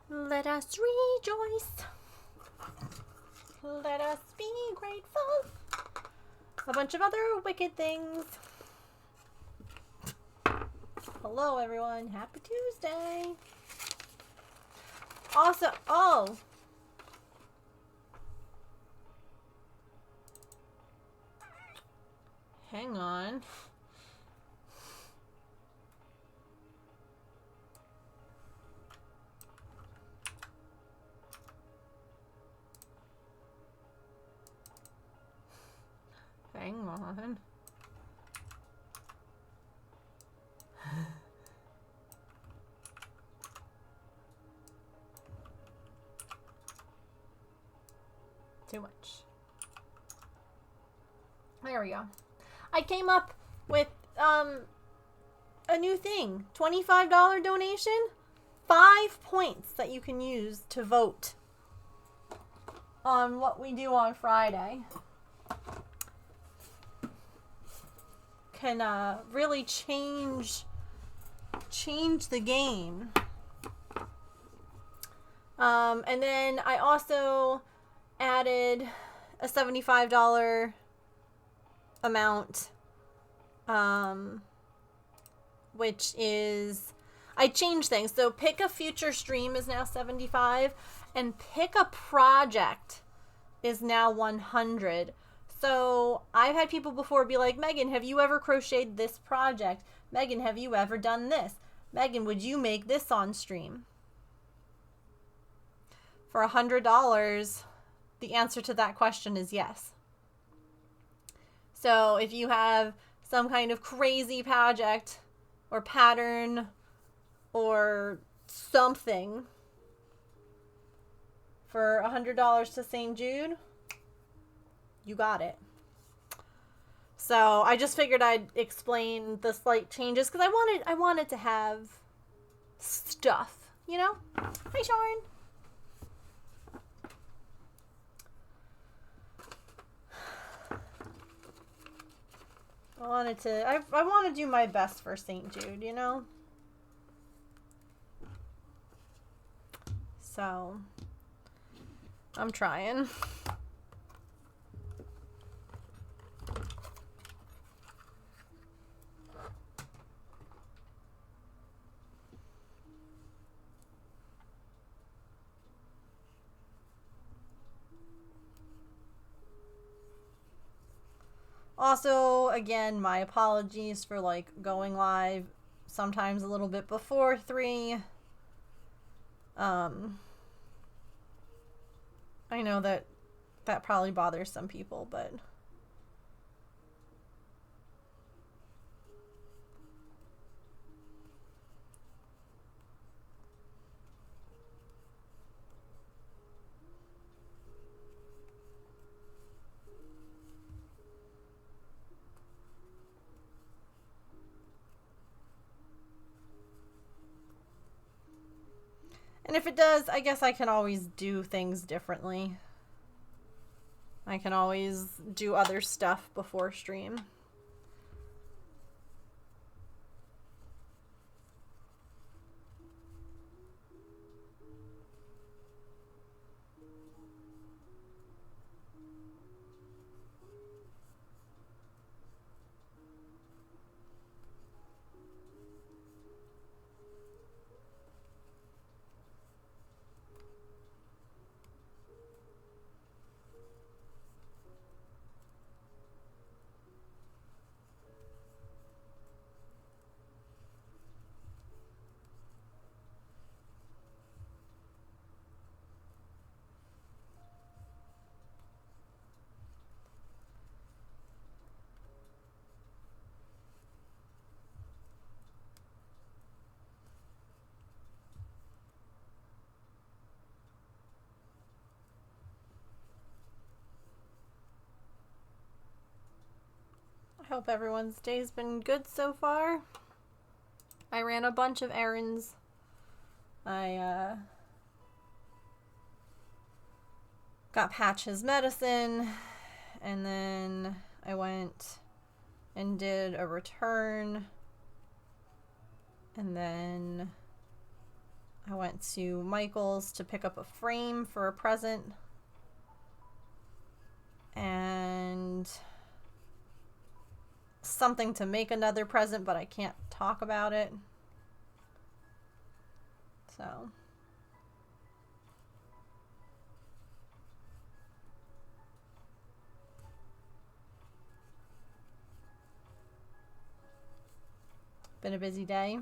Let us rejoice. Let us be grateful. A bunch of other wicked things. Hello, everyone. Happy Tuesday. Also, oh. Hang on. Hang on. Too much. There we go. I came up with a new thing. $25 donation. 5 points that you can use to vote on what we do on Friday. Can really change the game. And then I also added a $75 amount, which is, I changed things. So pick a future stream is now 75, and pick a project is now 100. So I've had people before be like, Megan, have you ever crocheted this project? Megan, have you ever done this? Megan, would you make this on stream? For $100, the answer to that question is yes. So if you have some kind of crazy project or pattern or something for $100 to St. Jude, you got it. So I just figured I'd explain the slight changes because I wanted to have stuff, you know? Hi, Sharon. I want to do my best for St. Jude, you know? So I'm trying. Also, again, my apologies for like going live sometimes a little bit before 3. I know that probably bothers some people, but and if it does, I guess I can always do things differently. I can always do other stuff before stream. I hope everyone's day's been good so far. I ran a bunch of errands. I got Patch's medicine, and then I went and did a return, and then I went to Michael's to pick up a frame for a present. And something to make another present, but I can't talk about it. So. Been a busy day.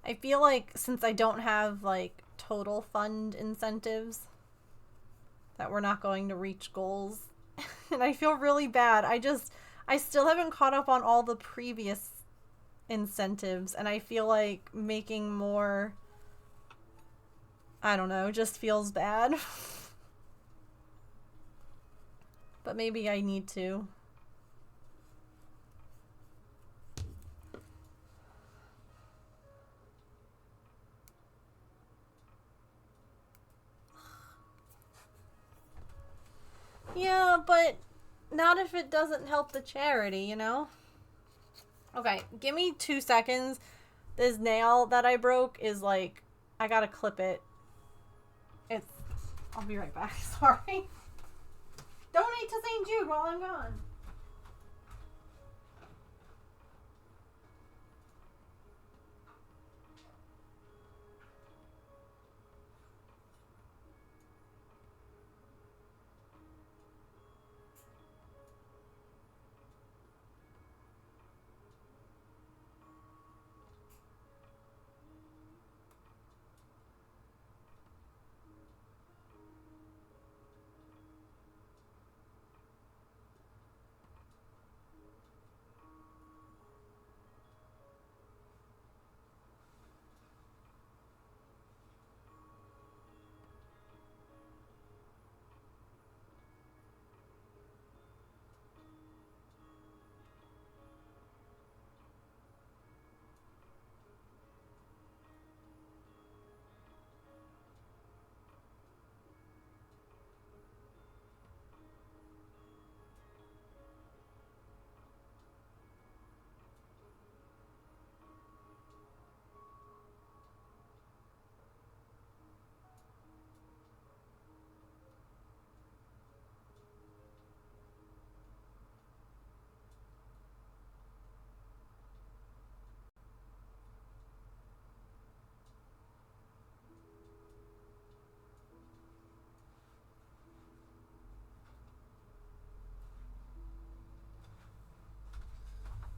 I feel like since I don't have like total fund incentives that we're not going to reach goals. And I feel really bad. I still haven't caught up on all the previous incentives, and I feel like making more, I don't know, just feels bad. But maybe I need to. Yeah, but not if it doesn't help the charity, you know? Okay, give me 2 seconds. This nail that I broke is like, I gotta clip it. I'll be right back, sorry. Donate to St. Jude while I'm gone.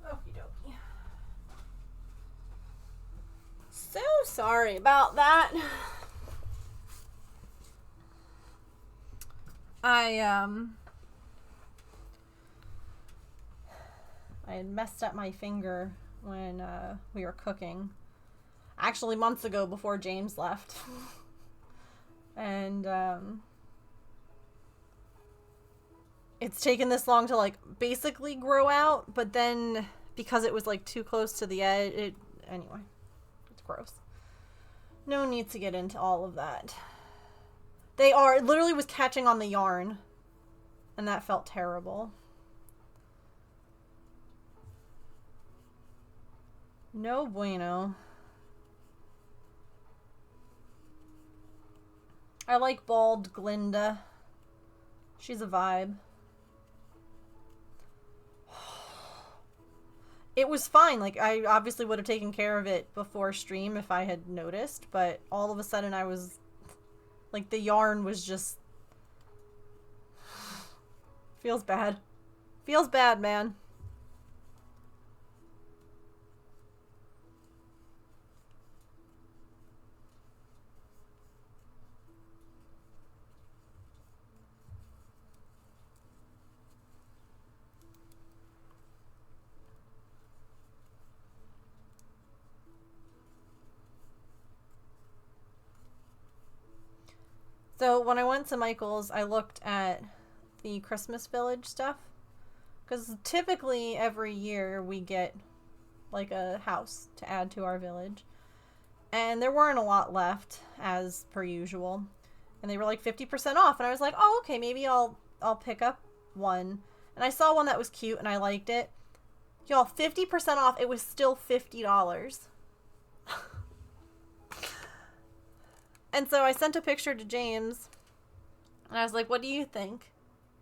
Okie dokie. So sorry about that. I had messed up my finger when we were cooking. Actually, months ago before James left. And it's taken this long to like basically grow out, but then because it was like too close to the edge, anyway, it's gross. No need to get into all of that. It literally was catching on the yarn, and that felt terrible. No bueno. I like bald Glinda. She's a vibe. It was fine. Like, I obviously would have taken care of it before stream if I had noticed, but all of a sudden I was... Like, the yarn was just... Feels bad. Feels bad, man. So when I went to Michael's, I looked at the Christmas Village stuff. Because typically every year we get like a house to add to our village. And there weren't a lot left, as per usual. And they were like 50% off. And I was like, oh, okay, maybe I'll pick up one. And I saw one that was cute and I liked it. Y'all, 50% off. It was still $50. And so I sent a picture to James. And I was like, what do you think?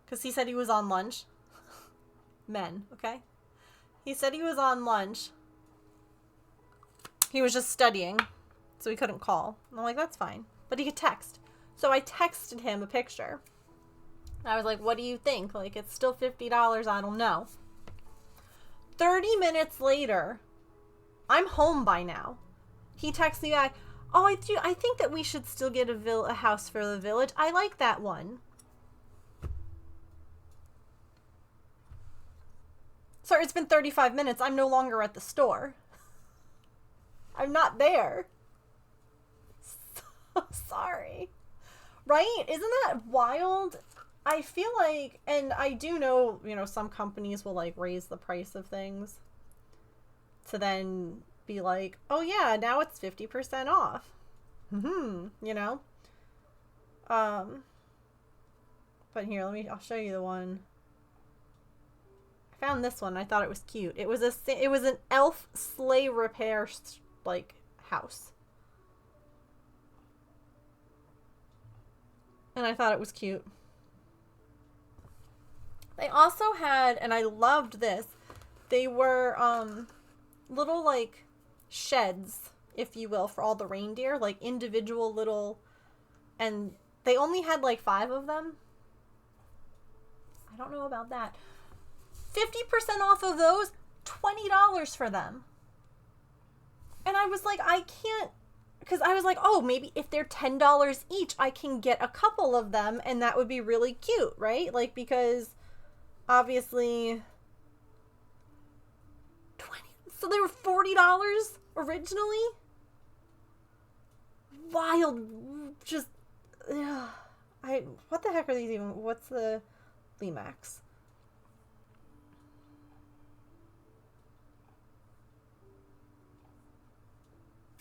Because he said he was on lunch. Men, okay? He said he was on lunch. He was just studying. So he couldn't call. And I'm like, that's fine. But he could text. So I texted him a picture. I was like, what do you think? Like, it's still $50. I don't know. 30 minutes later, I'm home by now. He texts me back, oh, I think that we should still get a house for the village. I like that one. Sir, it's been 35 minutes. I'm no longer at the store. I'm not there. So sorry. Right? Isn't that wild? I feel like, and I do know, you know, some companies will like raise the price of things to then be like, oh yeah, now it's 50% off. You know? But here, I'll show you the one. I found this one. I thought it was cute. It was an elf sleigh repair, like, house. And I thought it was cute. They also had, and I loved this, they were little like sheds, if you will, for all the reindeer, like individual little, and they only had like 5 of them. I don't know about that. 50% off of those, $20 for them. And I was like, I can't, because I was like, oh, maybe if they're $10 each, I can get a couple of them, and that would be really cute, right? Like, because obviously 20, so they were $40 originally. Wild. Just what the heck are these even? What's the Limax?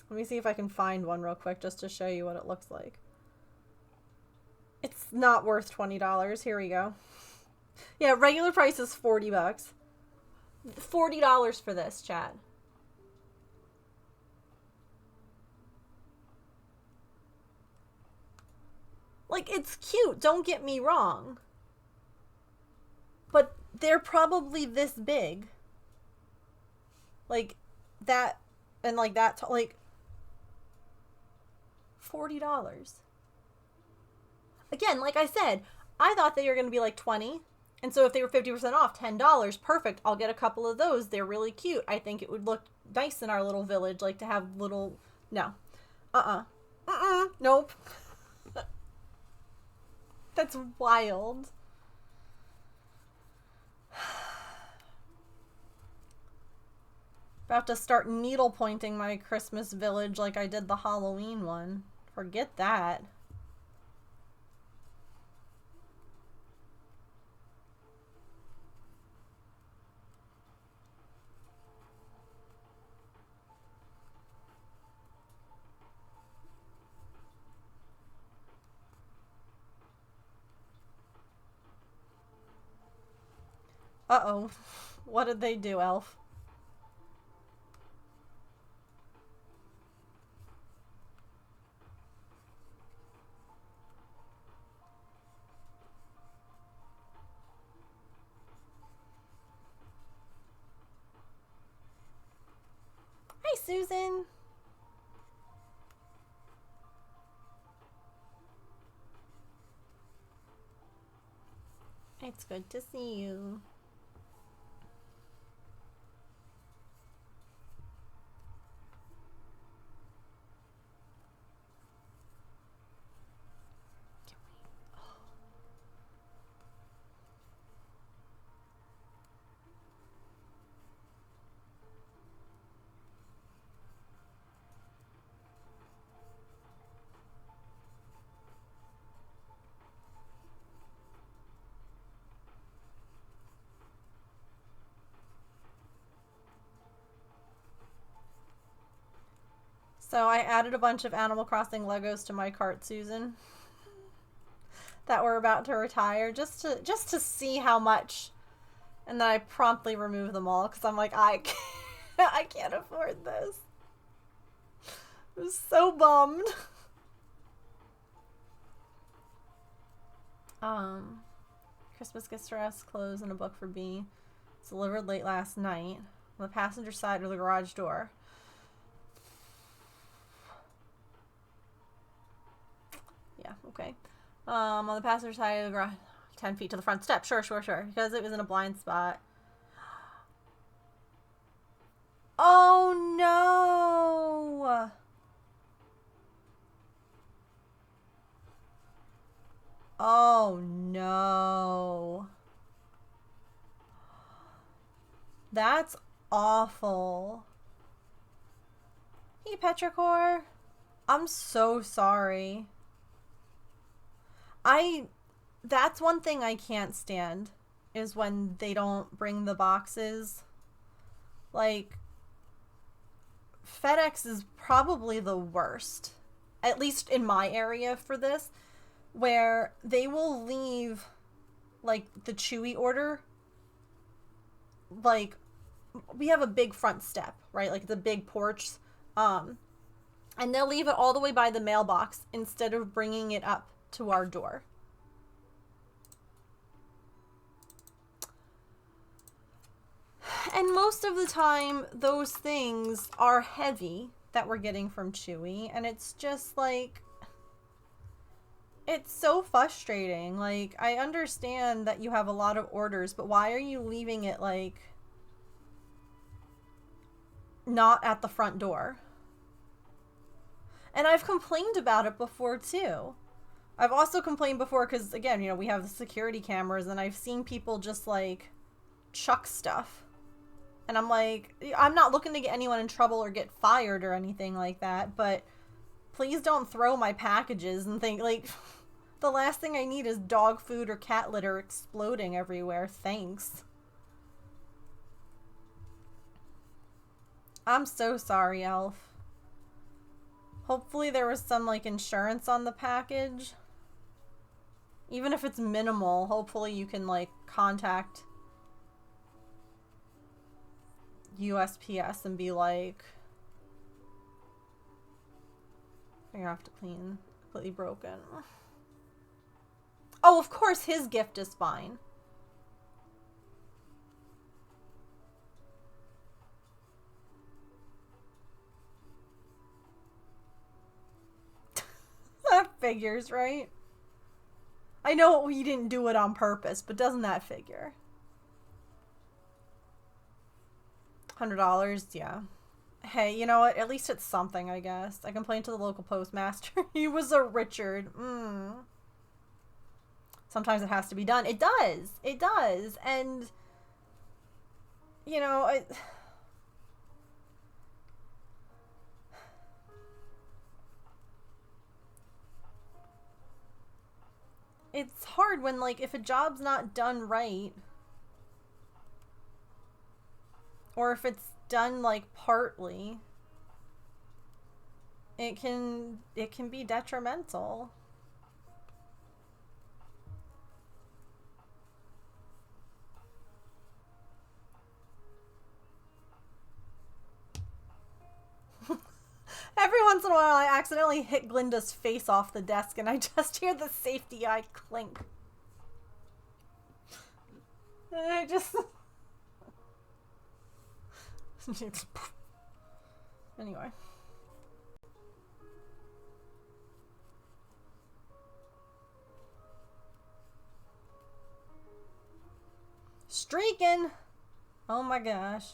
Let me see if I can find one real quick just to show you what it looks like. It's not worth $20. Here we go. Yeah, regular price is $40. $40 for this, chat. Like, it's cute, don't get me wrong. But they're probably this big. Like, that, and like that, like, $40. Again, like I said, I thought they were going to be like 20. And so if they were 50% off, $10, perfect. I'll get a couple of those. They're really cute. I think it would look nice in our little village, like to have little, no. Nope. That's wild. About to start needle pointing my Christmas village like I did the Halloween one. Forget that. Uh-oh. What did they do, Elf? Hi, Susan. It's good to see you. So I added a bunch of Animal Crossing Legos to my cart, Susan, that were about to retire, just to see how much. And then I promptly removed them all because I'm like, I can't afford this. I was so bummed. Christmas gifts for us, clothes, and a book for B. It's delivered late last night on the passenger side of the garage door. Yeah, okay. On the passenger side of the garage, 10 feet to the front step. Sure. Because it was in a blind spot. Oh no! Oh no. That's awful. Hey, Petrichor. I'm so sorry. That's one thing I can't stand, is when they don't bring the boxes. Like, FedEx is probably the worst, at least in my area for this, where they will leave, like, the Chewy order. Like, we have a big front step, right? Like, the big porch. And they'll leave it all the way by the mailbox instead of bringing it up to our door. And most of the time, those things are heavy that we're getting from Chewy, and it's just like, it's so frustrating. Like, I understand that you have a lot of orders, but why are you leaving it, like, not at the front door? And I've complained about it before, too. I've also complained before because, again, you know, we have the security cameras, and I've seen people just, like, chuck stuff. And I'm like, I'm not looking to get anyone in trouble or get fired or anything like that, but please don't throw my packages and think, like, the last thing I need is dog food or cat litter exploding everywhere. Thanks. I'm so sorry, Elf. Hopefully there was some, like, insurance on the package. Even if it's minimal, hopefully you can, like, contact USPS and be like, I have to clean, completely broken. Oh, of course his gift is fine. That figures, right? I know he didn't do it on purpose, but doesn't that figure? $100, yeah. Hey, you know what? At least it's something, I guess. I complained to the local postmaster. He was a Richard. Sometimes it has to be done. It does. It does. And, you know, it's hard when, like, if a job's not done right, or if it's done, like, partly, it can be detrimental. Every once in a while I accidentally hit Glinda's face off the desk and I just hear the safety eye clink. And I just anyway. Streaking! Oh my gosh.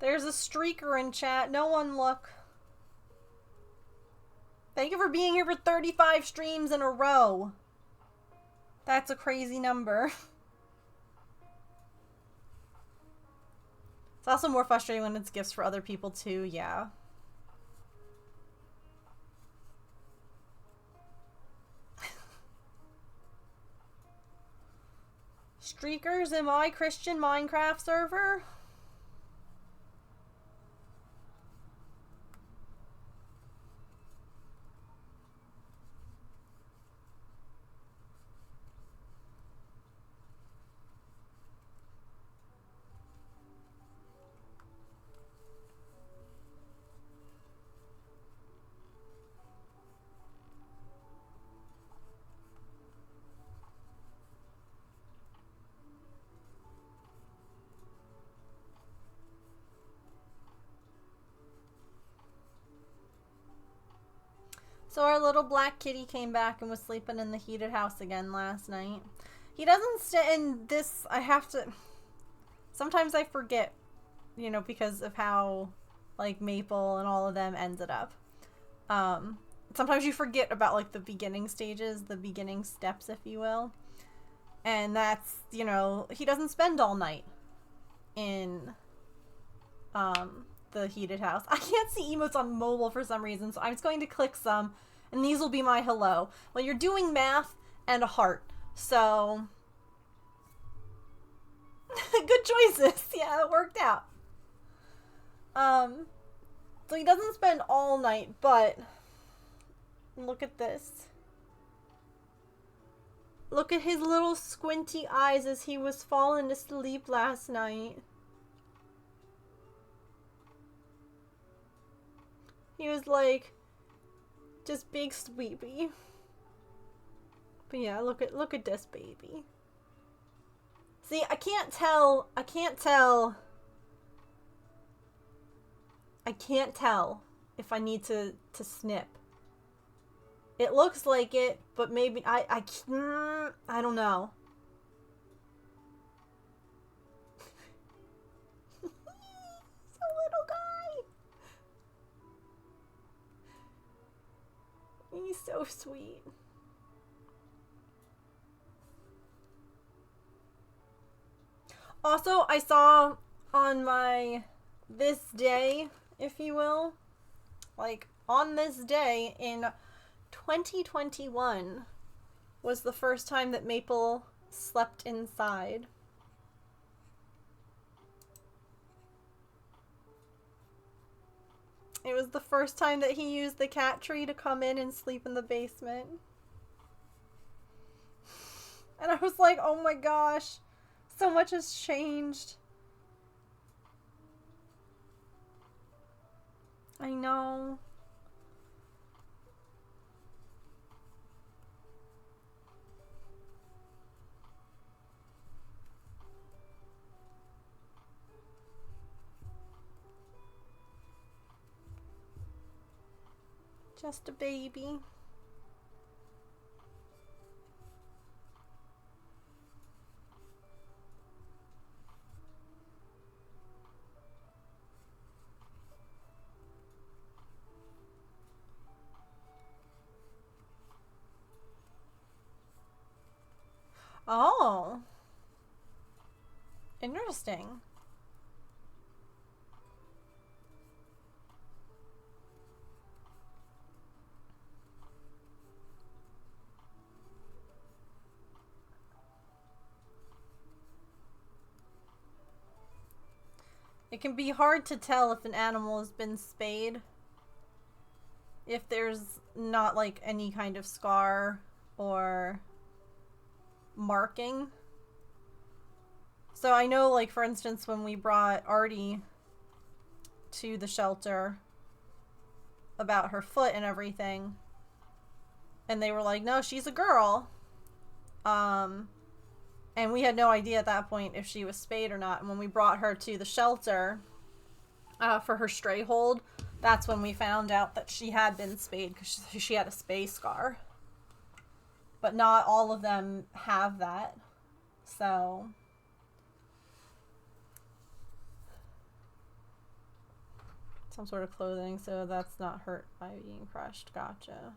There's a streaker in chat. No one look. Thank you for being here for 35 streams in a row. That's a crazy number. It's also more frustrating when it's gifts for other people too, yeah. Streakers in my Christian Minecraft server? So our little black kitty came back and was sleeping in the heated house again last night. He doesn't stay in this. I have to. Sometimes I forget, you know, because of how, like, Maple and all of them ended up. Sometimes you forget about, like, the beginning stages, the beginning steps, if you will. And that's, you know, he doesn't spend all night in, the heated house. I can't see emotes on mobile for some reason, so I'm just going to click some, and these will be my hello. Well, you're doing math and a heart, so good choices. Yeah, it worked out. So he doesn't spend all night, but look at this. Look at his little squinty eyes as he was falling asleep last night. He was like just big sleepy. But yeah, look at this baby. See, I can't tell if I need to snip. It looks like it, but maybe I don't know. He's a little guy. He's so sweet. Also, I saw on this day, if you will, like on this day in 2021 was the first time that Maple slept inside. It was the first time that he used the cat tree to come in and sleep in the basement. And I was like, oh my gosh, so much has changed. I know. Just a baby. Oh. Interesting. It can be hard to tell if an animal has been spayed if there's not like any kind of scar or marking. So I know, like, for instance, when we brought Artie to the shelter about her foot and everything, and they were like, no, she's a girl. And we had no idea at that point if she was spayed or not. And when we brought her to the shelter for her stray hold, that's when we found out that she had been spayed because she had a spay scar. But not all of them have that. So some sort of clothing, so that's not hurt by being crushed. Gotcha.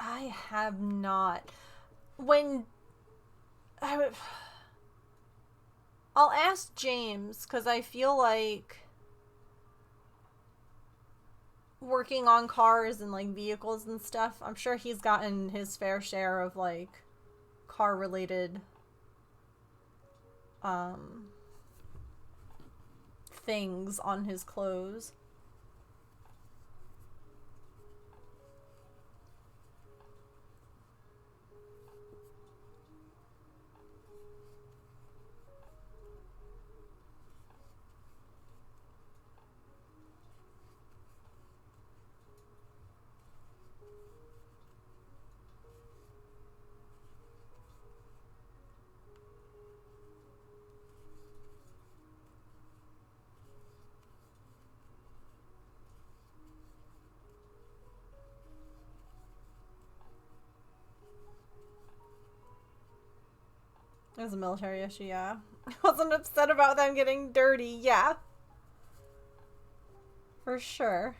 I have not. I'll ask James, because I feel like working on cars and like vehicles and stuff, I'm sure he's gotten his fair share of like car related things on his clothes. It was a military issue, yeah. I wasn't upset about them getting dirty, yeah. For sure.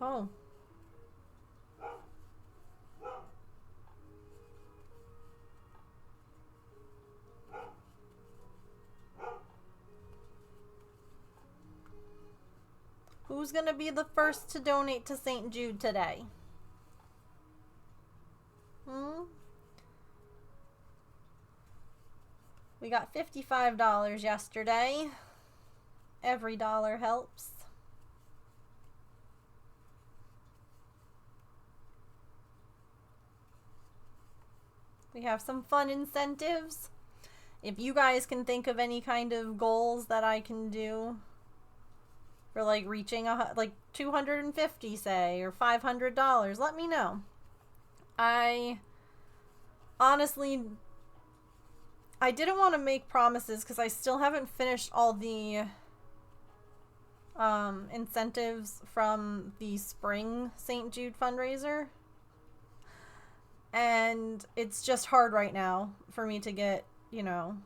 Oh. Who's gonna be the first to donate to St. Jude today? We got $55 yesterday. Every dollar helps. We have some fun incentives. If you guys can think of any kind of goals that I can do for like reaching like 250, say, or $500, let me know. I honestly, I didn't want to make promises because I still haven't finished all the incentives from the spring St. Jude fundraiser. And it's just hard right now for me to get, you know,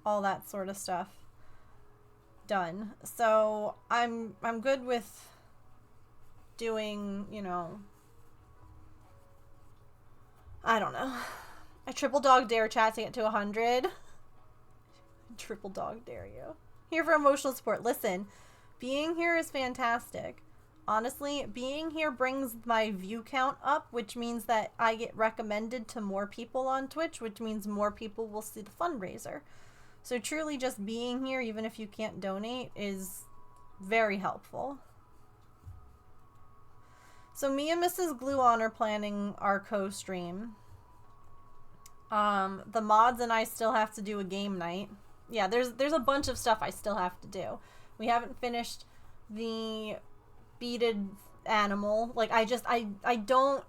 all that sort of stuff done. So I'm good with doing, you know, I don't know, a triple dog dare chat to get to 100. Triple dog dare you. Here for emotional support. Listen, being here is fantastic. Honestly, being here brings my view count up, which means that I get recommended to more people on Twitch, which means more people will see the fundraiser. So truly just being here, even if you can't donate, is very helpful. So me and Mrs. Gluon are planning our co-stream. The mods and I still have to do a game night. Yeah, there's a bunch of stuff I still have to do. We haven't finished the beaded animal. Like, I don't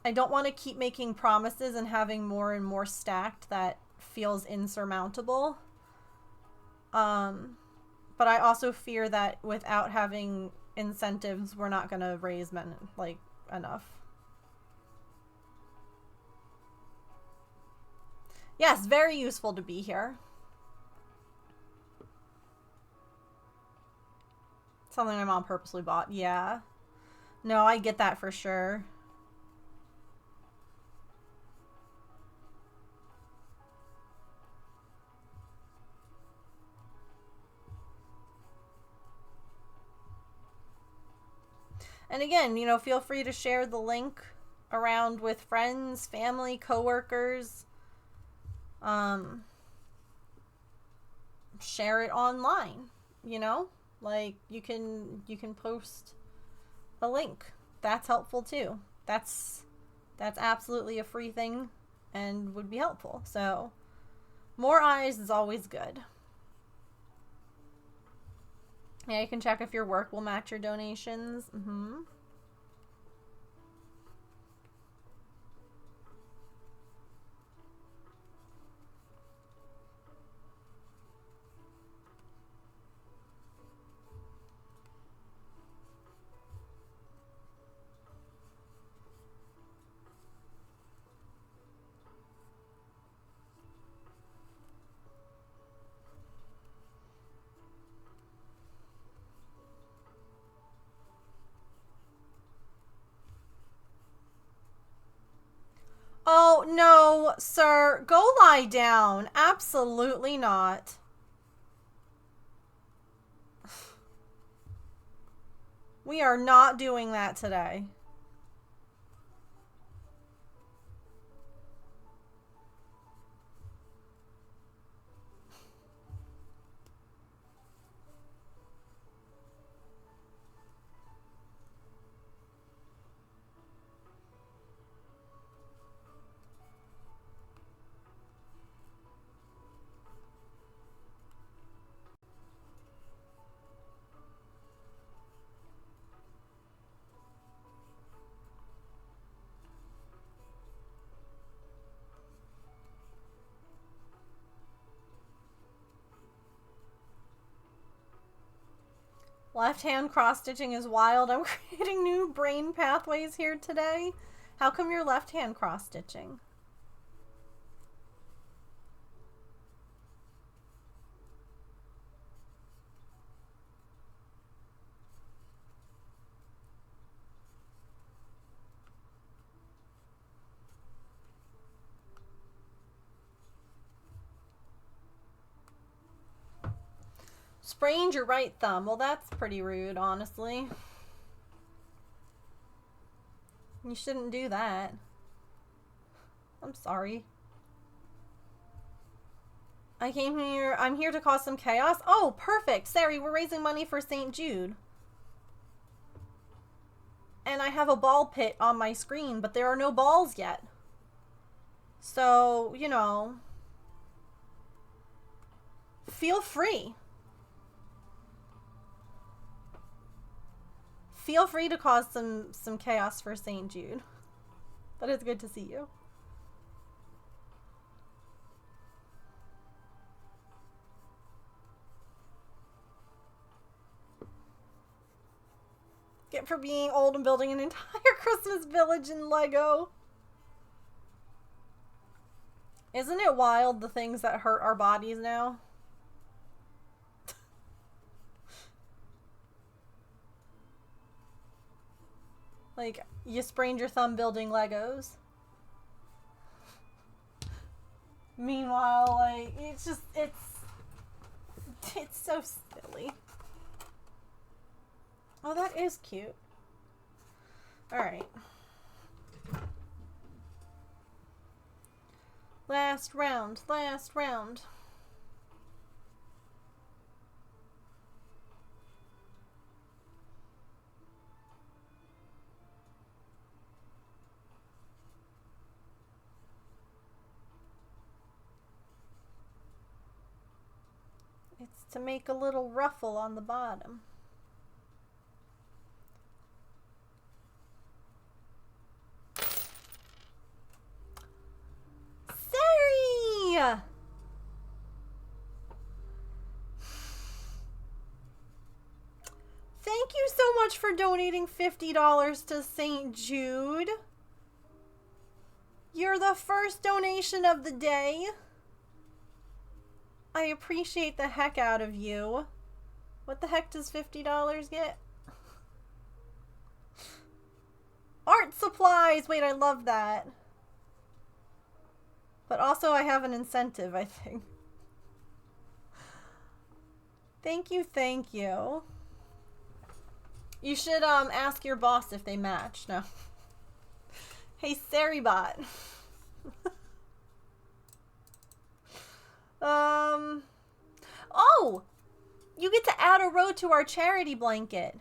want to keep making promises and having more and more stacked that feels insurmountable. But I also fear that without having incentives, we're not going to raise enough. Yes, very useful to be here. Something my mom purposely bought. Yeah. No, I get that for sure. And again, you know, feel free to share the link around with friends, family, coworkers. Share it online, you know? Like, you can post a link. That's helpful too. That's absolutely a free thing and would be helpful. So, more eyes is always good. Yeah, you can check if your work will match your donations. Oh, no, sir. Go lie down. Absolutely not. We are not doing that today. Left hand cross stitching is wild. I'm creating new brain pathways here today. How come you're left hand cross stitching? Sprained your right thumb. Well, that's pretty rude, honestly. You shouldn't do that. I'm sorry. I'm here to cause some chaos. Oh, perfect. Sari, we're raising money for St. Jude. And I have a ball pit on my screen, but there are no balls yet. So, you know, feel free. Feel free to cause some chaos for St. Jude. But it's good to see you. Get for being old and building an entire Christmas village in Lego. Isn't it wild, the things that hurt our bodies now? Like, you sprained your thumb building Legos. Meanwhile, like, it's just, it's so silly. Oh, that is cute. Alright. Last round, last round. It's to make a little ruffle on the bottom. Sari! Thank you so much for donating $50 to St. Jude. You're the first donation of the day. I appreciate the heck out of you. What the heck does $50 get? Art supplies! Wait, I love that. But also I have an incentive, I think. Thank you, thank you. You should ask your boss if they match. No. Hey, Saribot. Oh! You get to add a row to our charity blanket.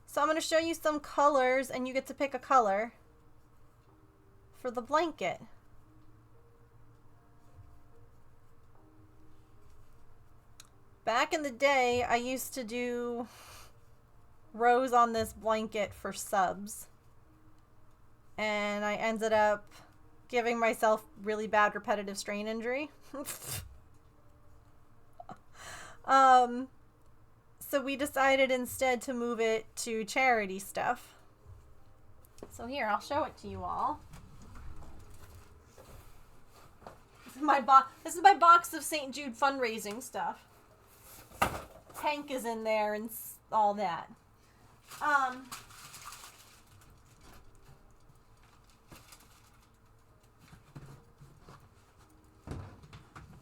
So I'm going to show you some colors, and you get to pick a color for the blanket. Back in the day, I used to do rows on this blanket for subs. And I ended up giving myself really bad repetitive strain injury. So we decided instead to move it to charity stuff. So here, I'll show it to you all. This is my box of St. Jude fundraising stuff. Hank is in there and all that.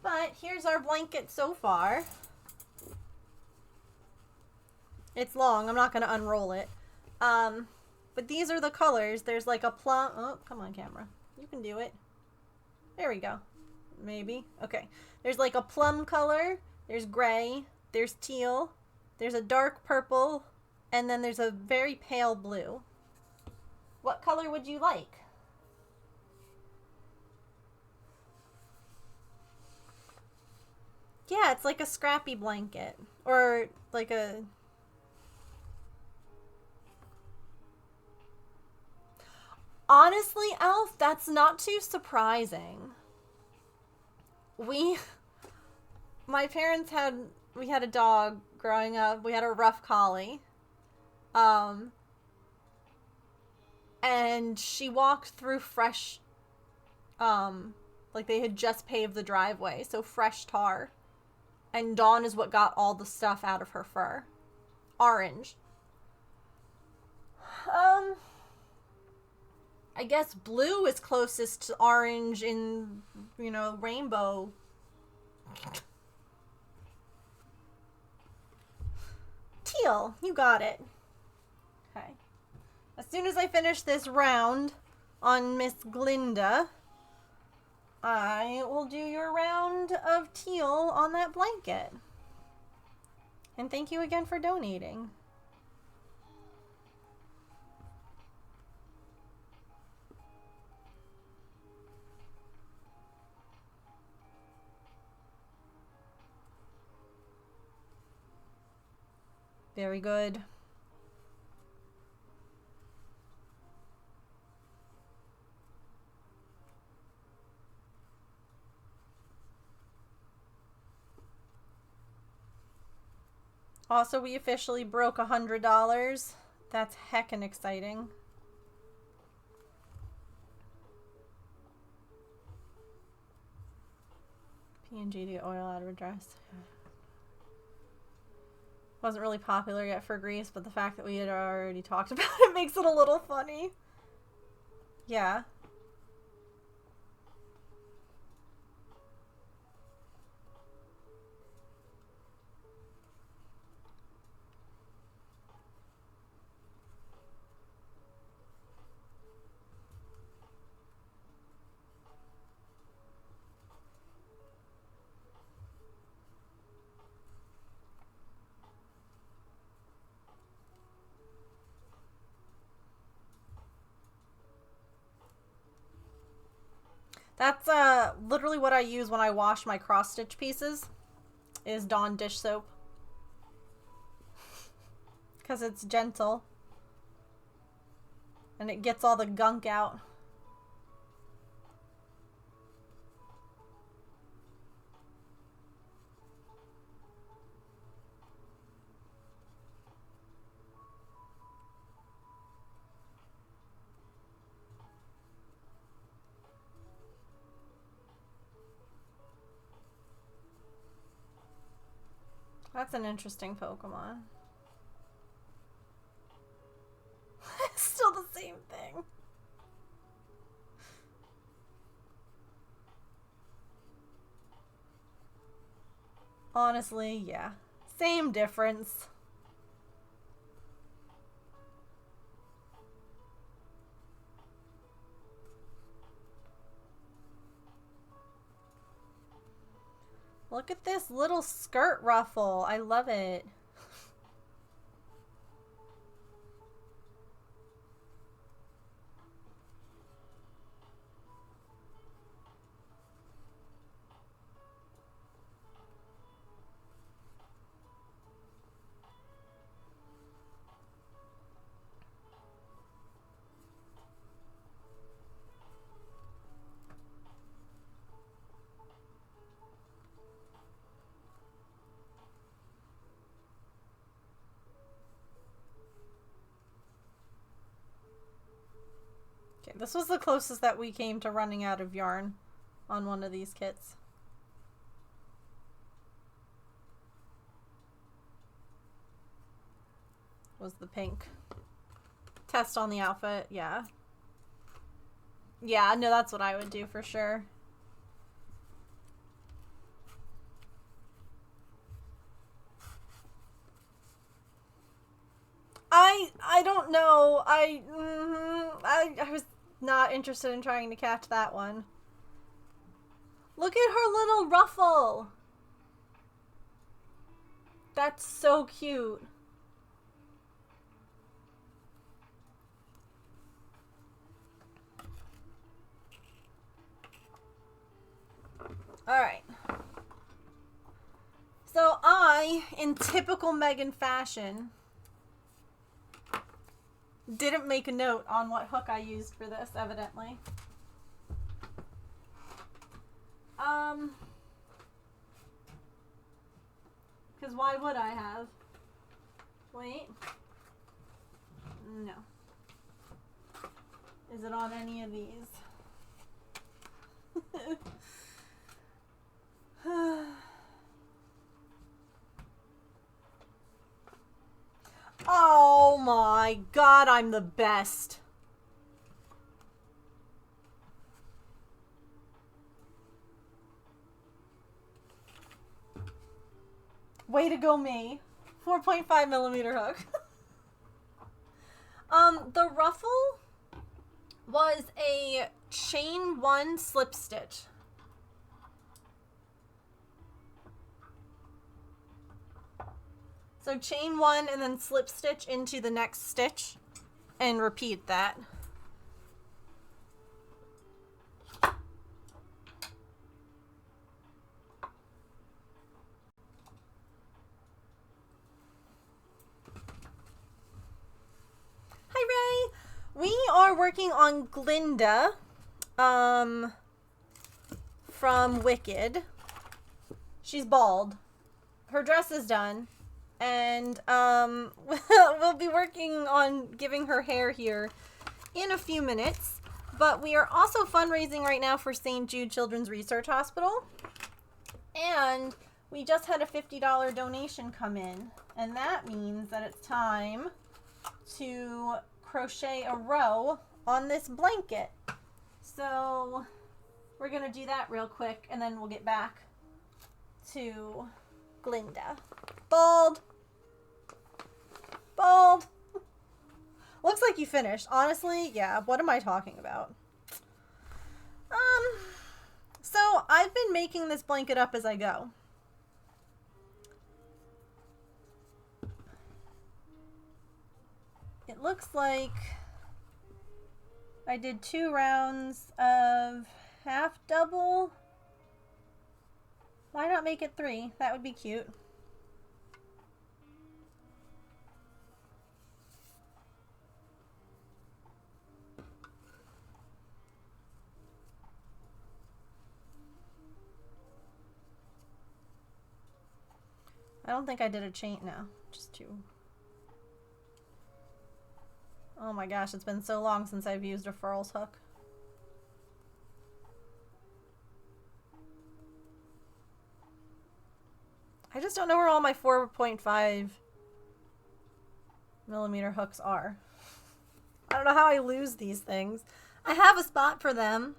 But here's our blanket so far. It's long. I'm not going to unroll it. But these are the colors. There's like a plum. Oh, come on, camera. You can do it. There we go. Maybe. Okay. There's like a plum color. There's gray. There's teal. There's a dark purple. And then there's a very pale blue. What color would you like? Yeah, it's like a scrappy blanket. Or like a... Honestly, Elf, that's not too surprising. My parents had we had a dog growing up. We had a rough collie. And she walked through fresh, like they had just paved the driveway, so fresh tar. And Dawn is what got all the stuff out of her fur. Orange. I guess blue is closest to orange in, rainbow. Teal, you got it. Okay. As soon as I finish this round on Miss Glinda, I will do your round of teal on that blanket. And thank you again for donating. Very good. Also, we officially broke $100. That's heckin' exciting. P&G to get oil out of a dress. Wasn't really popular yet for Greece, but the fact that we had already talked about it makes it a little funny. Yeah. That's literally what I use when I wash my cross-stitch pieces, is Dawn dish soap. Because it's gentle. And it gets all the gunk out. That's an interesting Pokemon. It's still the same thing. Honestly, yeah. Same difference. Look at this little skirt ruffle. I love it. Okay, this was the closest that we came to running out of yarn on one of these kits. Was the pink. Test on the outfit, yeah. Yeah, no, that's what I would do for sure. I don't know. I was not interested in trying to catch that one. Look at her little ruffle. That's so cute. Alright. So I, in typical Megan fashion, didn't make a note on what hook I used for this, evidently. Because why would I have? Wait. No. Is it on any of these? Oh my god, I'm the best. Way to go, me. 4.5 millimeter hook. The ruffle was a chain 1 slip stitch. So chain 1 and then slip stitch into the next stitch and repeat that. Hi, Ray. We are working on Glinda from Wicked. She's bald. Her dress is done. And we'll be working on giving her hair here in a few minutes. But we are also fundraising right now for St. Jude Children's Research Hospital. And we just had a $50 donation come in. And that means that it's time to crochet a row on this blanket. So we're going to do that real quick and then we'll get back to Glinda. Bald. Bald. Looks like you finished. Honestly, yeah, what am I talking about? So I've been making this blanket up as I go. It looks like I did 2 rounds of half double. Why not make it 3? That would be cute. I don't think I did a chain now, just 2. Oh my gosh, it's been so long since I've used a furls hook. I just don't know where all my 4.5 millimeter hooks are. I don't know how I lose these things. I have a spot for them.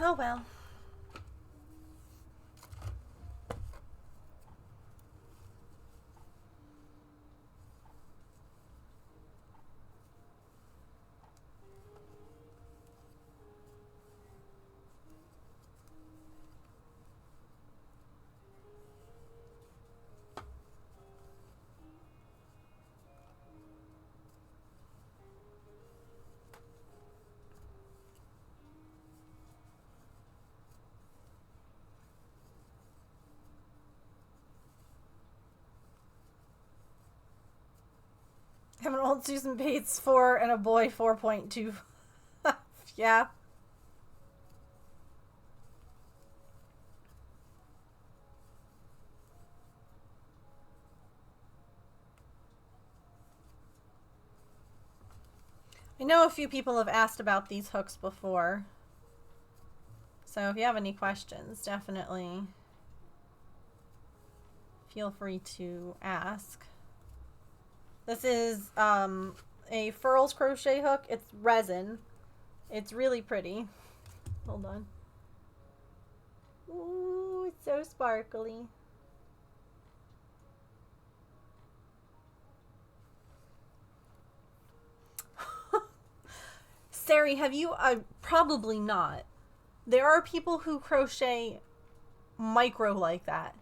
Oh well. I have an old Susan Bates 4 and a boy 4.2. Yeah. I know a few people have asked about these hooks before. So if you have any questions, definitely feel free to ask. This is a furls crochet hook. It's resin. It's really pretty. Hold on. Ooh, it's so sparkly. Sari, have you? Probably not. There are people who crochet micro like that,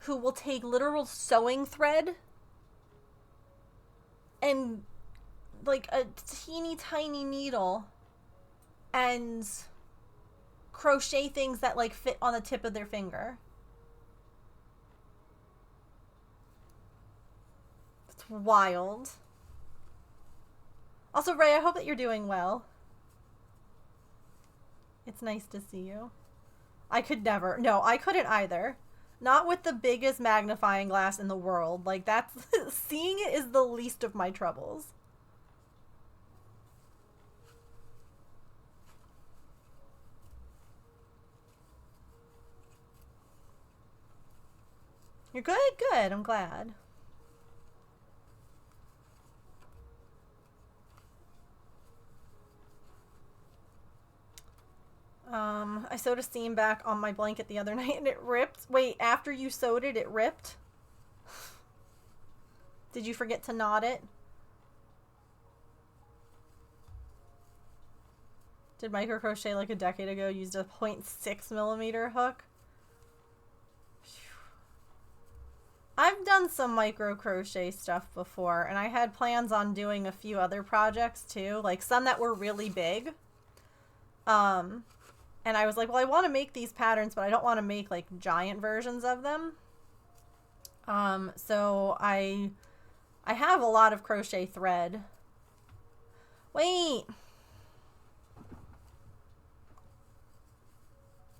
who will take literal sewing thread and like a teeny tiny needle and crochet things that like fit on the tip of their finger. It's wild. Also, Ray, I hope that you're doing well. It's nice to see you. I could never. No, I couldn't either. Not with the biggest magnifying glass in the world. Like, that's... seeing it is the least of my troubles. You're good? Good. I'm glad. I sewed a seam back on my blanket the other night and it ripped. Wait, after you sewed it, it ripped? Did you forget to knot it? Did micro crochet like a decade ago, used a 0.6mm hook? I've done some micro crochet stuff before, and I had plans on doing a few other projects too, like some that were really big. And I was like, well, I want to make these patterns, but I don't want to make like giant versions of them. So I have a lot of crochet thread. Wait.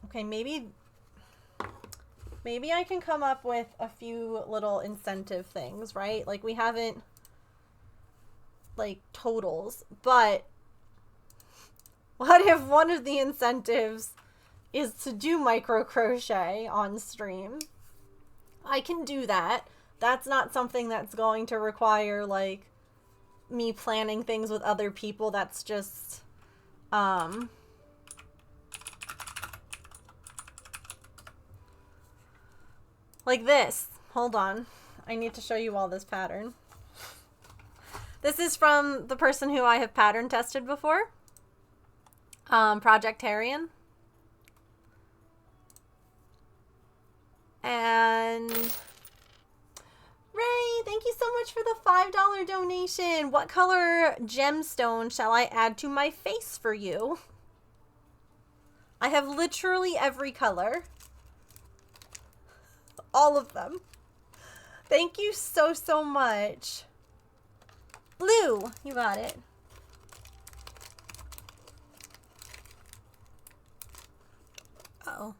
Okay, maybe I can come up with a few little incentive things, right? Like we haven't like totals, but what if one of the incentives is to do micro crochet on stream? I can do that. That's not something that's going to require like me planning things with other people. That's just like this. Hold on. I need to show you all this pattern. This is from the person who I have pattern tested before. Projectarian. And Ray, thank you so much for the $5 donation. What color gemstone shall I add to my face for you? I have literally every color. All of them. Thank you so, so much. Blue, you got it. Uh-oh.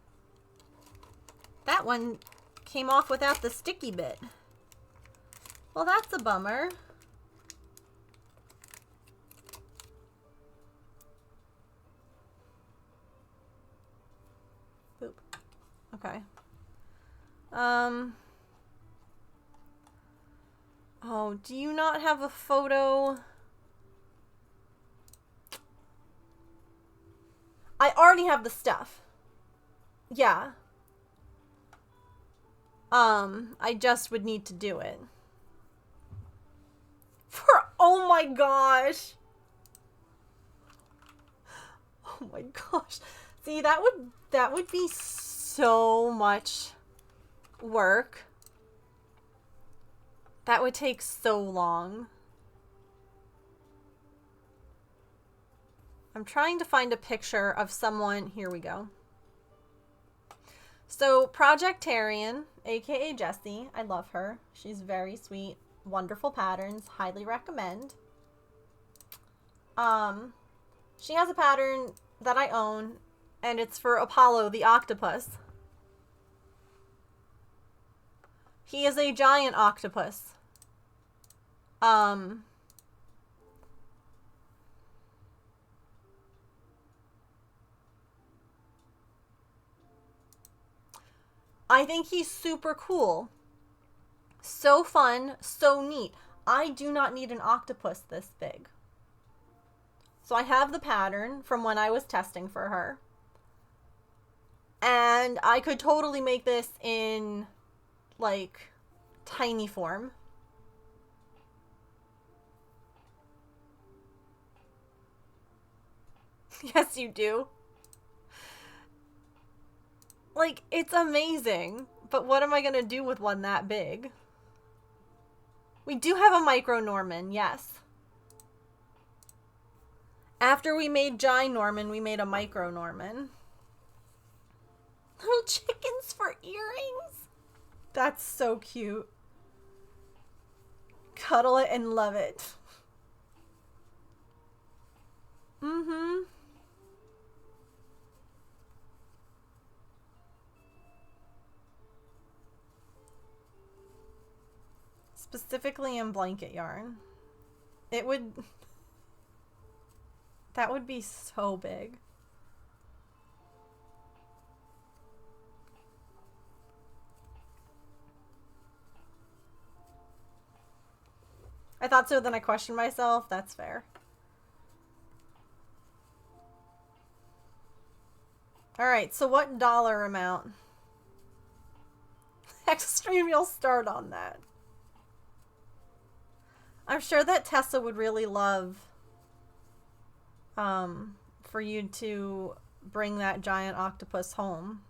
That one came off without the sticky bit. Well, that's a bummer. Boop. Okay. Oh, do you not have a photo? I already have the stuff. Yeah. I just would need to do it. Oh my gosh. Oh my gosh. See, that would be so much work. That would take so long. I'm trying to find a picture of someone. Here we go. So Projectarian, aka Jessie, I love her. She's very sweet, wonderful patterns, highly recommend. She has a pattern that I own, and it's for Apollo the octopus. He is a giant octopus. I think he's super cool. So fun, so neat. I do not need an octopus this big. So I have the pattern from when I was testing for her. And I could totally make this in, like, tiny form. Yes, you do. Like, it's amazing. But what am I going to do with one that big? We do have a micro Norman, yes. After we made Giant Norman, we made a micro Norman. Little chickens for earrings. That's so cute. Cuddle it and love it. Mm-hmm. Specifically in blanket yarn. It would... That would be so big. I thought so, then I questioned myself. That's fair. Alright, so what dollar amount? Extreme, you'll start on that. I'm sure that Tessa would really love for you to bring that giant octopus home.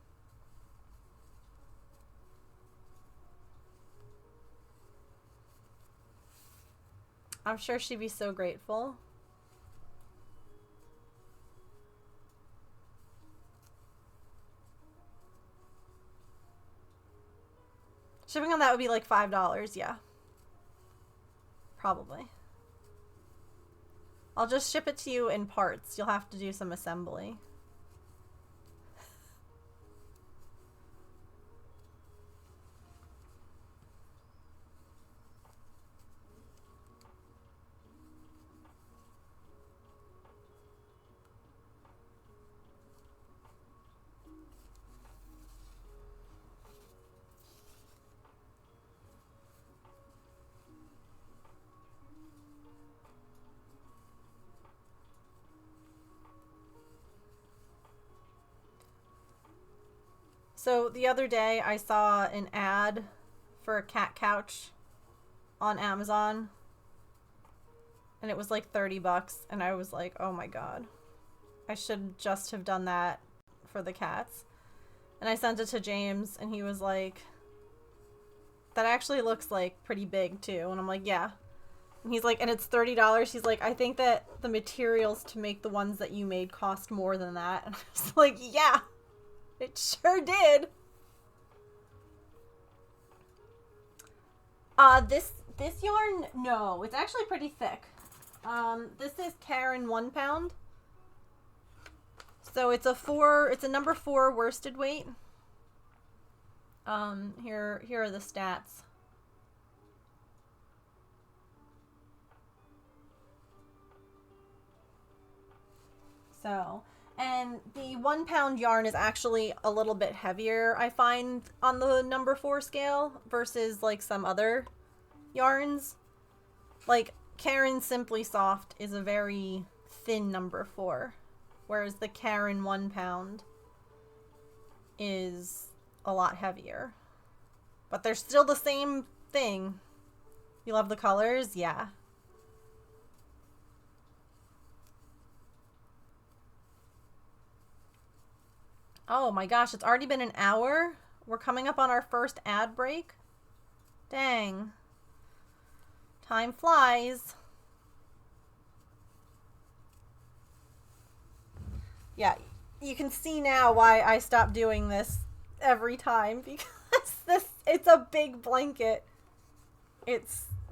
I'm sure she'd be so grateful. Shipping on that would be like $5, yeah. Probably. I'll just ship it to you in parts. You'll have to do some assembly. So the other day I saw an ad for a cat couch on Amazon and it was like 30 bucks and I was like, oh my god, I should just have done that for the cats. And I sent it to James and he was like, that actually looks like pretty big too. And I'm like, yeah. And he's like, and it's $30. He's like, I think that the materials to make the ones that you made cost more than that. And I was like, yeah, it sure did. This yarn, no, it's actually pretty thick. This is Karen 1 pound. So it's a number 4 worsted weight. Here are the stats. So, and the 1 pound yarn is actually a little bit heavier, I find, on the number 4 scale versus like some other yarns. Like Karen Simply Soft is a very thin number 4, whereas the Karen 1 pound is a lot heavier. But they're still the same thing. You love the colors? Yeah. Oh my gosh, it's already been an hour? We're coming up on our first ad break? Dang. Time flies. Yeah, you can see now why I stopped doing this every time, because it's a big blanket.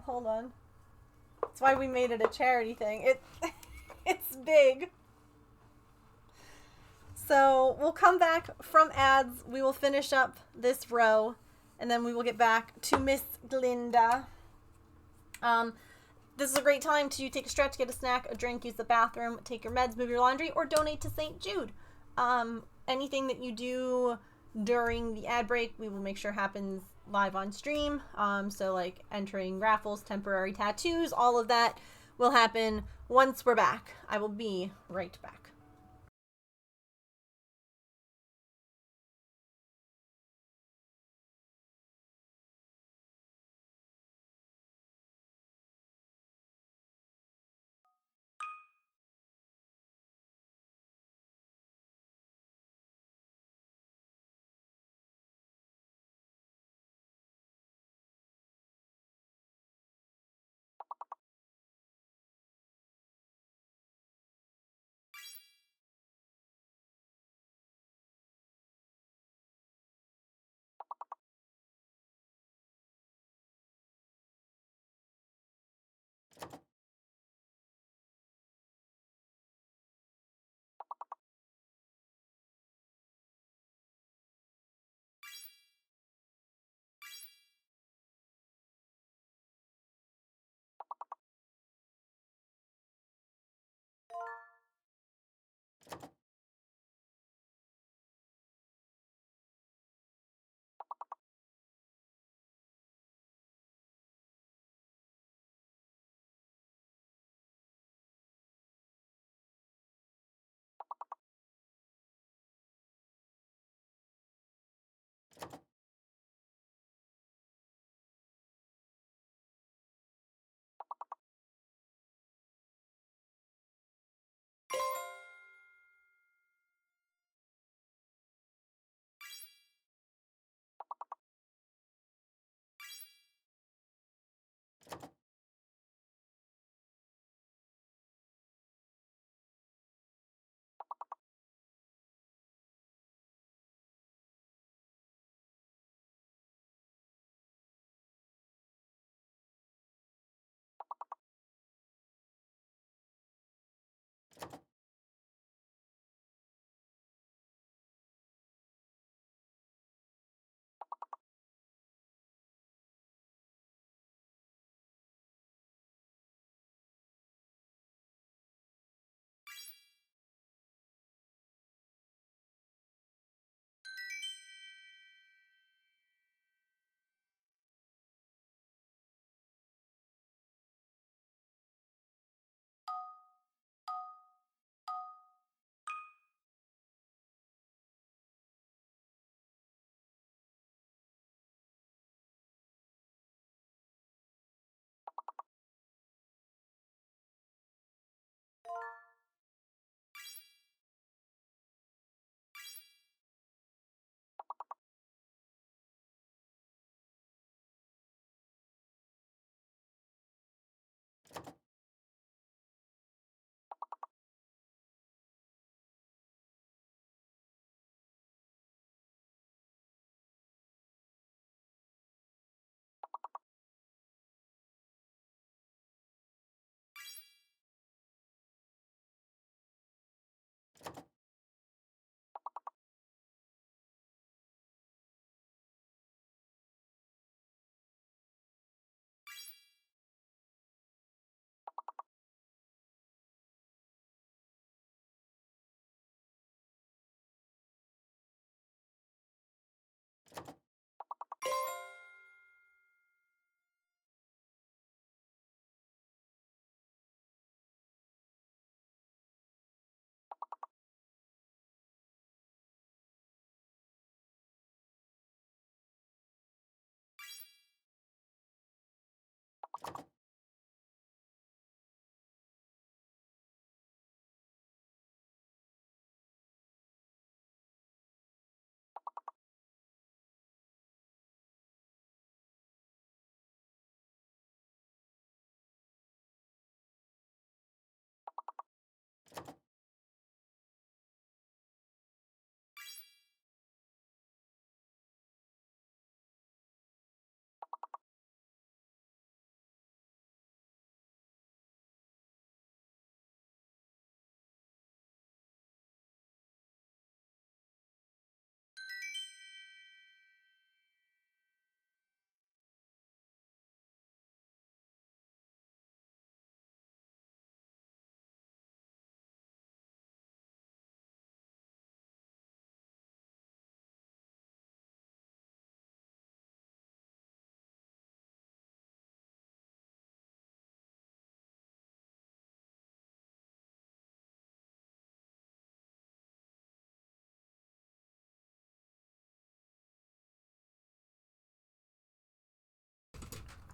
Hold on. That's why we made it a charity thing. It's big. So we'll come back from ads. We will finish up this row, and then we will get back to Miss Glinda. This is a great time to take a stretch, get a snack, a drink, use the bathroom, take your meds, move your laundry, or donate to St. Jude. Anything that you do during the ad break, we will make sure happens live on stream. So like entering raffles, temporary tattoos, all of that will happen once we're back. I will be right back.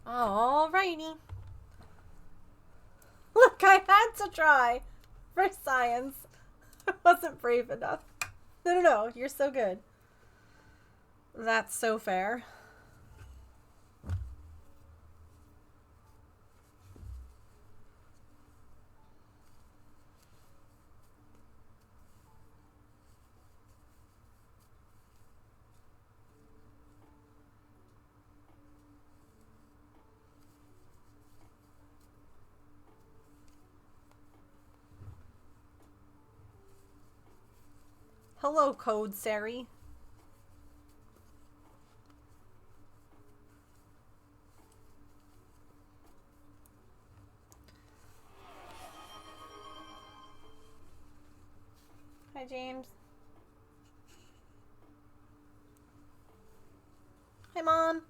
Alrighty. Look, I had to try for science. I wasn't brave enough. No, you're so good. That's so fair. Hello, Code Sari. Hi, James. Hi, Mom.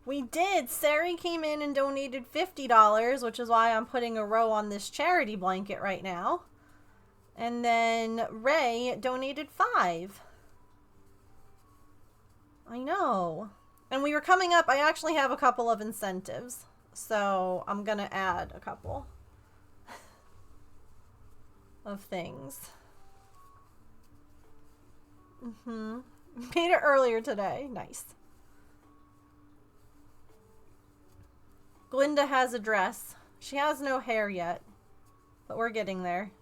We did. Sari came in and donated $50, which is why I'm putting a row on this charity blanket right now. And then Ray donated $5. I know. And we were coming up. I actually have a couple of incentives. So I'm going to add a couple of things. Made it earlier today. Nice. Glinda has a dress. She has no hair yet, but we're getting there.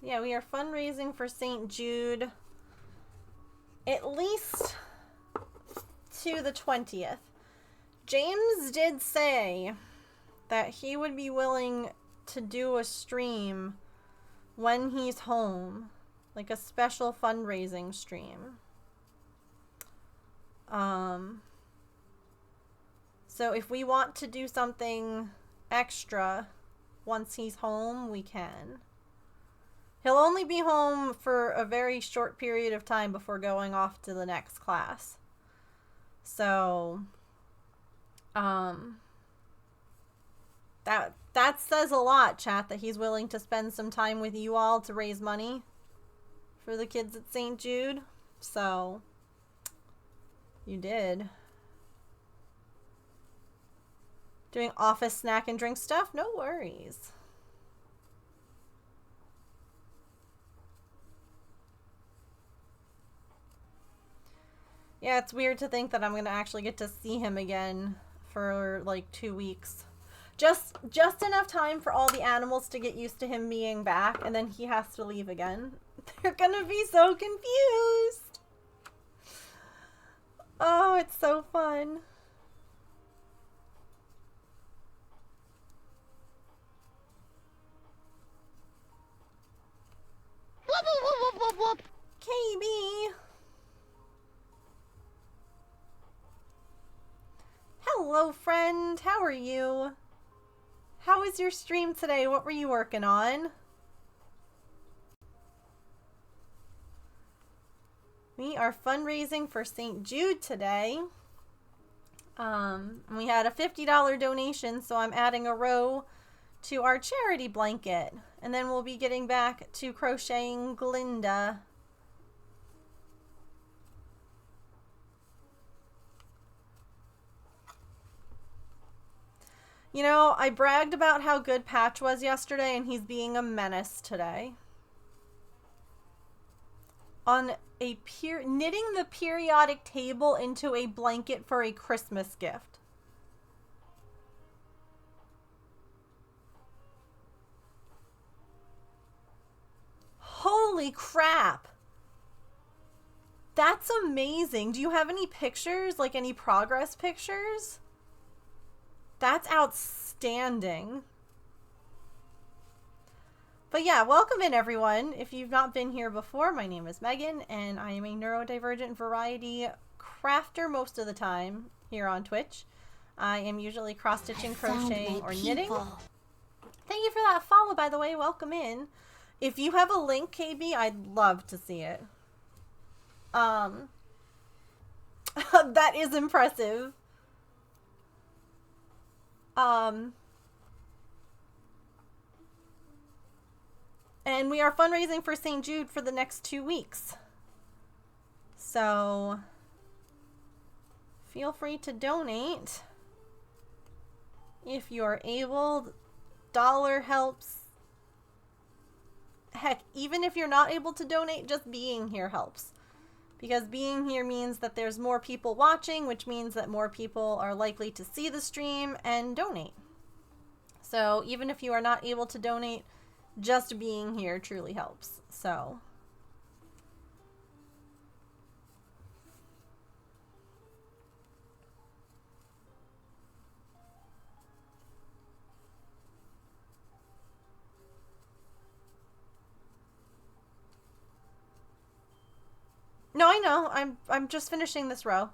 Yeah, we are fundraising for St. Jude at least to the 20th. James did say that he would be willing to do a stream when he's home, like a special fundraising stream. So if we want to do something extra once he's home, we can. He'll only be home for a very short period of time before going off to the next class. So, that says a lot, chat, that he's willing to spend some time with you all to raise money for the kids at St. Jude. So, you did. Doing office snack and drink stuff? No worries. Yeah, it's weird to think that I'm going to actually get to see him again for like 2 weeks. Just enough time for all the animals to get used to him being back, and then he has to leave again. They're going to be so confused. Oh, it's so fun. KB. are you? How was your stream today? What were you working on? We are fundraising for St. Jude today. We had a $50 donation, so I'm adding a row to our charity blanket. And then we'll be getting back to crocheting Glinda. You know, I bragged about how good Patch was yesterday, and he's being a menace today. On a knitting the periodic table into a blanket for a Christmas gift. Holy crap. That's amazing. Do you have any pictures? Like any progress pictures? That's outstanding. But yeah, welcome in everyone. If you've not been here before, my name is Megan and I am a neurodivergent variety crafter most of the time here on Twitch. I am usually cross-stitching, crocheting, or knitting. Thank you for that follow, by the way. Welcome in. If you have a link, KB, I'd love to see it. That is impressive. And we are fundraising for St. Jude for the next 2 weeks. So feel free to donate if you're able. Dollar helps. Heck, even if you're not able to donate, just being here helps. Because being here means that there's more people watching, which means that more people are likely to see the stream and donate. So even if you are not able to donate, just being here truly helps. So no, I know. I'm just finishing this row.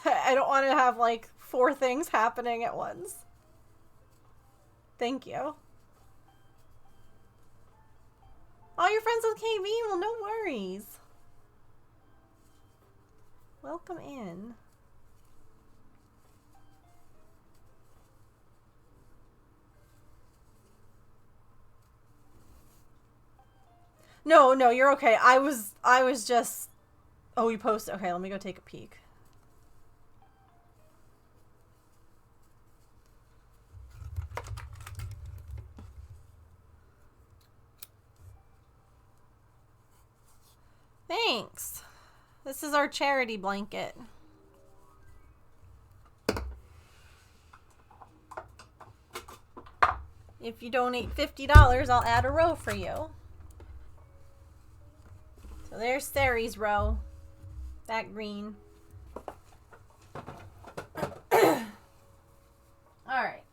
I don't want to have like 4 things happening at once. Thank you. Oh, you're friends with KB? Well, no worries. Welcome in. No, you're okay. I was just... Oh, you posted. Okay, let me go take a peek. Thanks. This is our charity blanket. If you donate $50, I'll add a row for you. So there's Sari's row. That green. Alright.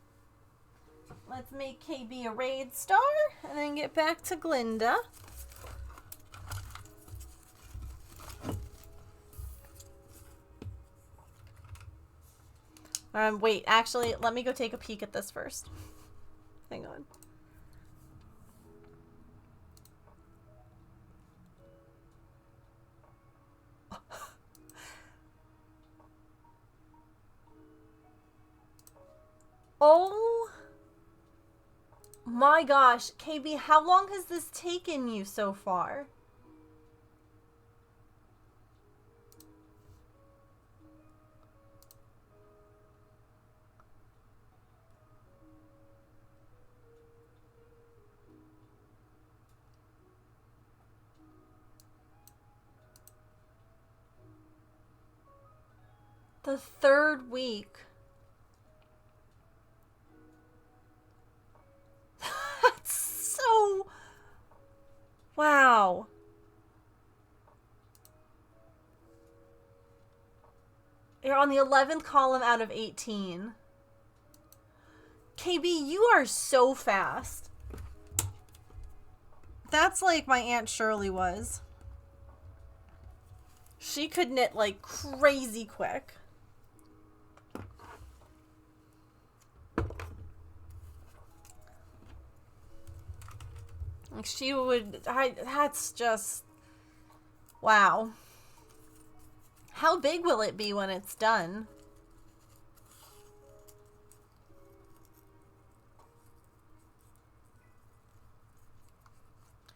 Let's make KB a raid star and then get back to Glinda. Wait, actually, let me go take a peek at this first. Hang on. Oh my gosh, KB, how long has this taken you so far? The 3rd week. That's so... Wow. You're on the 11th column out of 18. KB, you are so fast. That's like my Aunt Shirley was. She could knit like crazy quick. Like she would, that's just, wow. How big will it be when it's done?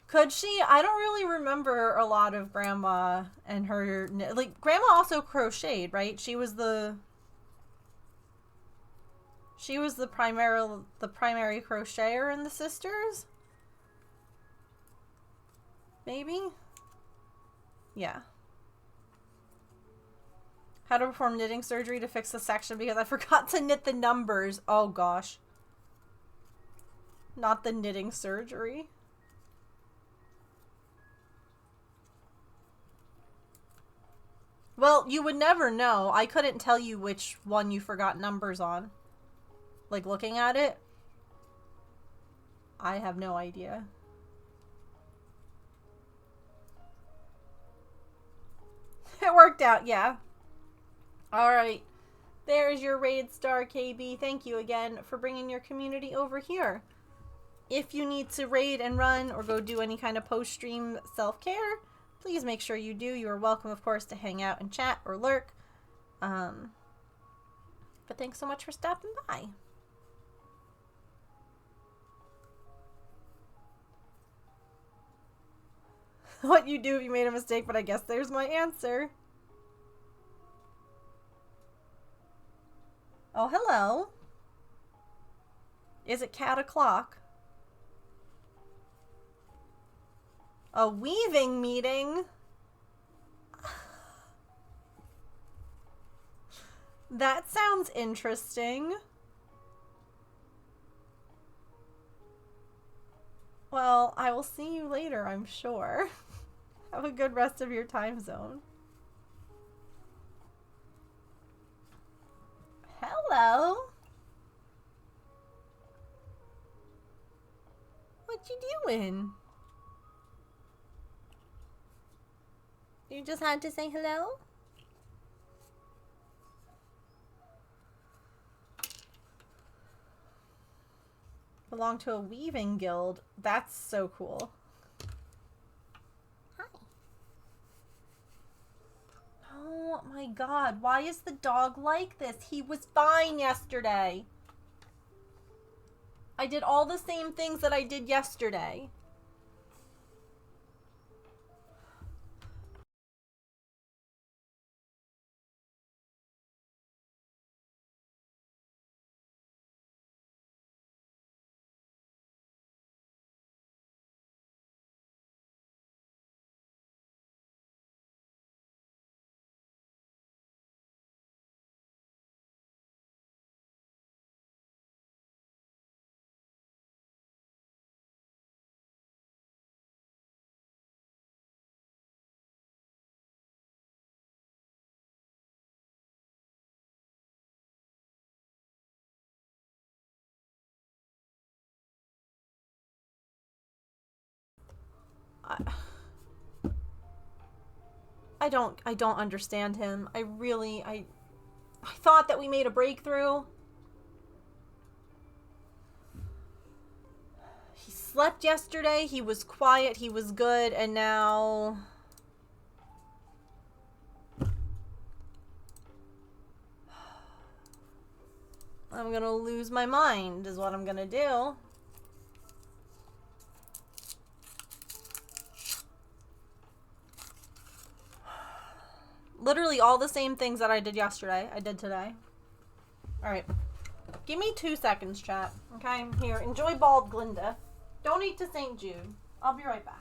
Could she? I don't really remember a lot of Grandma and her, like, Grandma also crocheted, right? She was the primary crocheter in the sisters? Maybe? Yeah. How to perform knitting surgery to fix the section because I forgot to knit the numbers. Oh gosh. Not the knitting surgery. Well, you would never know. I couldn't tell you which one you forgot numbers on. Like, looking at it. I have no idea. It worked out, yeah. Alright. There's your raid star, KB. Thank you again for bringing your community over here. If you need to raid and run or go do any kind of post-stream self-care, please make sure you do. You are welcome, of course, to hang out and chat or lurk. But thanks so much for stopping by. What you do if you made a mistake, but I guess there's my answer. Oh, hello. Is it cat o'clock? A weaving meeting? That sounds interesting. Well, I will see you later, I'm sure. Have a good rest of your time zone. Hello. What you doing? You just had to say hello? Belong to a weaving guild. That's so cool. Hi. Oh my god, why is the dog like this? He was fine yesterday. I did all the same things that I did yesterday. I don't understand him. I thought that we made a breakthrough. He slept yesterday, he was quiet, he was good, and now... I'm gonna lose my mind, is what I'm gonna do. Literally all the same things that I did yesterday, I did today. Alright. Give me 2 seconds, chat. Okay? Here, enjoy bald Glinda. Donate to St. Jude. I'll be right back.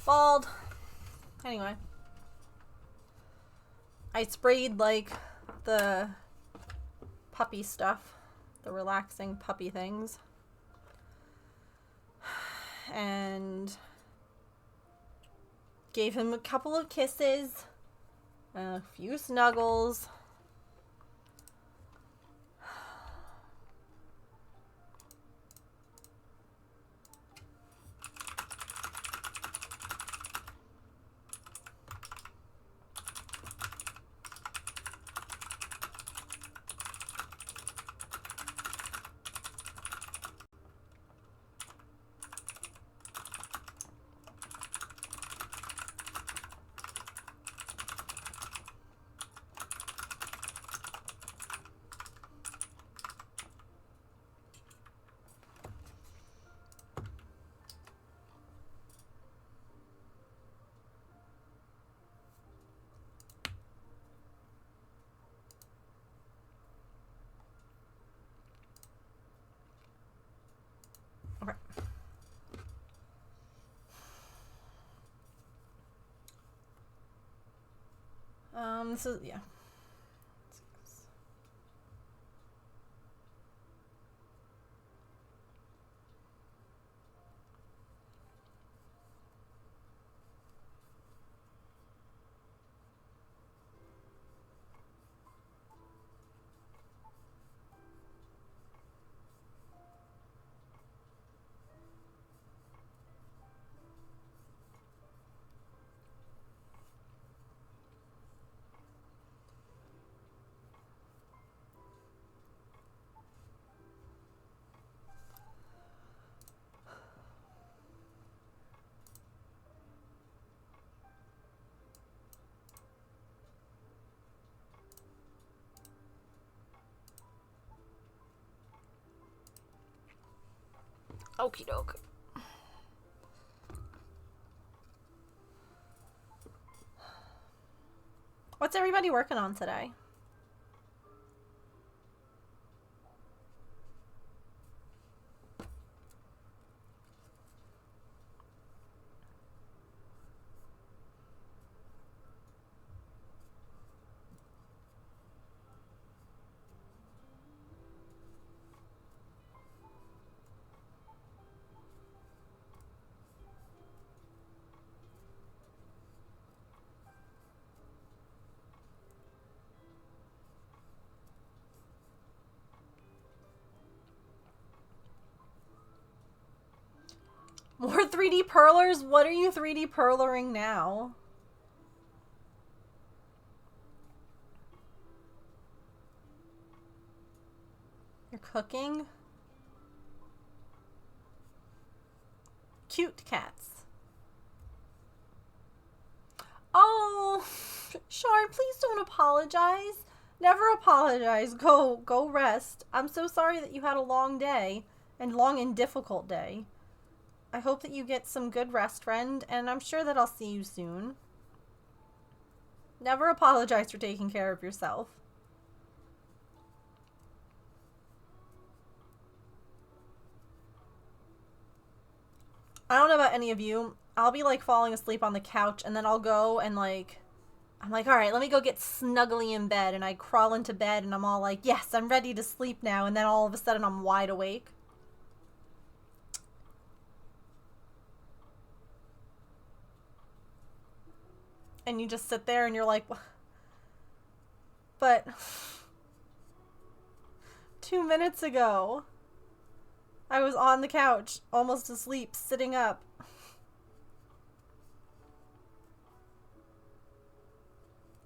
bald. Anyway. I sprayed, like, the puppy stuff. The relaxing puppy things. And gave him a couple of kisses. A few snuggles. Okay. This is, yeah. Okie doke. What's everybody working on today? More 3D perlers? What are you 3D perlering now? You're cooking? Cute cats. Oh, Shar, please don't apologize. Never apologize. Go rest. I'm so sorry that you had a long day and long and difficult day. I hope that you get some good rest, friend, and I'm sure that I'll see you soon. Never apologize for taking care of yourself. I don't know about any of you. I'll be like falling asleep on the couch and then I'll go and like, I'm like, all right, let me go get snuggly in bed. And I crawl into bed and I'm all like, yes, I'm ready to sleep now. And then all of a sudden I'm wide awake. And you just sit there and you're like, but 2 minutes ago, I was on the couch, almost asleep, sitting up.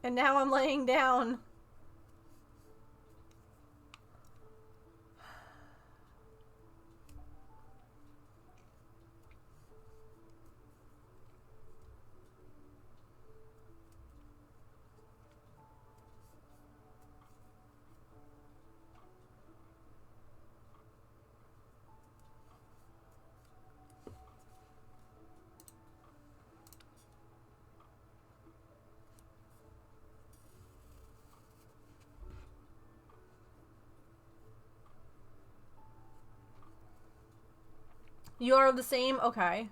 And now I'm laying down. You are the same? Okay.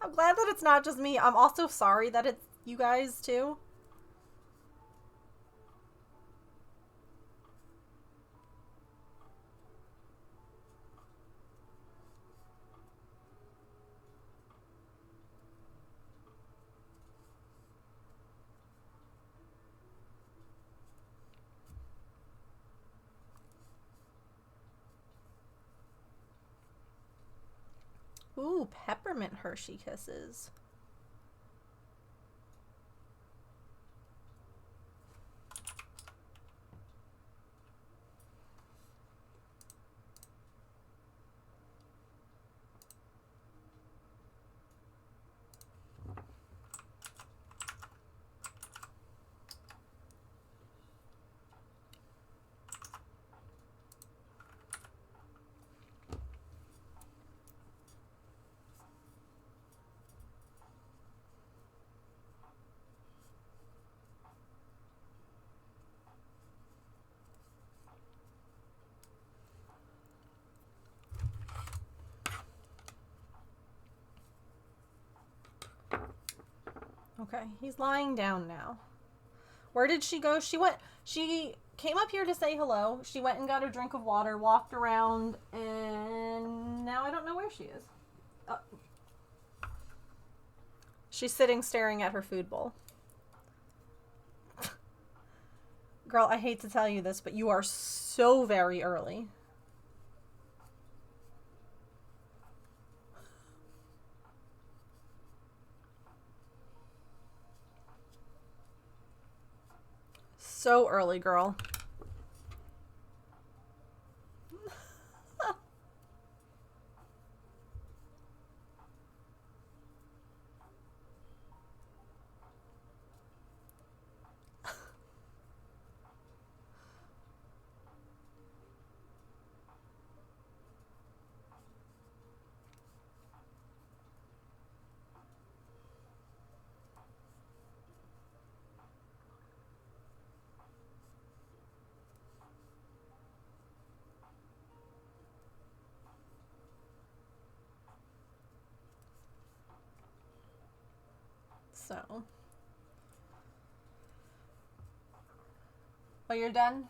I'm glad that it's not just me. I'm also sorry that it's you guys too. Ooh, peppermint Hershey Kisses. Okay, he's lying down now. Where did she go? She came up here to say hello. She went and got a drink of water, walked around, and now I don't know where she is. She's sitting staring at her food bowl. Girl, I hate to tell you this, but you are so very early. So early, girl. So. Oh, you're done?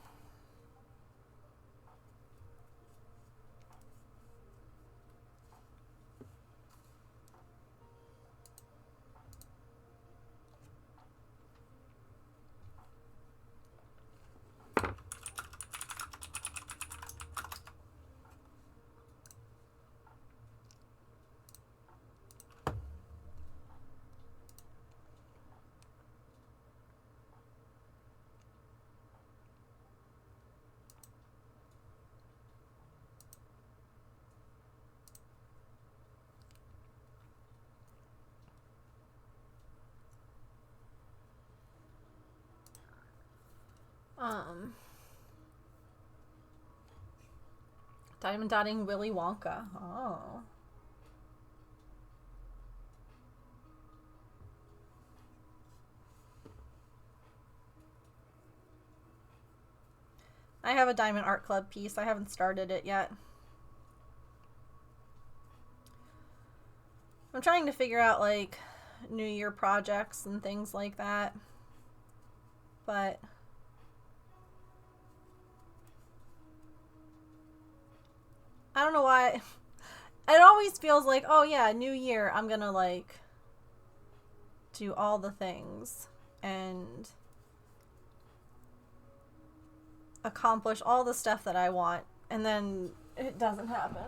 Diamond dotting Willy Wonka. Oh. I have a Diamond Art Club piece. I haven't started it yet. I'm trying to figure out, like, New Year projects and things like that. But I don't know why. It always feels like, oh yeah, New Year, I'm gonna, like, do all the things and accomplish all the stuff that I want, and then it doesn't happen.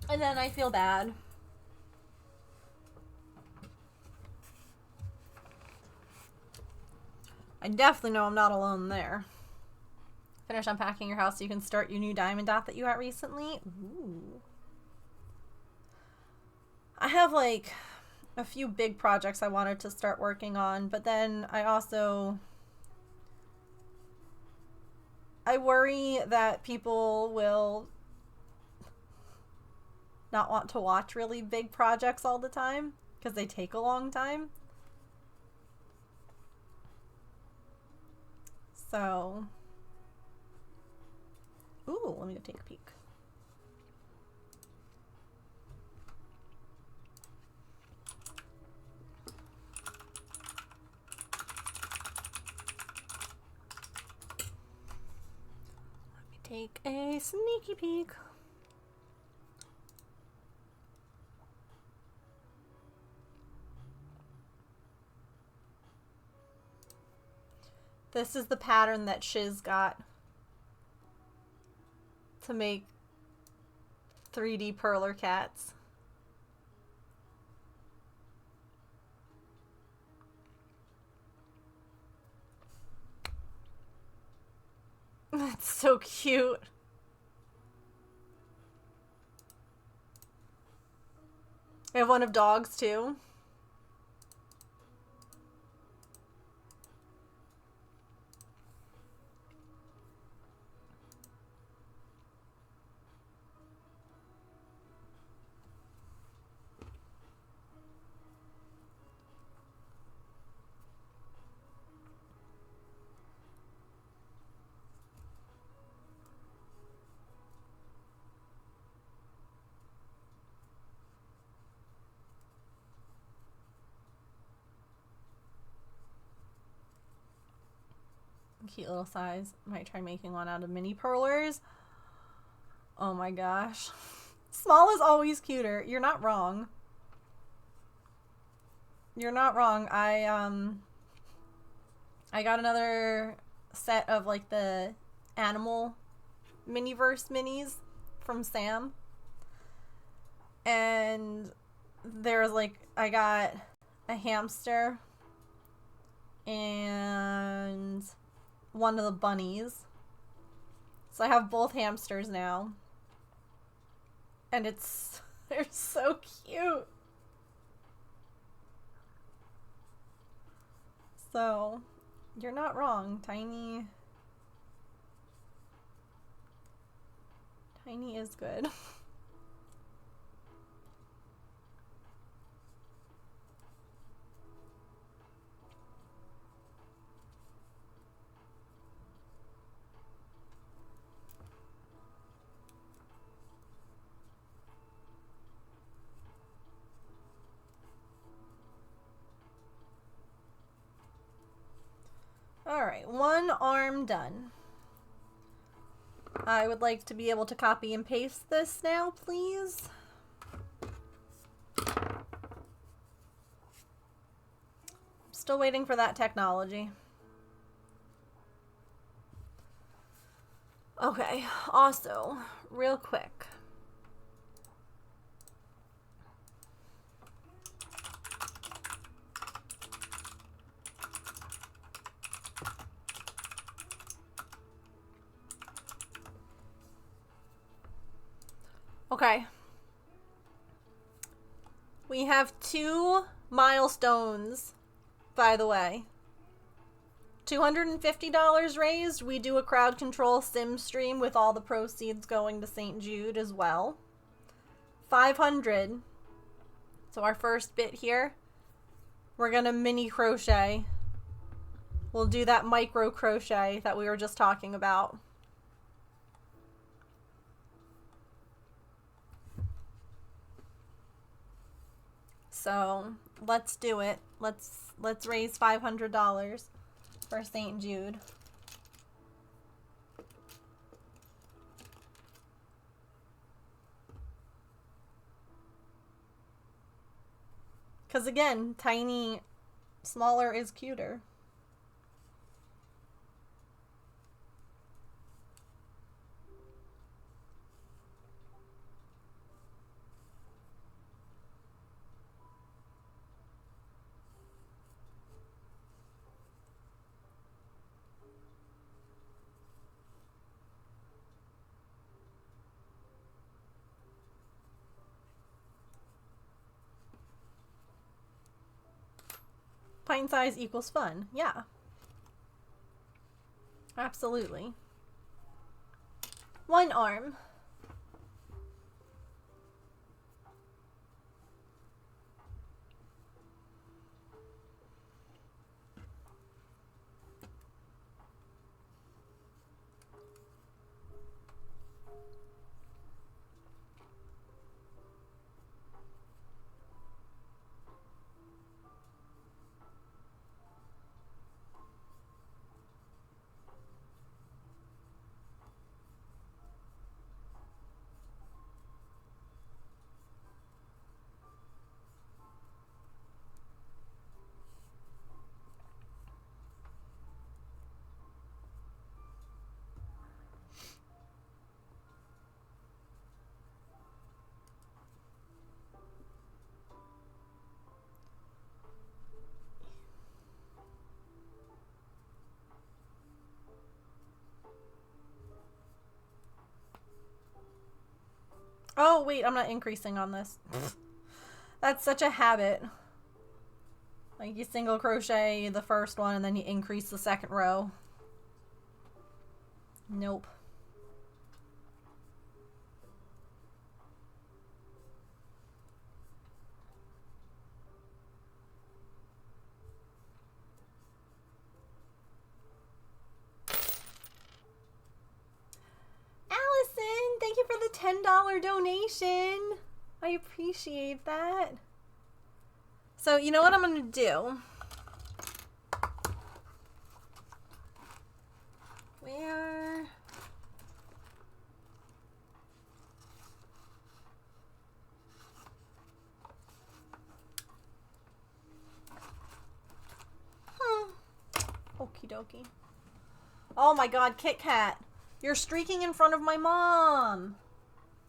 And then I feel bad. I definitely know I'm not alone there. Finish unpacking your house so you can start your new diamond dot that you got recently. Ooh. I have, like, a few big projects I wanted to start working on, but then I worry that people will not want to watch really big projects all the time because they take a long time. So, ooh, let me go take a peek. take a sneaky peek. This is the pattern that Shiz got to make 3D perler cats. That's so cute. I have one of dogs too. Cute little size. Might try making one out of mini perlers. Oh my gosh. Small is always cuter. You're not wrong. You're not wrong. I got another set of like the animal miniverse minis from Sam. And there's like, I got a hamster and one of the bunnies. So I have both hamsters now. And they're so cute. So, you're not wrong. Tiny is good. Alright, one arm done. I would like to be able to copy and paste this now, please. Still waiting for that technology. Okay, also, real quick. Okay. We have 2 milestones, by the way. $250 raised. We do a crowd control sim stream with all the proceeds going to St. Jude as well. 500. So our first bit here, we're gonna mini crochet. We'll do that micro crochet that we were just talking about. So let's do it. Let's raise $500 for St. Jude. Because again, tiny, smaller is cuter. Pint size equals fun. Yeah. Absolutely. One arm. Oh, wait, I'm not increasing on this. That's such a habit. Like, you single crochet the first one and then you increase the second row. Nope. Allison, thank you for the $10 donation. I appreciate that. So, you know what I'm going to do? Where? Okie dokie. Oh my god, Kit Kat. You're streaking in front of my mom.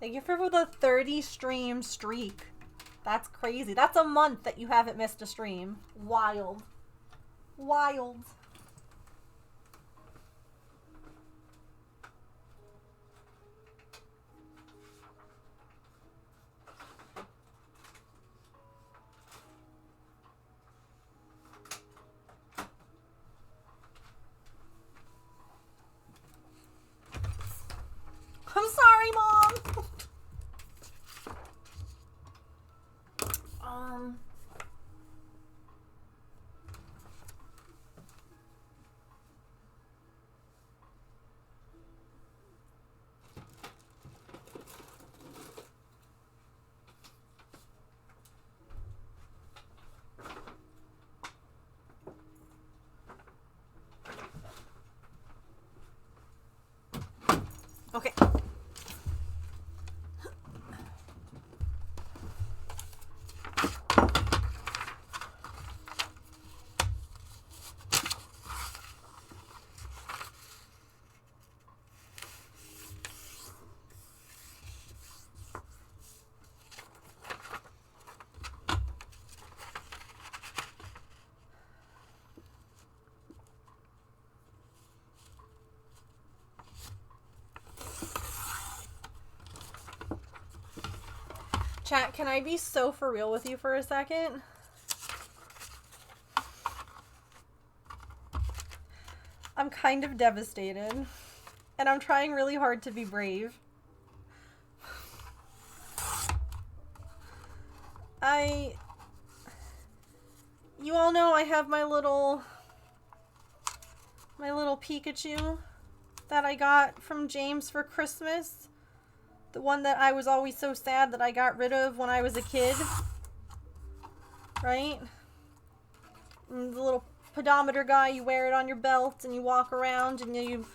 Thank you for the 30 stream streak. That's crazy. That's a month that you haven't missed a stream. Wild. Wild. I'm sorry, Mom. Okay. Chat, can I be so for real with you for a second? I'm kind of devastated. And I'm trying really hard to be brave. You all know I have my little Pikachu that I got from James for Christmas. The one that I was always so sad that I got rid of when I was a kid. Right? And the little pedometer guy, you wear it on your belt and you walk around and you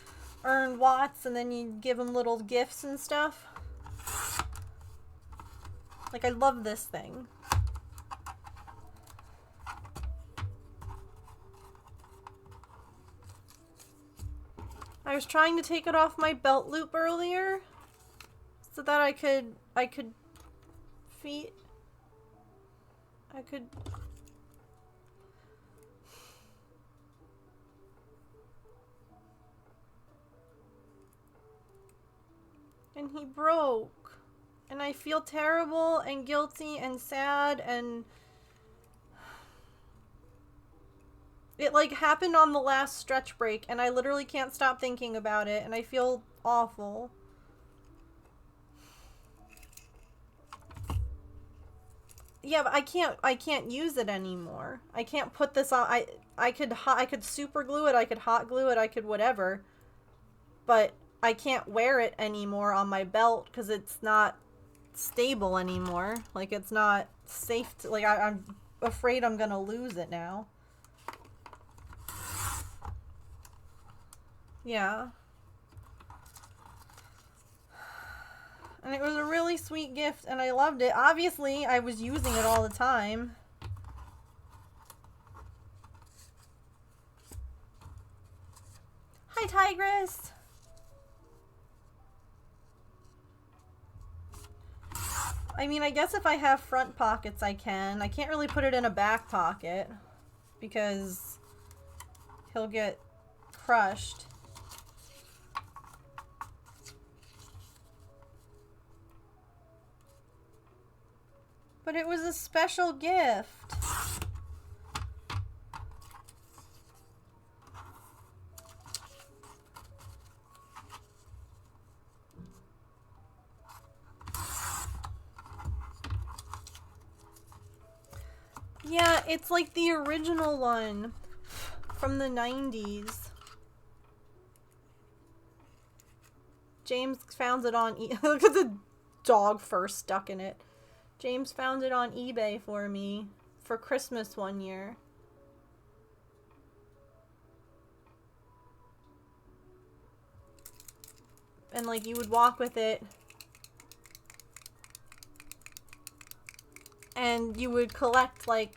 earn watts and then you give him little gifts and stuff. Like, I love this thing. I was trying to take it off my belt loop earlier so that I could feed. And he broke. And I feel terrible and guilty and sad, and it like happened on the last stretch break and I literally can't stop thinking about it and I feel awful. Yeah, but I can't use it anymore. I can't put this on. I could super glue it, I could hot glue it, I could whatever. But I can't wear it anymore on my belt because it's not stable anymore. Like, it's not safe to, like, I'm afraid I'm gonna lose it now. Yeah. And it was a really sweet gift, and I loved it. Obviously, I was using it all the time. Hi, Tigress! I mean, I guess if I have front pockets, I can. I can't really put it in a back pocket because he'll get crushed. But it was a special gift. Yeah, it's like the original one from the 90s. James found it on look at the dog fur stuck in it. James found it on eBay for me for Christmas one year. And like you would walk with it. And you would collect like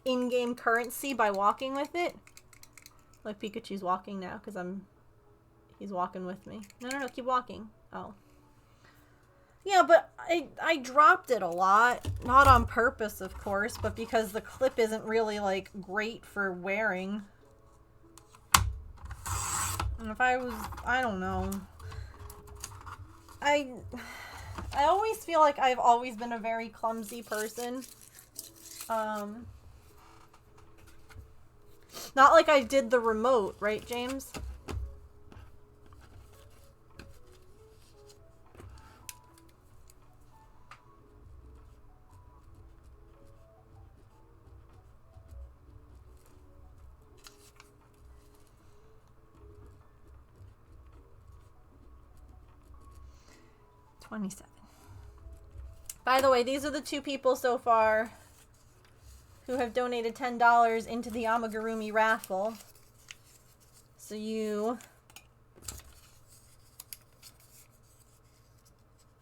in-game currency by walking with it. Like Pikachu's walking now because he's walking with me. No, keep walking. Oh. Yeah, but I dropped it a lot. Not on purpose, of course, but because the clip isn't really, like, great for wearing. And if I was... I don't know. I always feel like I've always been a very clumsy person. Not like I did the remote, right, James? $27. By the way, these are the two people so far who have donated $10 into the Amigurumi raffle. So you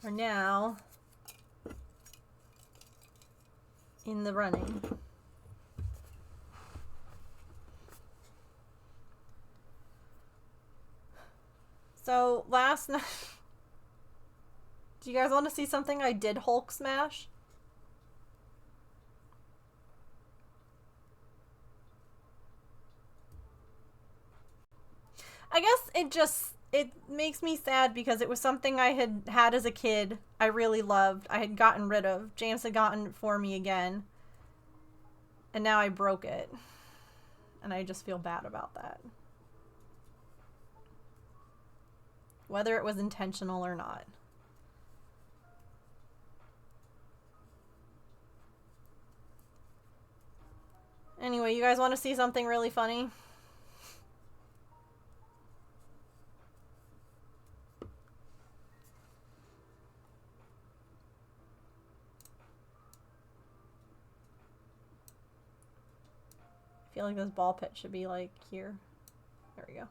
are now in the running. So last night... Do you guys want to see something I did Hulk smash? I guess it makes me sad because it was something I had as a kid. I really loved. I had gotten rid of. James had gotten it for me again. And now I broke it. And I just feel bad about that. Whether it was intentional or not. Anyway, you guys want to see something really funny? I feel like this ball pit should be like here. There we go.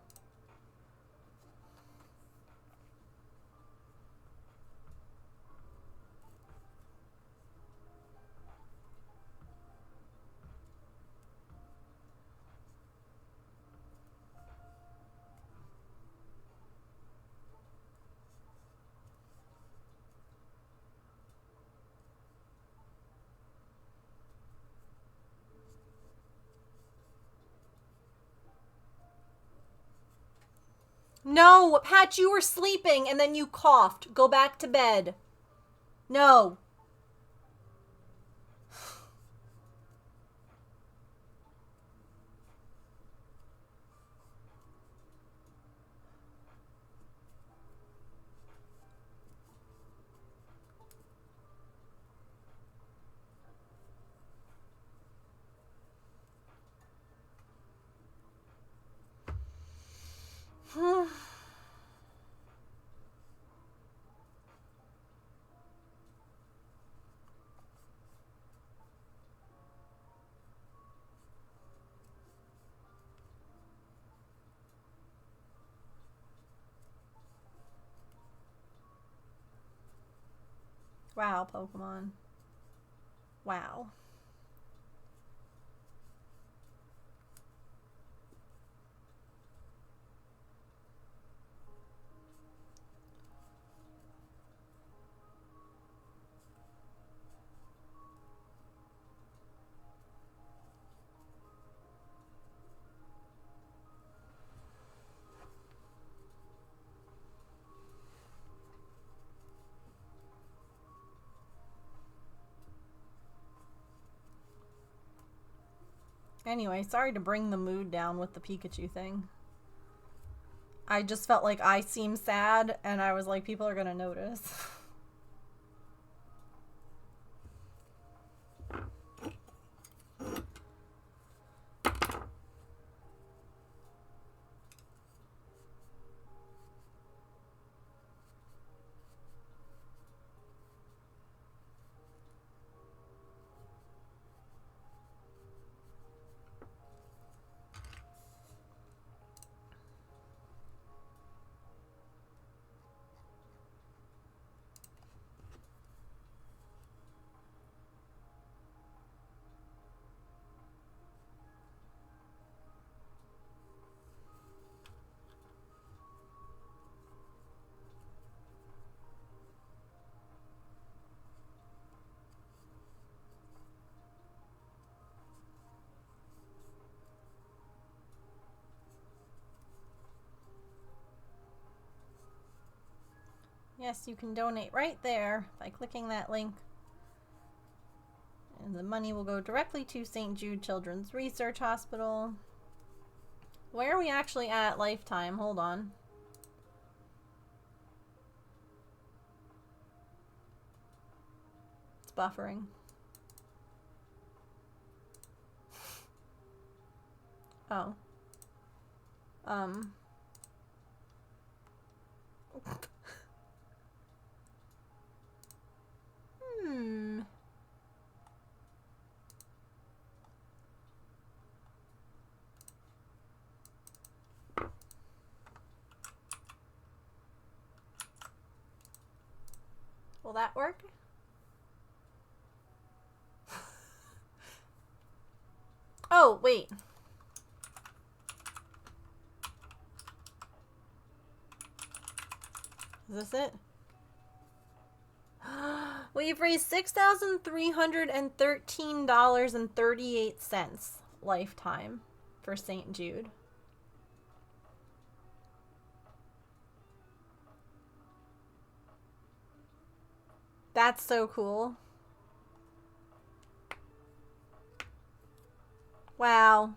No, Pat, you were sleeping and then you coughed. Go back to bed. No. Wow, Pokemon. Wow. Anyway, sorry to bring the mood down with the Pikachu thing. I just felt like I seemed sad, and I was like, people are gonna notice. Yes, you can donate right there by clicking that link. And the money will go directly to St. Jude Children's Research Hospital. Where are we actually at lifetime? Hold on. It's buffering. Oh. Will that work? Oh, wait. Is this it? We've raised $6,313.38 lifetime for St. Jude. That's so cool. Wow.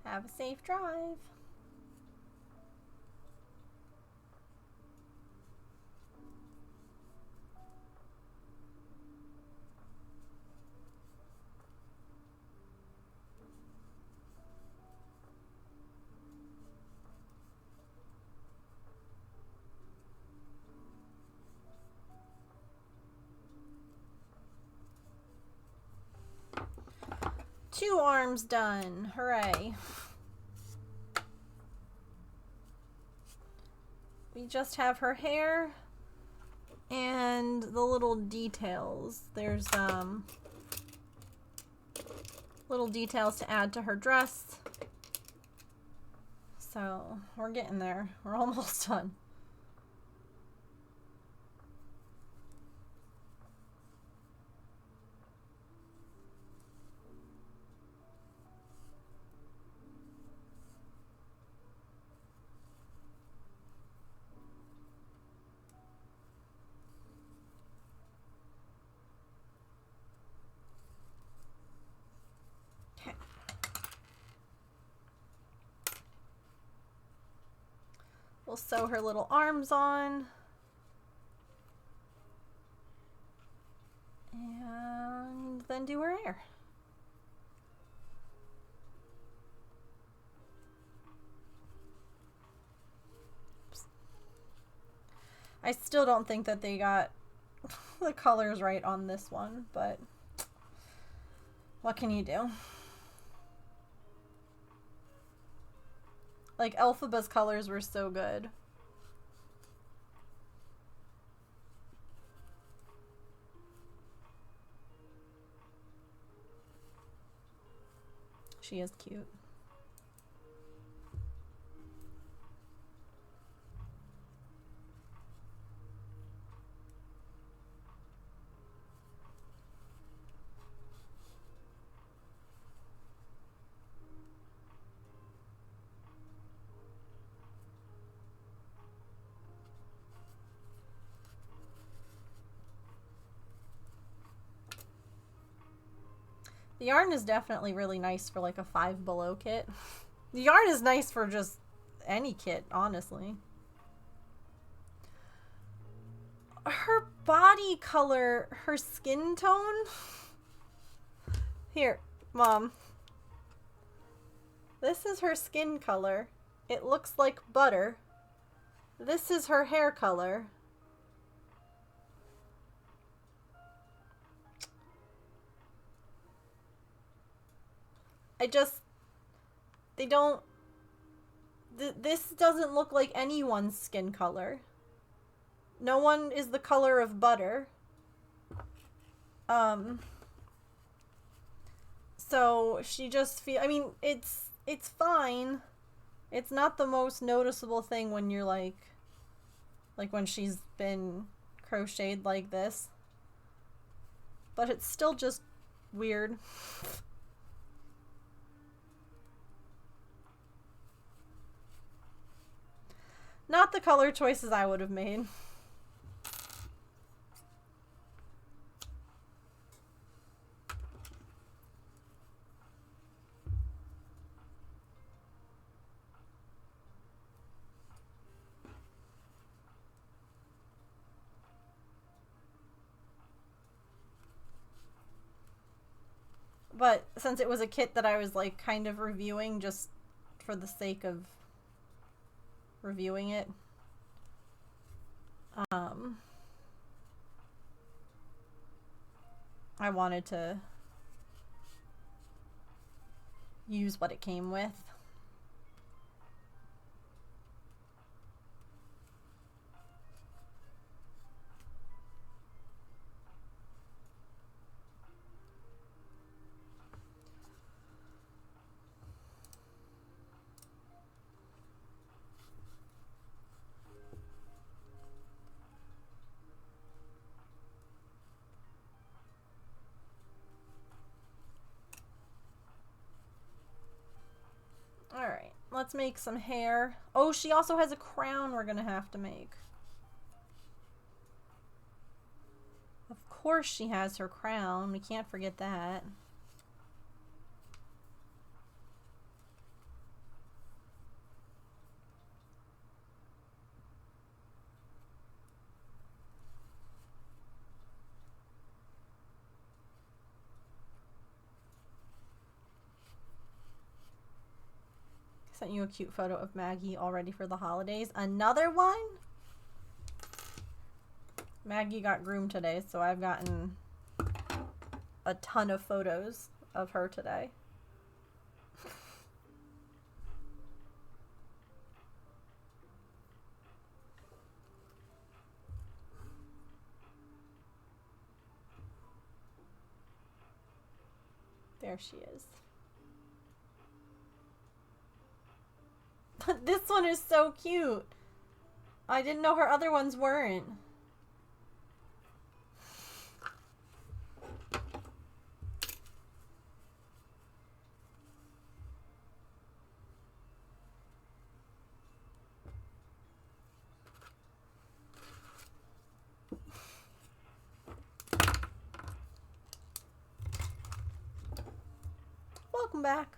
Have a safe drive. Two arms done. Hooray. We just have her hair and the little details. There's little details to add to her dress. So we're getting there. We're almost done. Okay. We'll sew her little arms on. And then do her hair. Oops. I still don't think that they got the colors right on this one, but what can you do? Like, Elphaba's colors were so good. She is cute. The yarn is definitely really nice for like a 5 Below kit. The yarn is nice for just any kit, honestly. Her body color, her skin tone. Here, Mom. This is her skin color. It looks like butter. This is her hair color. They don't, this doesn't look like anyone's skin color. No one is the color of butter. So she just I mean, it's fine. It's not the most noticeable thing when you're like when she's been crocheted like this. But it's still just weird. Not the color choices I would have made. But since it was a kit that I was like kind of reviewing just for the sake of reviewing it, I wanted to use what it came with. Alright, let's make some hair. Oh, she also has a crown we're gonna have to make. Of course she has her crown. We can't forget that. Sent you a cute photo of Maggie already for the holidays. Another one? Maggie got groomed today, so I've gotten a ton of photos of her today. There she is. This one is so cute. I didn't know her other ones weren't. Welcome back.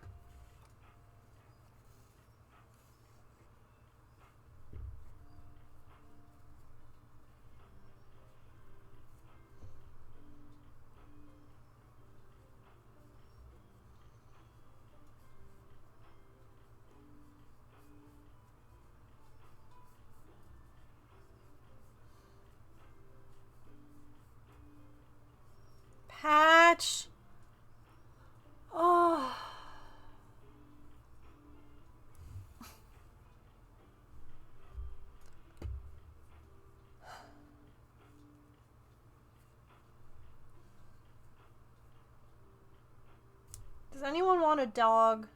Patch. Oh. Does anyone want a dog?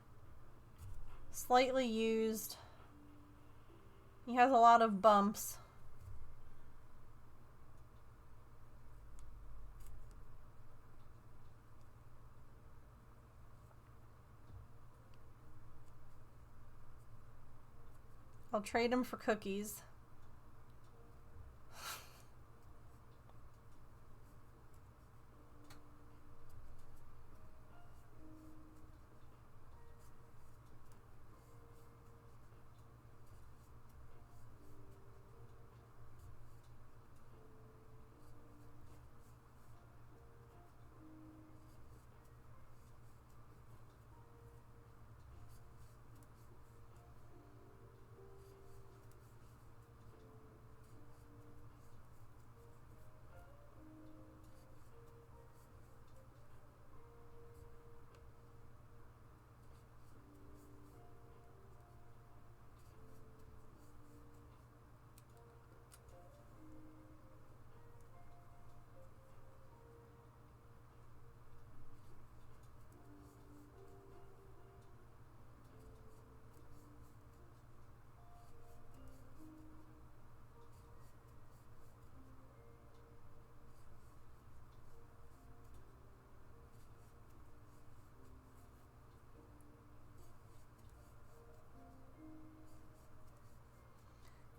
Slightly used. He has a lot of bumps. I'll trade him for cookies.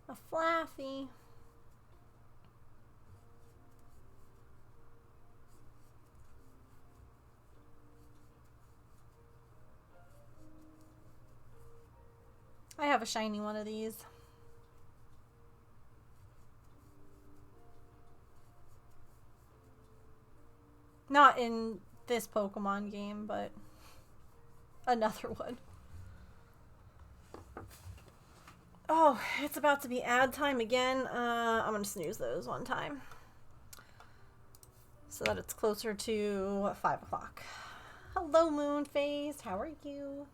A Flaffy. I have a shiny one of these. Not in this Pokemon game, but another one. Oh, it's about to be ad time again. I'm gonna snooze those one time so that it's closer to 5 o'clock. Hello, Moonface. How are you?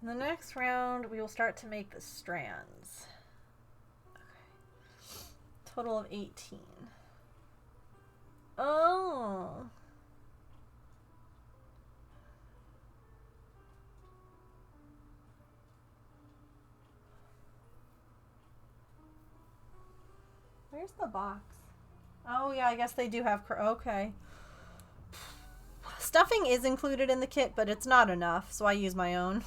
In the next round, we will start to make the strands. Okay. Total of 18. Oh. Where's the box? Oh yeah, I guess they do have, okay. Stuffing is included in the kit, but it's not enough, so I use my own.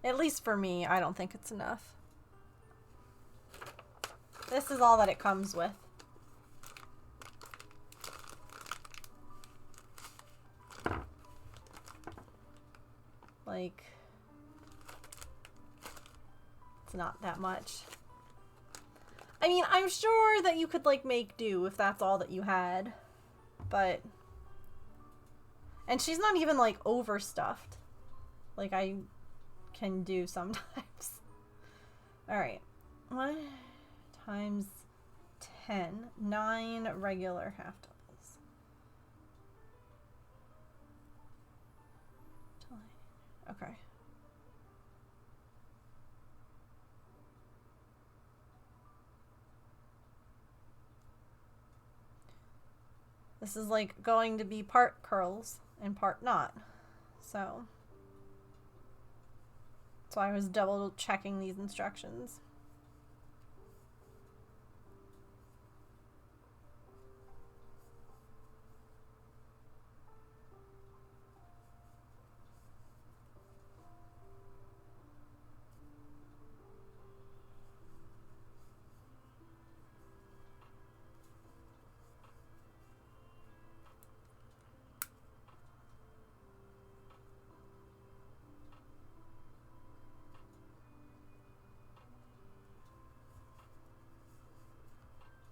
At least for me, I don't think it's enough. This is all that it comes with. Like, it's not that much. I mean, I'm sure that you could, like, make do if that's all that you had. But... And she's not even, like, overstuffed. like I can do sometimes. Alright. 1 times 10. 9 regular half doubles. Okay. This is like going to be part curls and part not. So that's why I was double checking these instructions.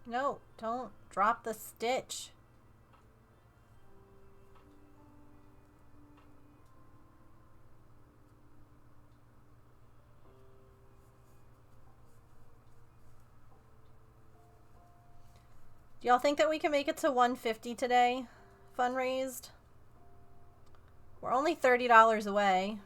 No, don't drop the stitch. Do y'all think that we can make it to 150 today? Fundraised? We're only $30 away.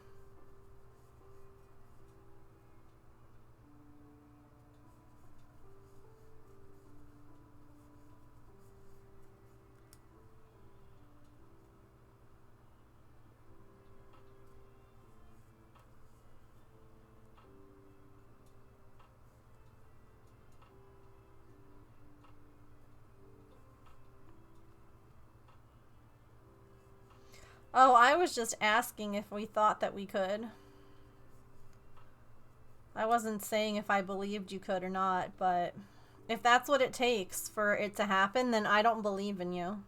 Oh, I was just asking if we thought that we could. I wasn't saying if I believed you could or not, but if that's what it takes for it to happen, then I don't believe in you.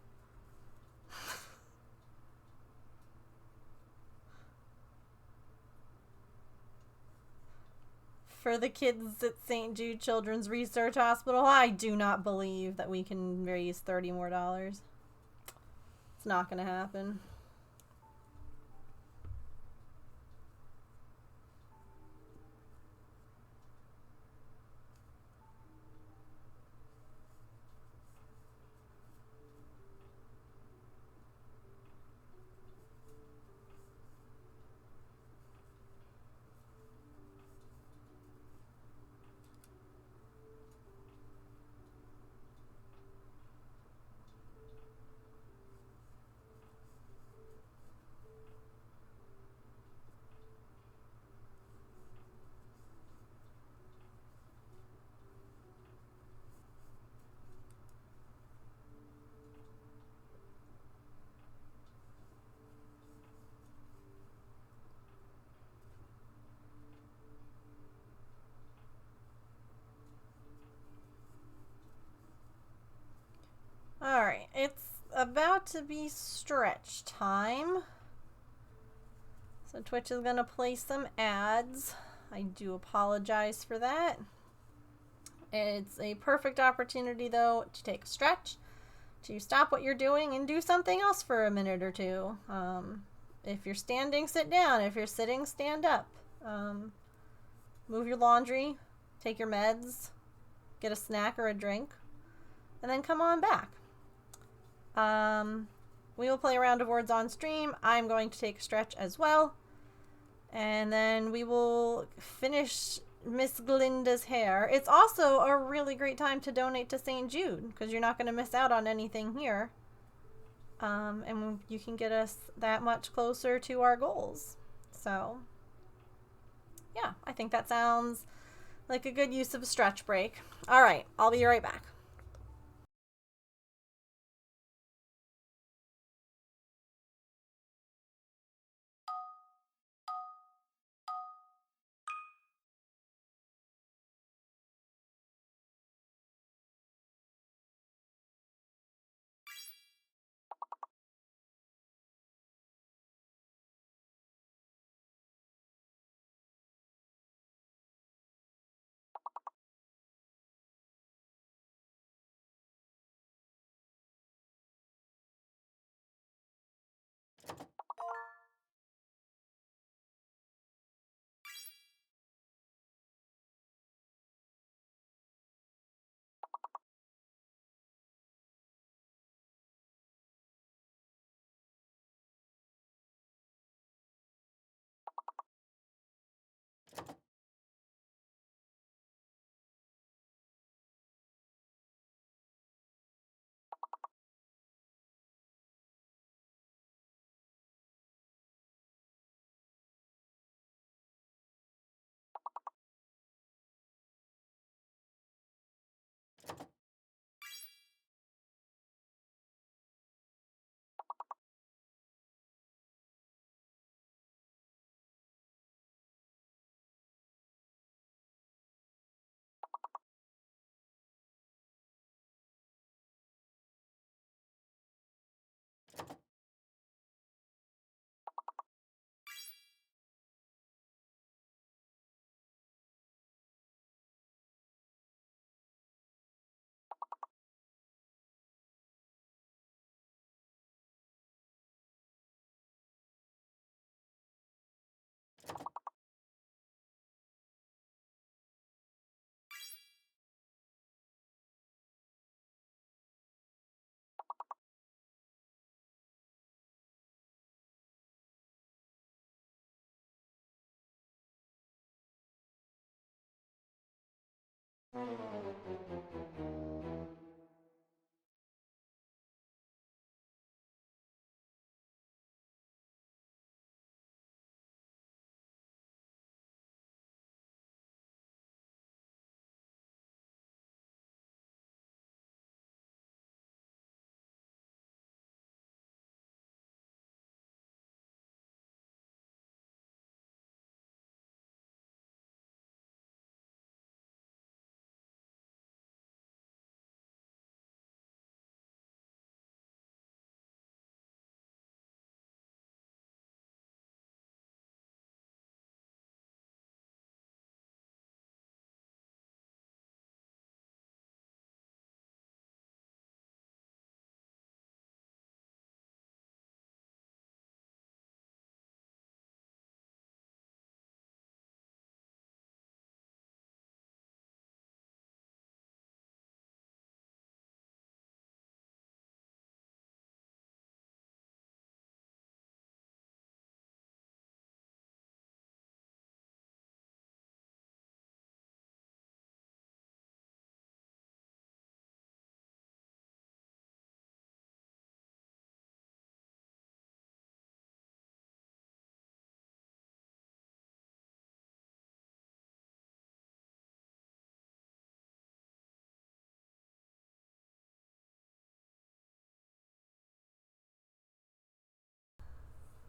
For the kids at St. Jude Children's Research Hospital, I do not believe that we can raise $30 more. It's not going to happen. Alright, it's about to be stretch time. So Twitch is going to play some ads. I do apologize for that. It's a perfect opportunity, though, to take a stretch, to stop what you're doing and do something else for a minute or two. If you're standing, sit down. If you're sitting, stand up. Move your laundry, take your meds, get a snack or a drink, and then come on back. We will play a round of words on stream. I'm going to take a stretch as well. And then we will finish Miss Glinda's hair. It's also a really great time to donate to St. Jude because you're not going to miss out on anything here. And you can get us that much closer to our goals. So, yeah, I think that sounds like a good use of a stretch break. All right, I'll be right back.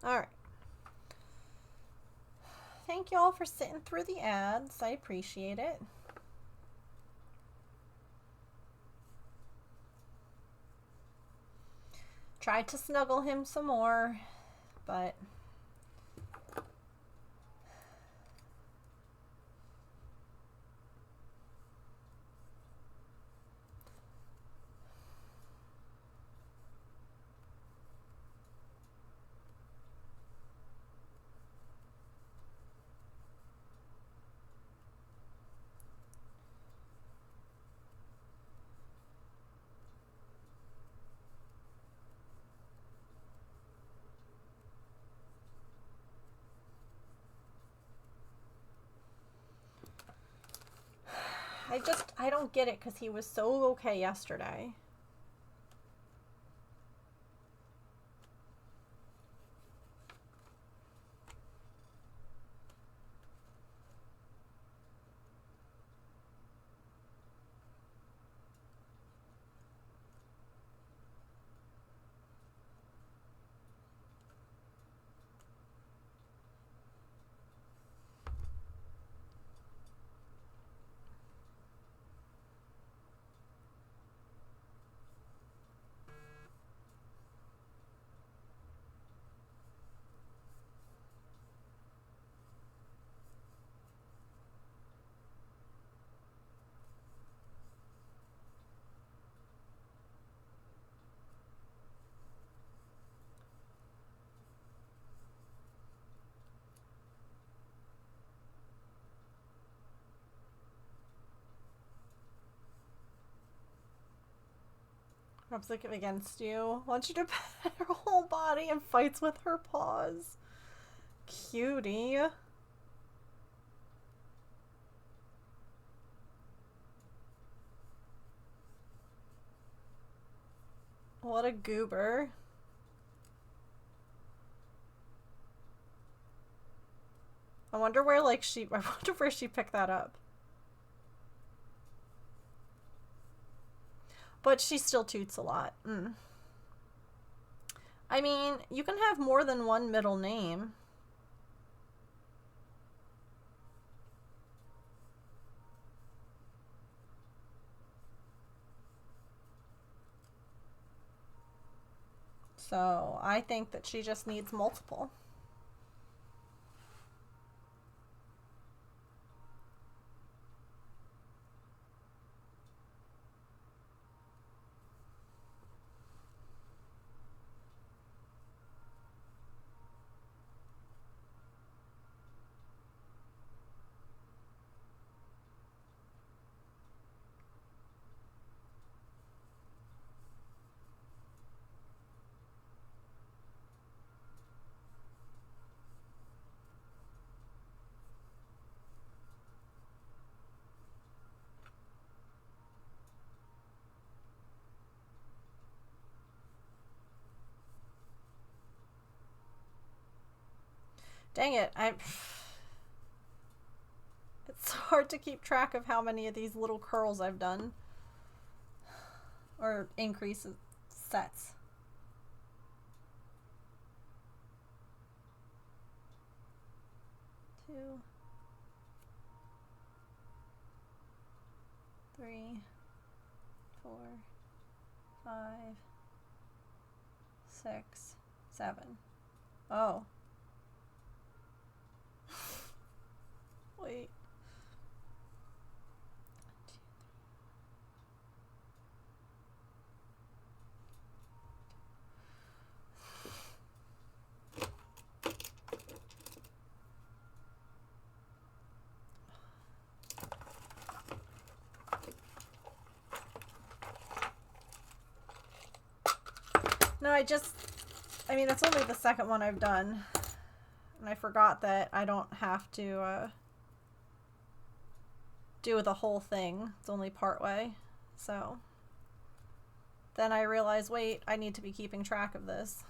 All right. Thank you all for sitting through the ads. I appreciate it. Tried to snuggle him some more, but I don't get it because he was so okay yesterday. Rubs it against you. Wants you to pet her whole body and fights with her paws. Cutie. What a goober. I wonder where she picked that up. But she still toots a lot. I mean, you can have more than one middle name. So I think that she just needs multiple. Dang it, it's hard to keep track of how many of these little curls I've done. Or increases sets. Two, three, 4, 5, 6, 7. Oh. Wait. No, I mean, that's only the second one I've done. And I forgot that I don't have to do the whole thing. It's only part way. So then I realized, wait, I need to be keeping track of this.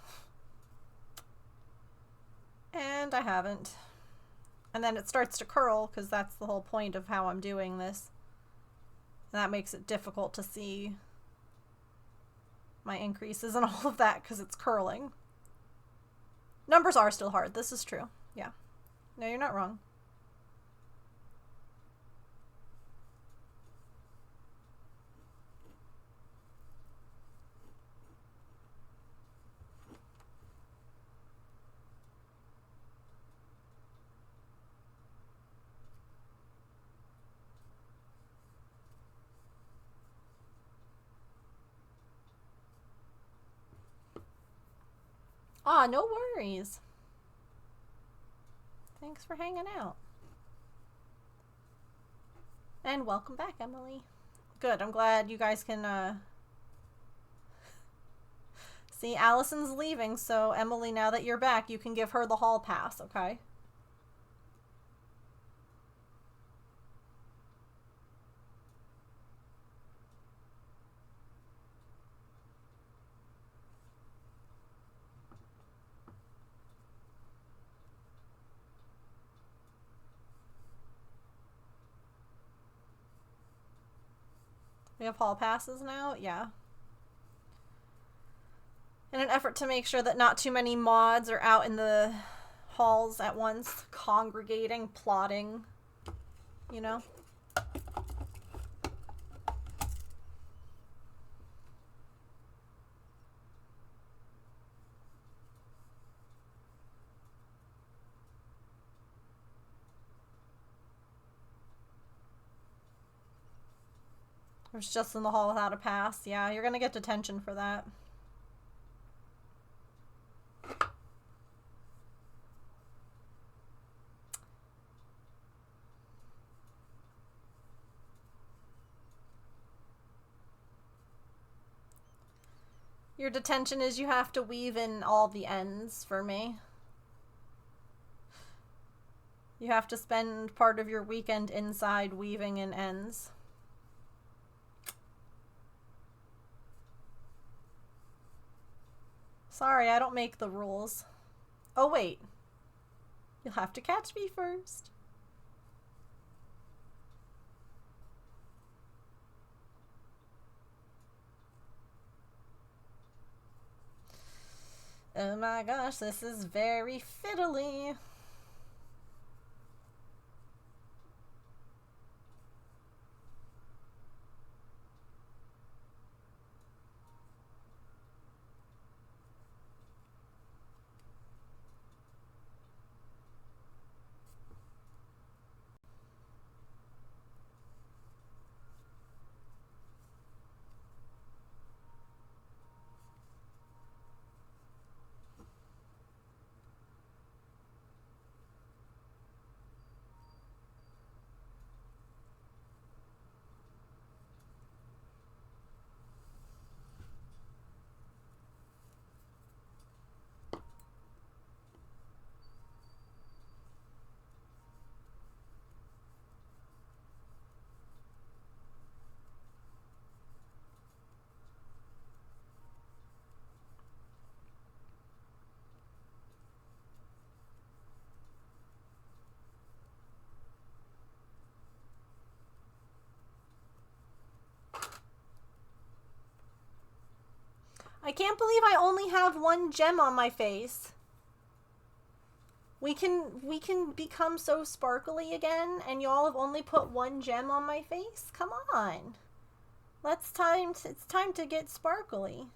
And I haven't. And then it starts to curl because that's the whole point of how I'm doing this. And that makes it difficult to see my increases and all of that because it's curling. Numbers are still hard. This is true. Yeah. No, you're not wrong. Ah, no worries. Thanks for hanging out. And welcome back, Emily. Good, I'm glad you guys can, see, Allison's leaving, so Emily, now that you're back, you can give her the hall pass, okay? We have hall passes now? Yeah. In an effort to make sure that not too many mods are out in the halls at once, congregating, plotting, you know? I was just in the hall without a pass. Yeah, you're gonna get detention for that. Your detention is you have to weave in all the ends for me. You have to spend part of your weekend inside weaving in ends. Sorry, I don't make the rules. Oh, wait. You'll have to catch me first. Oh my gosh, this is very fiddly. can't believe I only have one gem on my face. We can become so sparkly again, and y'all have only put one gem on my face? Come on. It's time to get sparkly.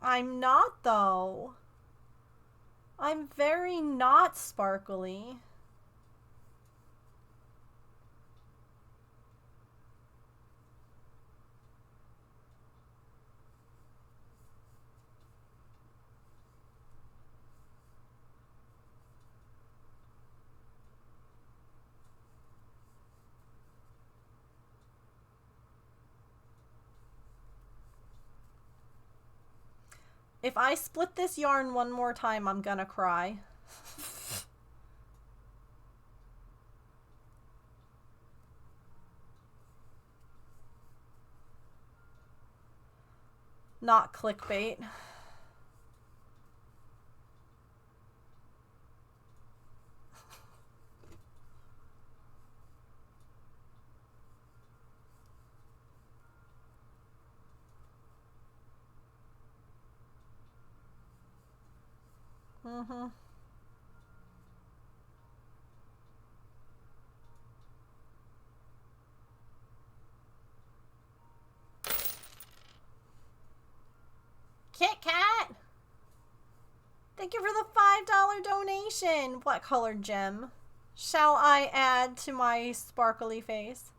I'm not, though. I'm very not sparkly. If I split this yarn one more time, I'm gonna cry. Not clickbait. Mm-hmm. Kit Kat! Thank you for the $5 donation. What colored gem shall I add to my sparkly face?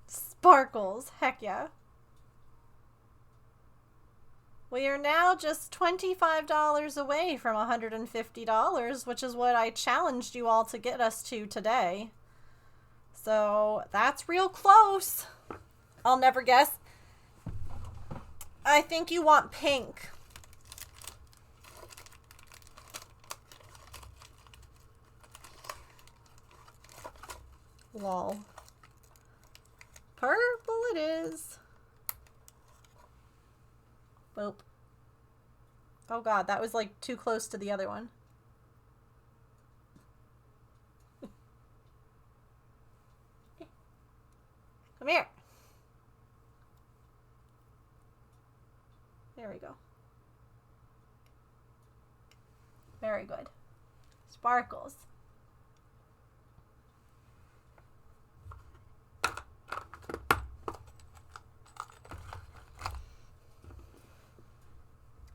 Sparkles. Heck yeah. We are now just $25 away from $150, which is what I challenged you all to get us to today. So that's real close. I'll never guess. I think you want pink. Lol. Purple it is. Boop. Oh god, that was like too close to the other one. Come here. There we go. Very good. Sparkles.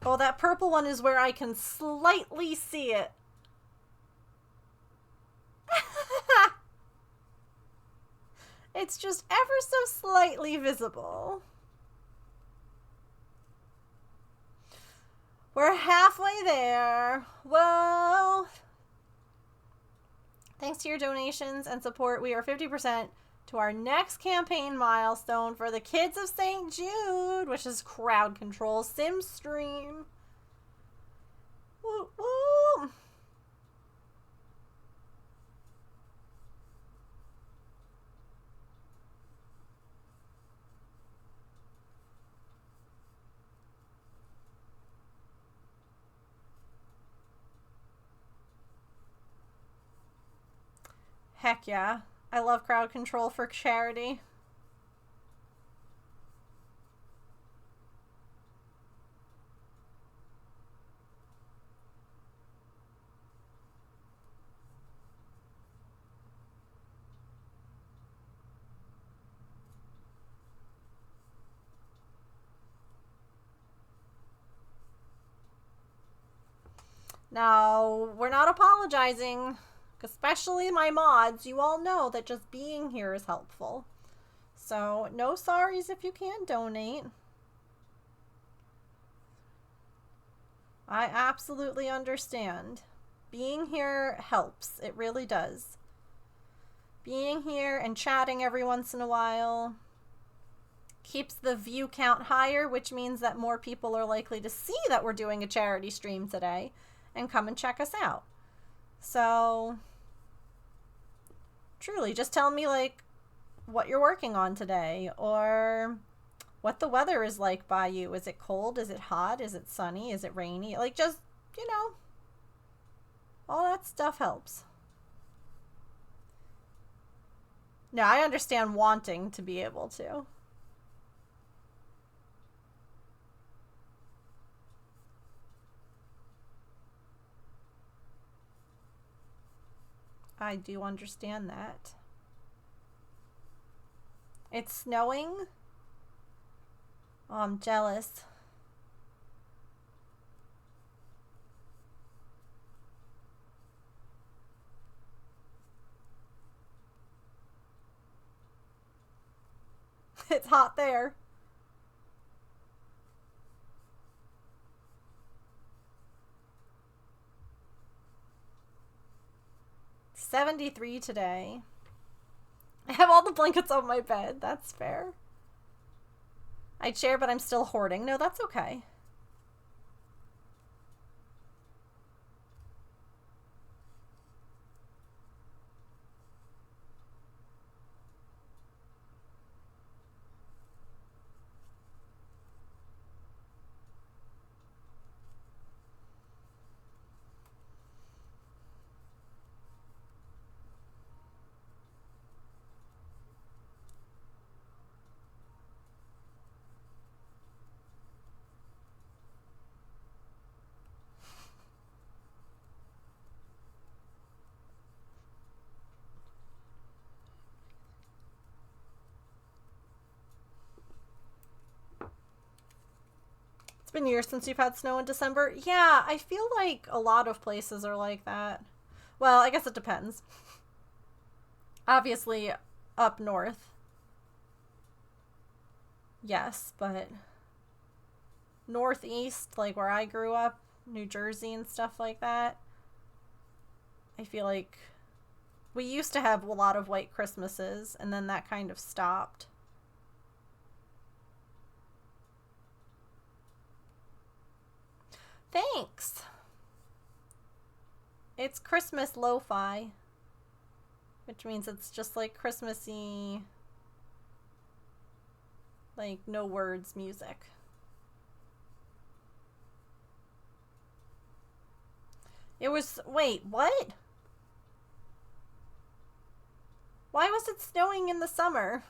Oh, that purple one is where I can slightly see it. It's just ever so slightly visible. We're halfway there. Whoa. Thanks to your donations and support, we are 50% to our next campaign milestone for the Kids of St. Jude, which is crowd control sim stream. Woo woo. Heck yeah. I love crowd control for charity. Now, we're not apologizing. Especially my mods, you all know that just being here is helpful. So, no sorries if you can't donate. I absolutely understand. Being here helps. It really does. Being here and chatting every once in a while keeps the view count higher, which means that more people are likely to see that we're doing a charity stream today and come and check us out. So, truly, just tell me, like, what you're working on today, or what the weather is like by you. Is it cold? Is it hot? Is it sunny? Is it rainy? Like, just, you know, all that stuff helps. No, I understand wanting to be able to. I do understand that. It's snowing? Oh, I'm jealous. It's hot there. $73 today. I have all the blankets on my bed. That's fair. I'd share, but I'm still hoarding. No, that's okay. It's been years since you've had snow in December. Yeah, I feel like a lot of places are like that. Well, I guess it depends. Obviously, up north. Yes, but northeast, like where I grew up, New Jersey and stuff like that, I feel like we used to have a lot of white Christmases, and then that kind of stopped. Thanks. It's Christmas lo-fi, which means it's just like Christmassy, like no words music. It was, wait, what? Why was it snowing in the summer?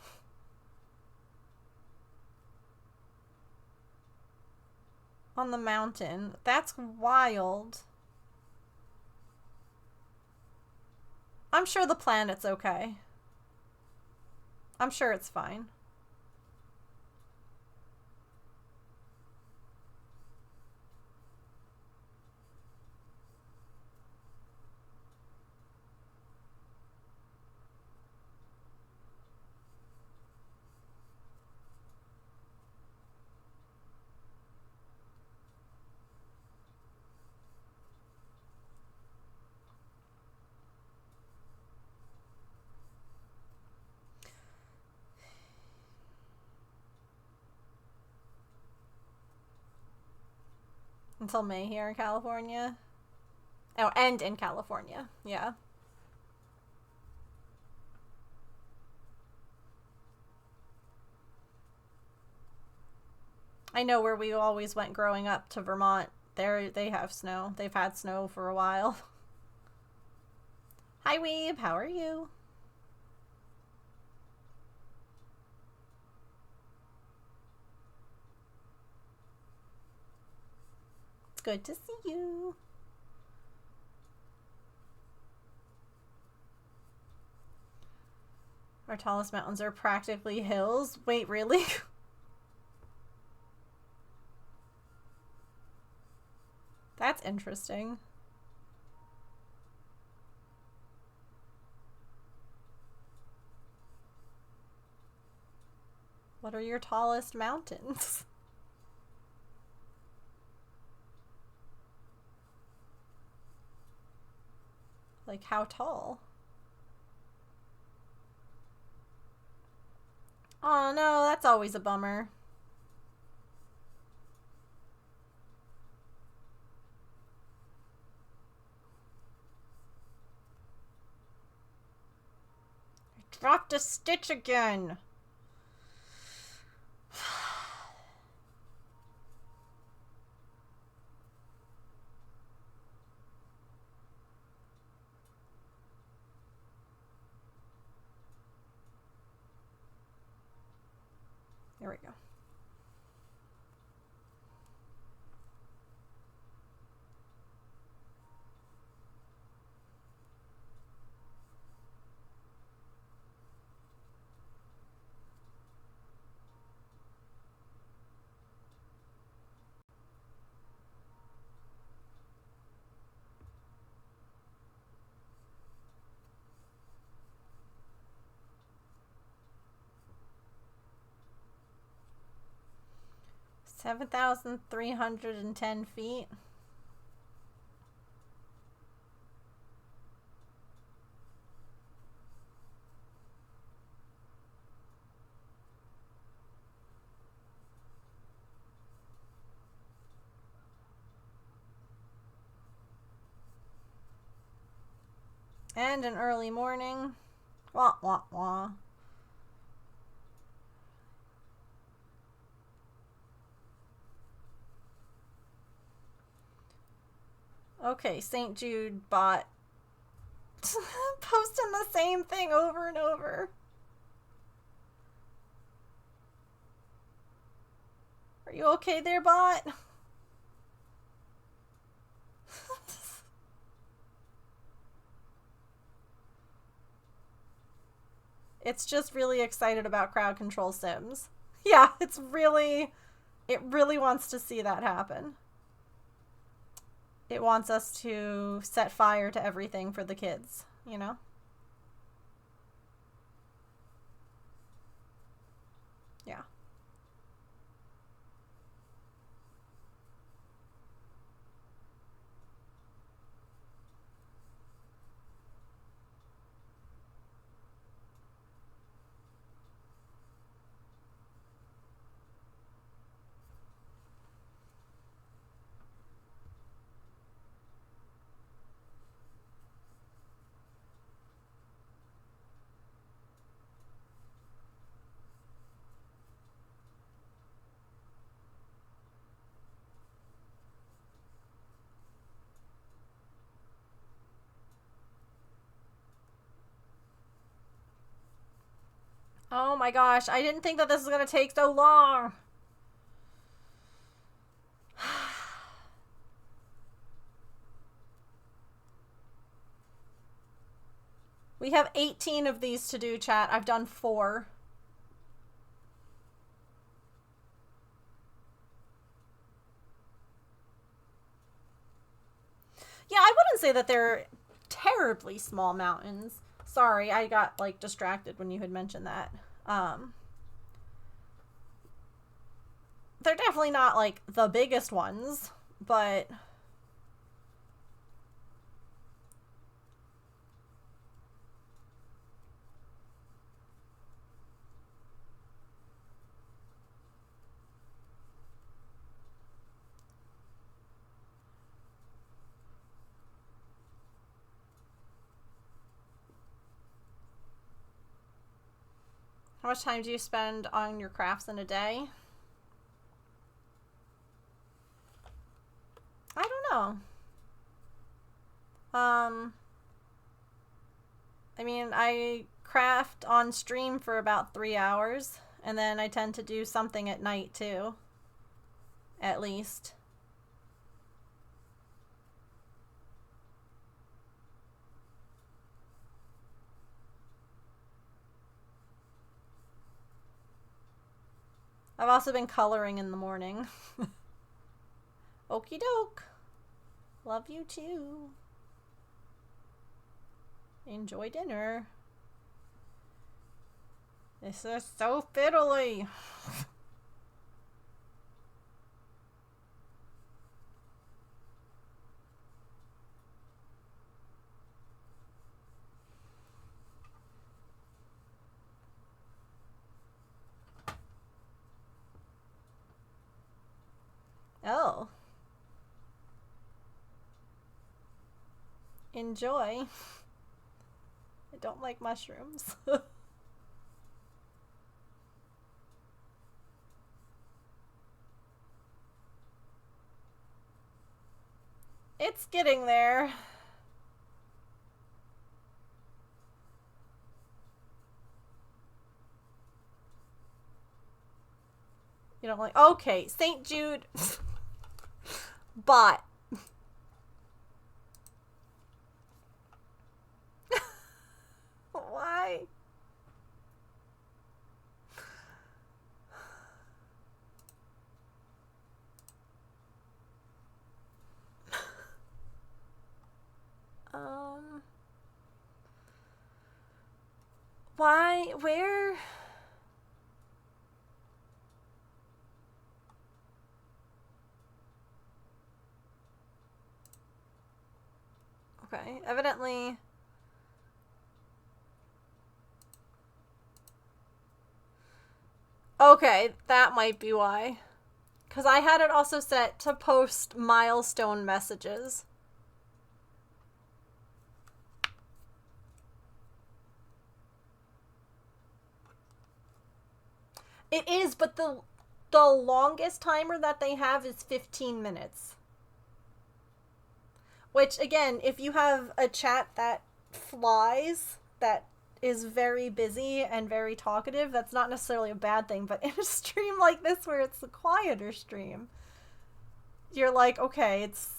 On the mountain. That's wild. I'm sure the planet's okay. I'm sure it's fine. Until May here in California. Oh, and in California. Yeah. I know where we always went growing up to Vermont. There they have snow. They've had snow for a while. Hi Weeb, how are you? It's good to see you. Our tallest mountains are practically hills. Wait, really? That's interesting. What are your tallest mountains? Like, how tall? Oh no, that's always a bummer. I dropped a stitch again. There we go. $7,310 feet. And an early morning. Wah, wah, wah. Okay, St. Jude bot posting the same thing over and over. Are you okay there, bot? It's just really excited about crowd control sims. Yeah, it really wants to see that happen. It wants us to set fire to everything for the kids, you know? Yeah. Oh my gosh, I didn't think that this was going to take so long. We have 18 of these to do, chat. I've done 4. Yeah, I wouldn't say that they're terribly small mountains. Sorry, I got like distracted when you had mentioned that. They're definitely not like the biggest ones, but how much time do you spend on your crafts in a day? I don't know. I mean, I craft on stream for about 3 hours, and then I tend to do something at night too. At least. I've also been coloring in the morning. Okie doke. Love you too. Enjoy dinner. This is so fiddly. Oh. Enjoy. I don't like mushrooms. It's getting there. You don't like... Okay, St. Jude. Bot. Why? Why? Where? Okay, evidently... Okay, that might be why. Because I had it also set to post milestone messages. It is, but the longest timer that they have is 15 minutes. Which, again, if you have a chat that flies, that is very busy and very talkative, that's not necessarily a bad thing. But in a stream like this where it's a quieter stream, you're like, okay, it's...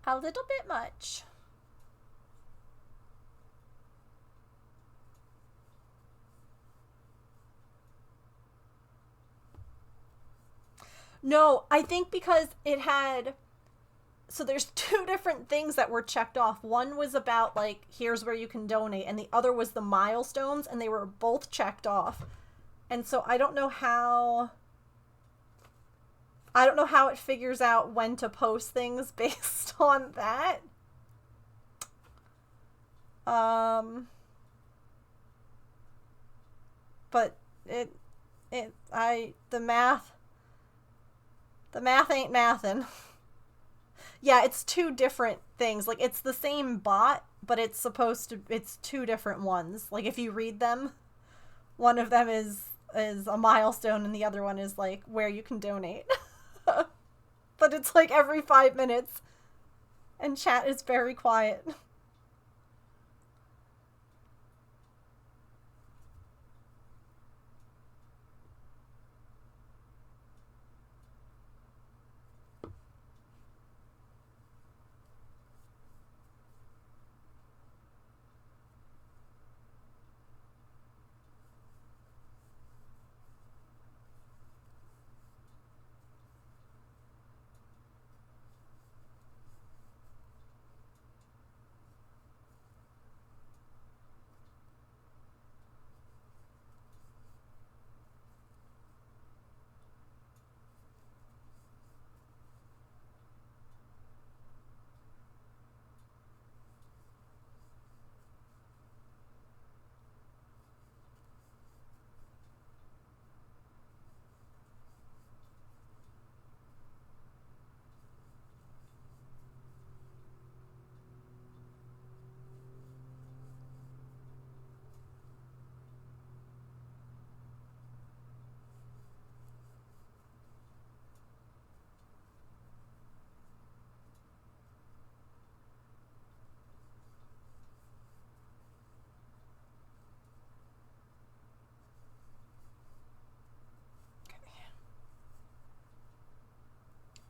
a little bit much. No, I think because it had... So there's two different things that were checked off. One was about, like, here's where you can donate, and the other was the milestones, and they were both checked off. And so I don't know how... I don't know how it figures out when to post things based on that. But the math ain't mathin'. Yeah, it's two different things. Like, it's the same bot, but it's two different ones. Like, if you read them, one of them is a milestone and the other one is, like, where you can donate. But it's, like, every 5 minutes. And chat is very quiet.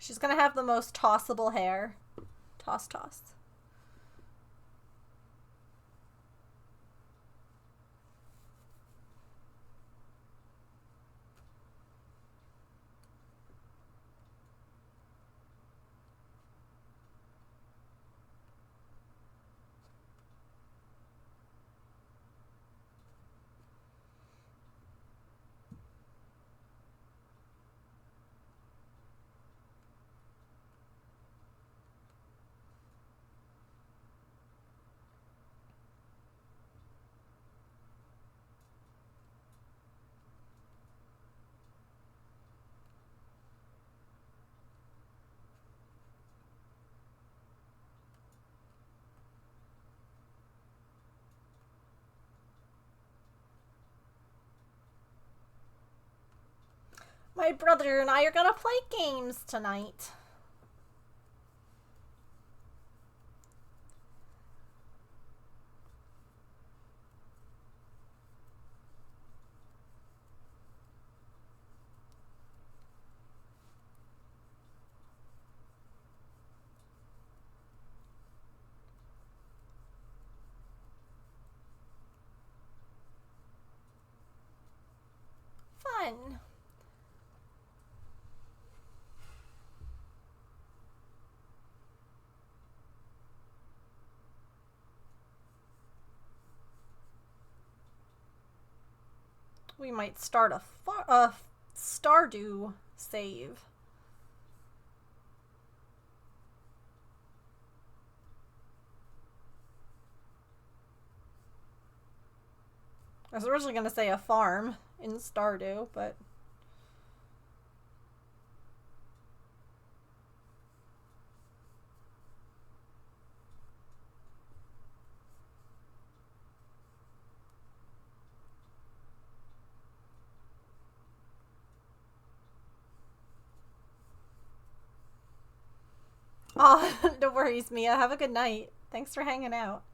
She's gonna have the most tossable hair. Toss. My brother and I are gonna play games tonight. we might start a Stardew save. I was originally going to say a farm in Stardew, but... Oh, no worries, Mia. Have a good night. Thanks for hanging out.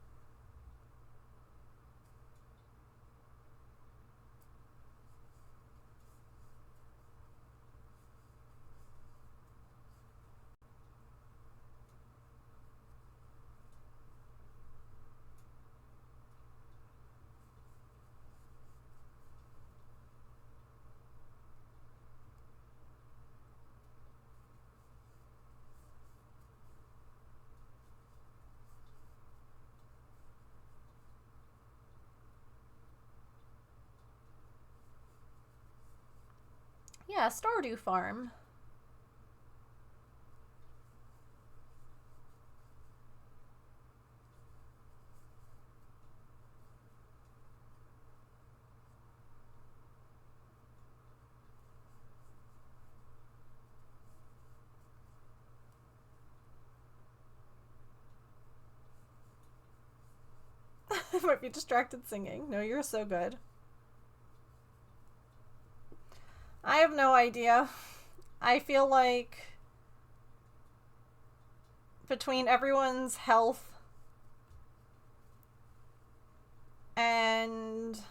Yeah, Stardew Farm. I might be distracted singing. No, you're so good. I have no idea. I feel like between everyone's health and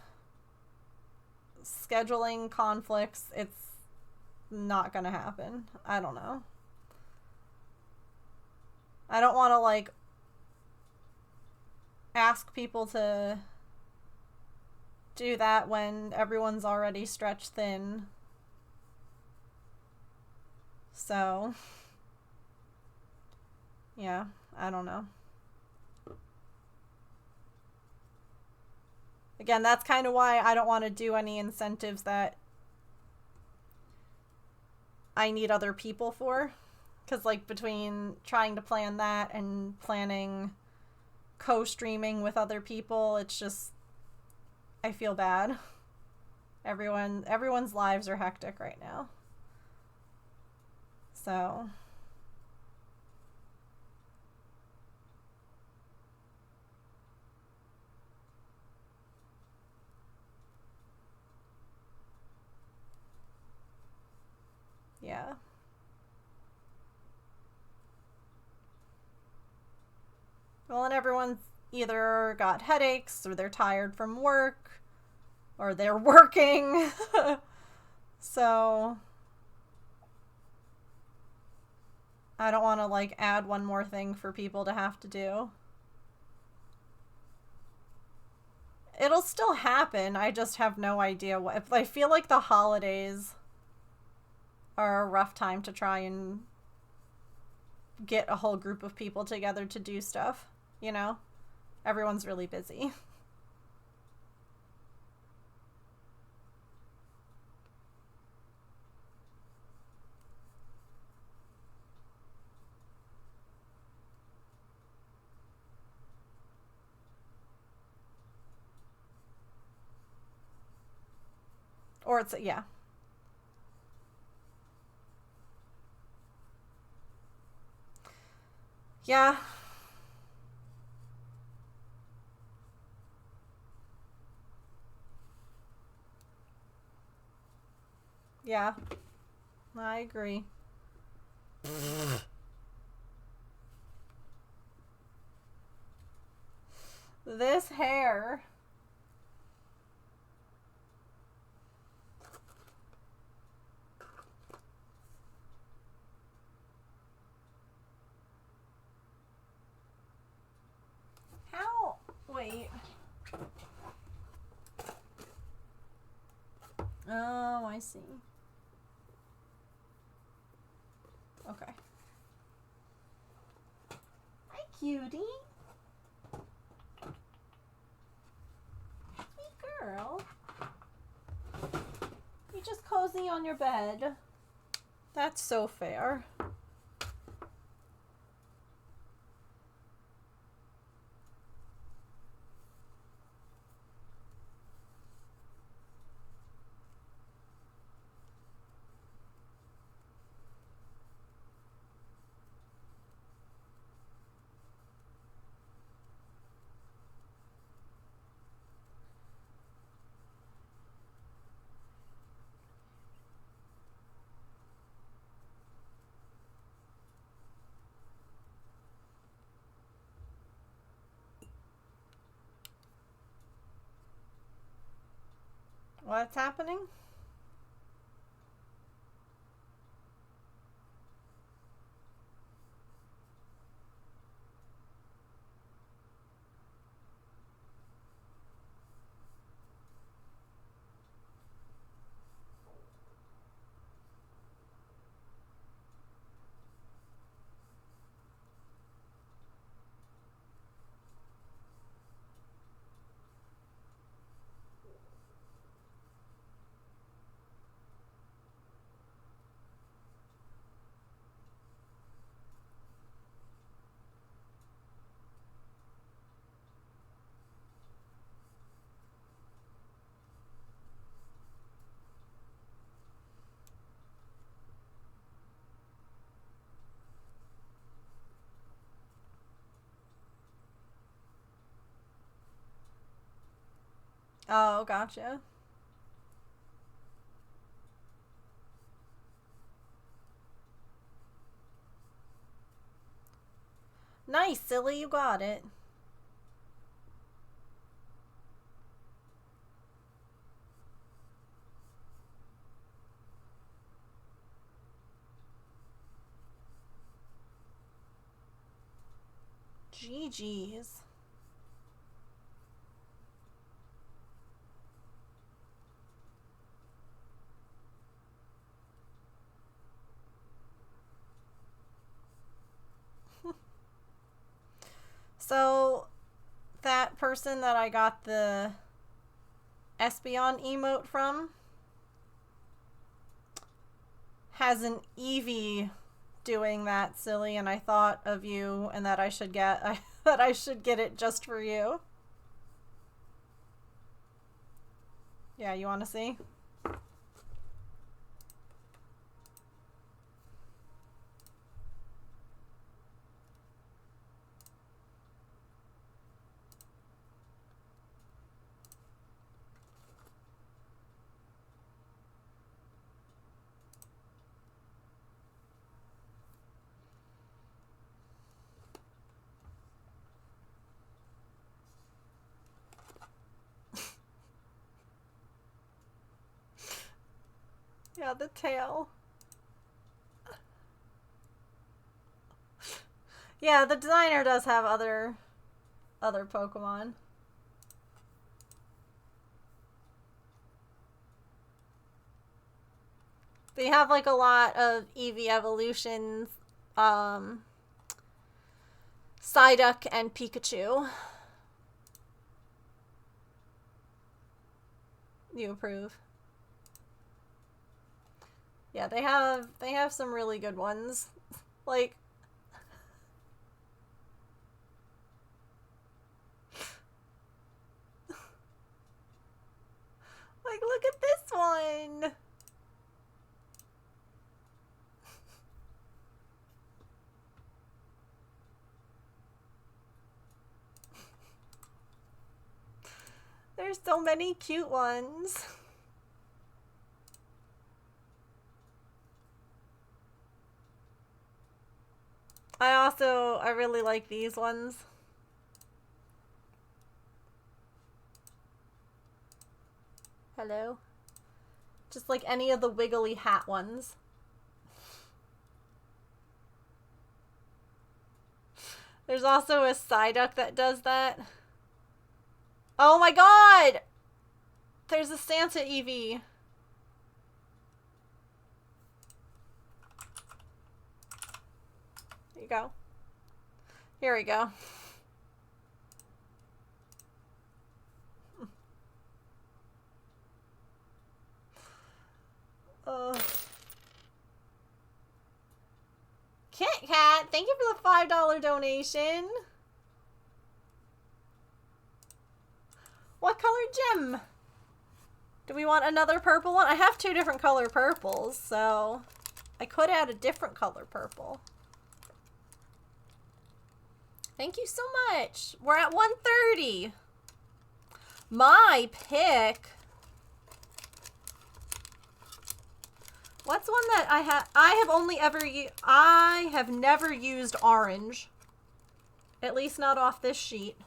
scheduling conflicts, it's not gonna happen. I don't know. I don't want to, like, ask people to do that when everyone's already stretched thin. So, yeah, I don't know. Again, that's kind of why I don't want to do any incentives that I need other people for. Because, like, between trying to plan that and planning co-streaming with other people, it's just, I feel bad. Everyone's lives are hectic right now. So, yeah. Well, and everyone's either got headaches or they're tired from work or they're working. So, I don't want to, like, add one more thing for people to have to do. It'll still happen. I just have no idea what. I feel like the holidays are a rough time to try and get a whole group of people together to do stuff, you know? Everyone's really busy. Or it's, yeah. Yeah. Yeah. I agree. This hair. How? Wait. Oh, I see. Okay. Hi, cutie. Sweet girl. just cozy on your bed. That's so fair. What's happening? Oh, gotcha. Nice, silly, you got it. GG's. So, that person that I got the Espeon emote from has an Eevee doing that, silly, and I thought of you and that I should get that I should get it just for you. Yeah, you want to see? Yeah, the tail. Yeah, the designer does have other Pokemon. They have like a lot of Eevee evolutions, Psyduck and Pikachu. You approve? Yeah, they have some really good ones. Like look at this one. There's so many cute ones. I really like these ones. Hello? Just like any of the wiggly hat ones. There's also a Psyduck that does that. Oh my god! There's a Santa Eevee. There you go. Here we go. Kit Kat, thank you for the $5 donation. What color gem? Do we want another purple one? I have 2 different color purples, so I could add a different color purple. Thank you so much. We're at 130. My pick. What's one that I have never used orange. At least not off this sheet.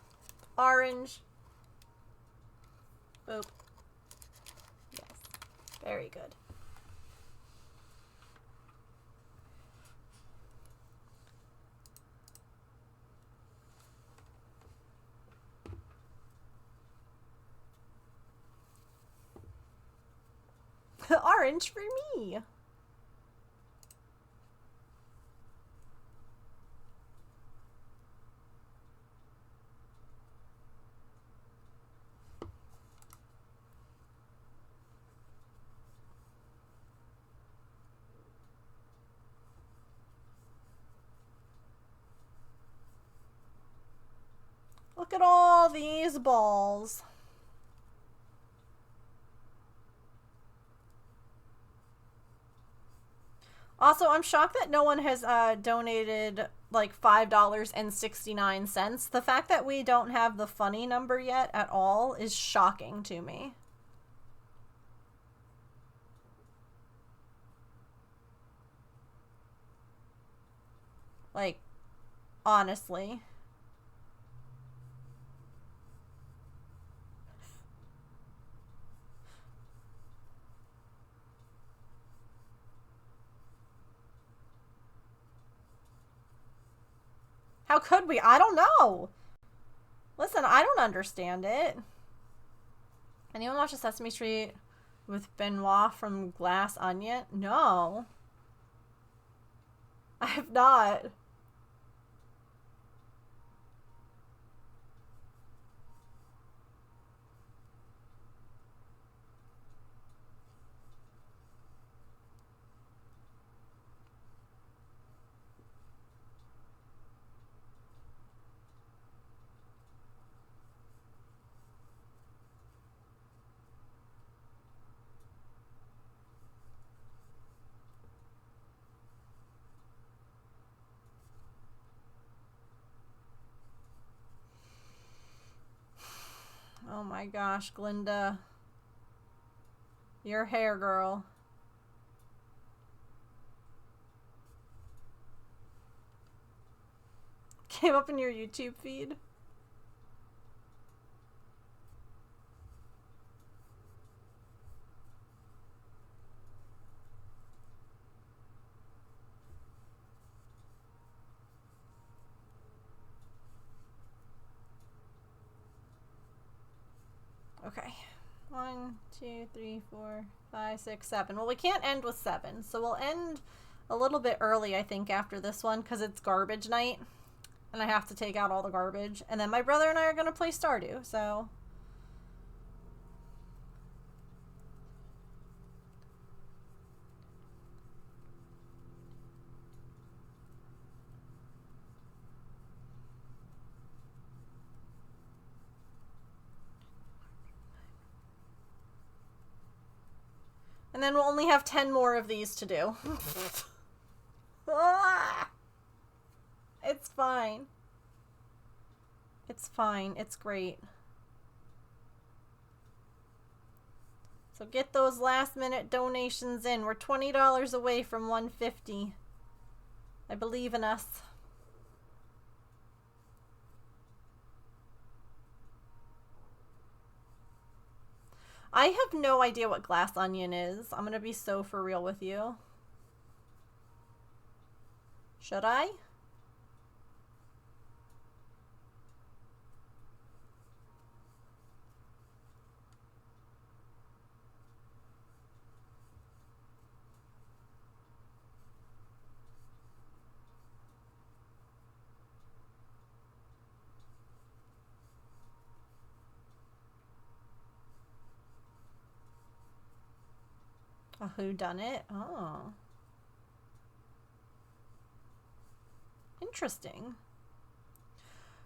Orange. Boop. Yes. Very good. Orange for me. Look at all these balls. Also, I'm shocked that no one has donated like $5.69. The fact that we don't have the funny number yet at all is shocking to me. Like, honestly. How could we? I don't know. Listen, I don't understand it. Anyone watch a Sesame Street with Benoit from Glass Onion? No. I have not. Oh my gosh, Glinda. Your hair, girl. Came up in your YouTube feed? Okay. 1, 2, 3, 4, 5, 6, 7. Well, we can't end with 7, so we'll end a little bit early, I think, after this one, because it's garbage night, and I have to take out all the garbage. And then my brother and I are going to play Stardew, so... And then we'll only have 10 more of these to do. It's fine. It's fine. It's great. So get those last minute donations in. We're $20 away from 150. I believe in us. I have no idea what Glass Onion is. I'm gonna be so for real with you. Should I? A whodunit? Oh. Interesting.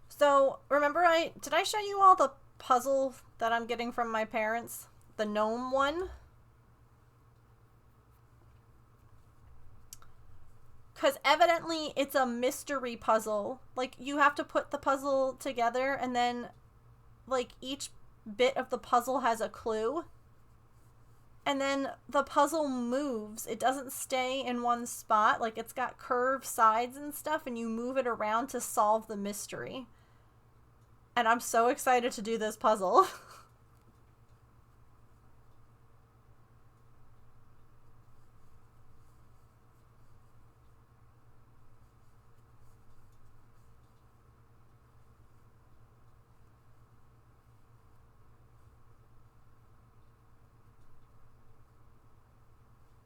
So, remember did I show you all the puzzle that I'm getting from my parents? The gnome one? Because evidently it's a mystery puzzle. Like, you have to put the puzzle together and then, like, each bit of the puzzle has a clue. And then the puzzle moves. It doesn't stay in one spot. Like, it's got curved sides and stuff, and you move it around to solve the mystery. And I'm so excited to do this puzzle.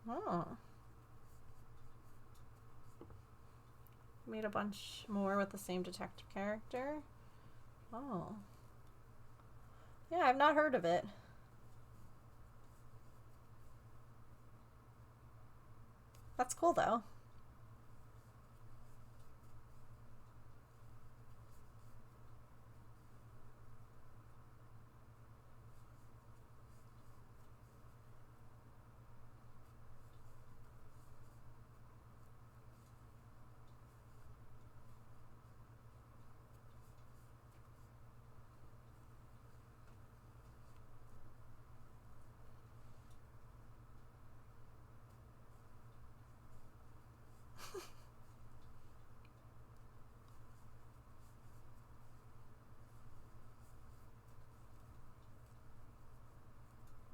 Oh. Made a bunch more with the same detective character. Oh. Yeah, I've not heard of it. That's cool, though.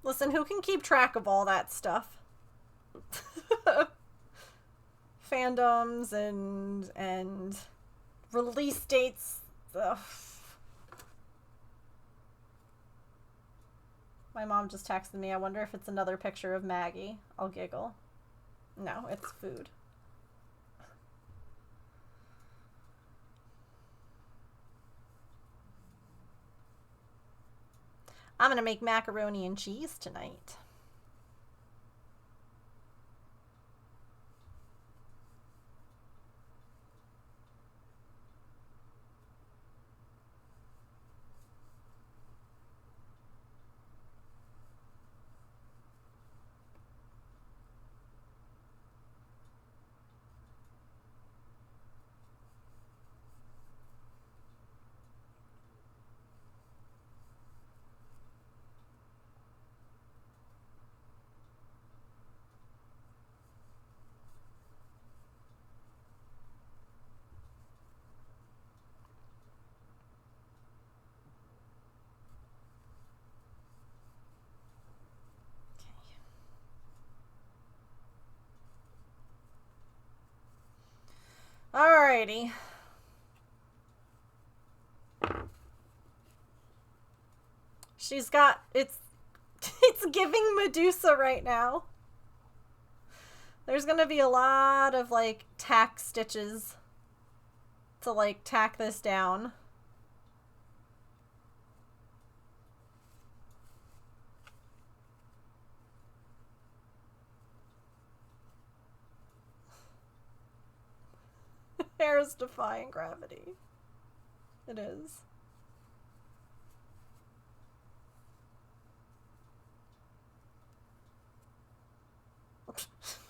Listen, who can keep track of all that stuff? Fandoms and release dates. Ugh. My mom just texted me. I wonder if it's another picture of Maggie. I'll giggle. No, it's food. I'm gonna make macaroni and cheese tonight. Alrighty. She's got it's giving Medusa right now. There's gonna be a lot of like tack stitches to like tack this down. Hair is defying gravity. It is.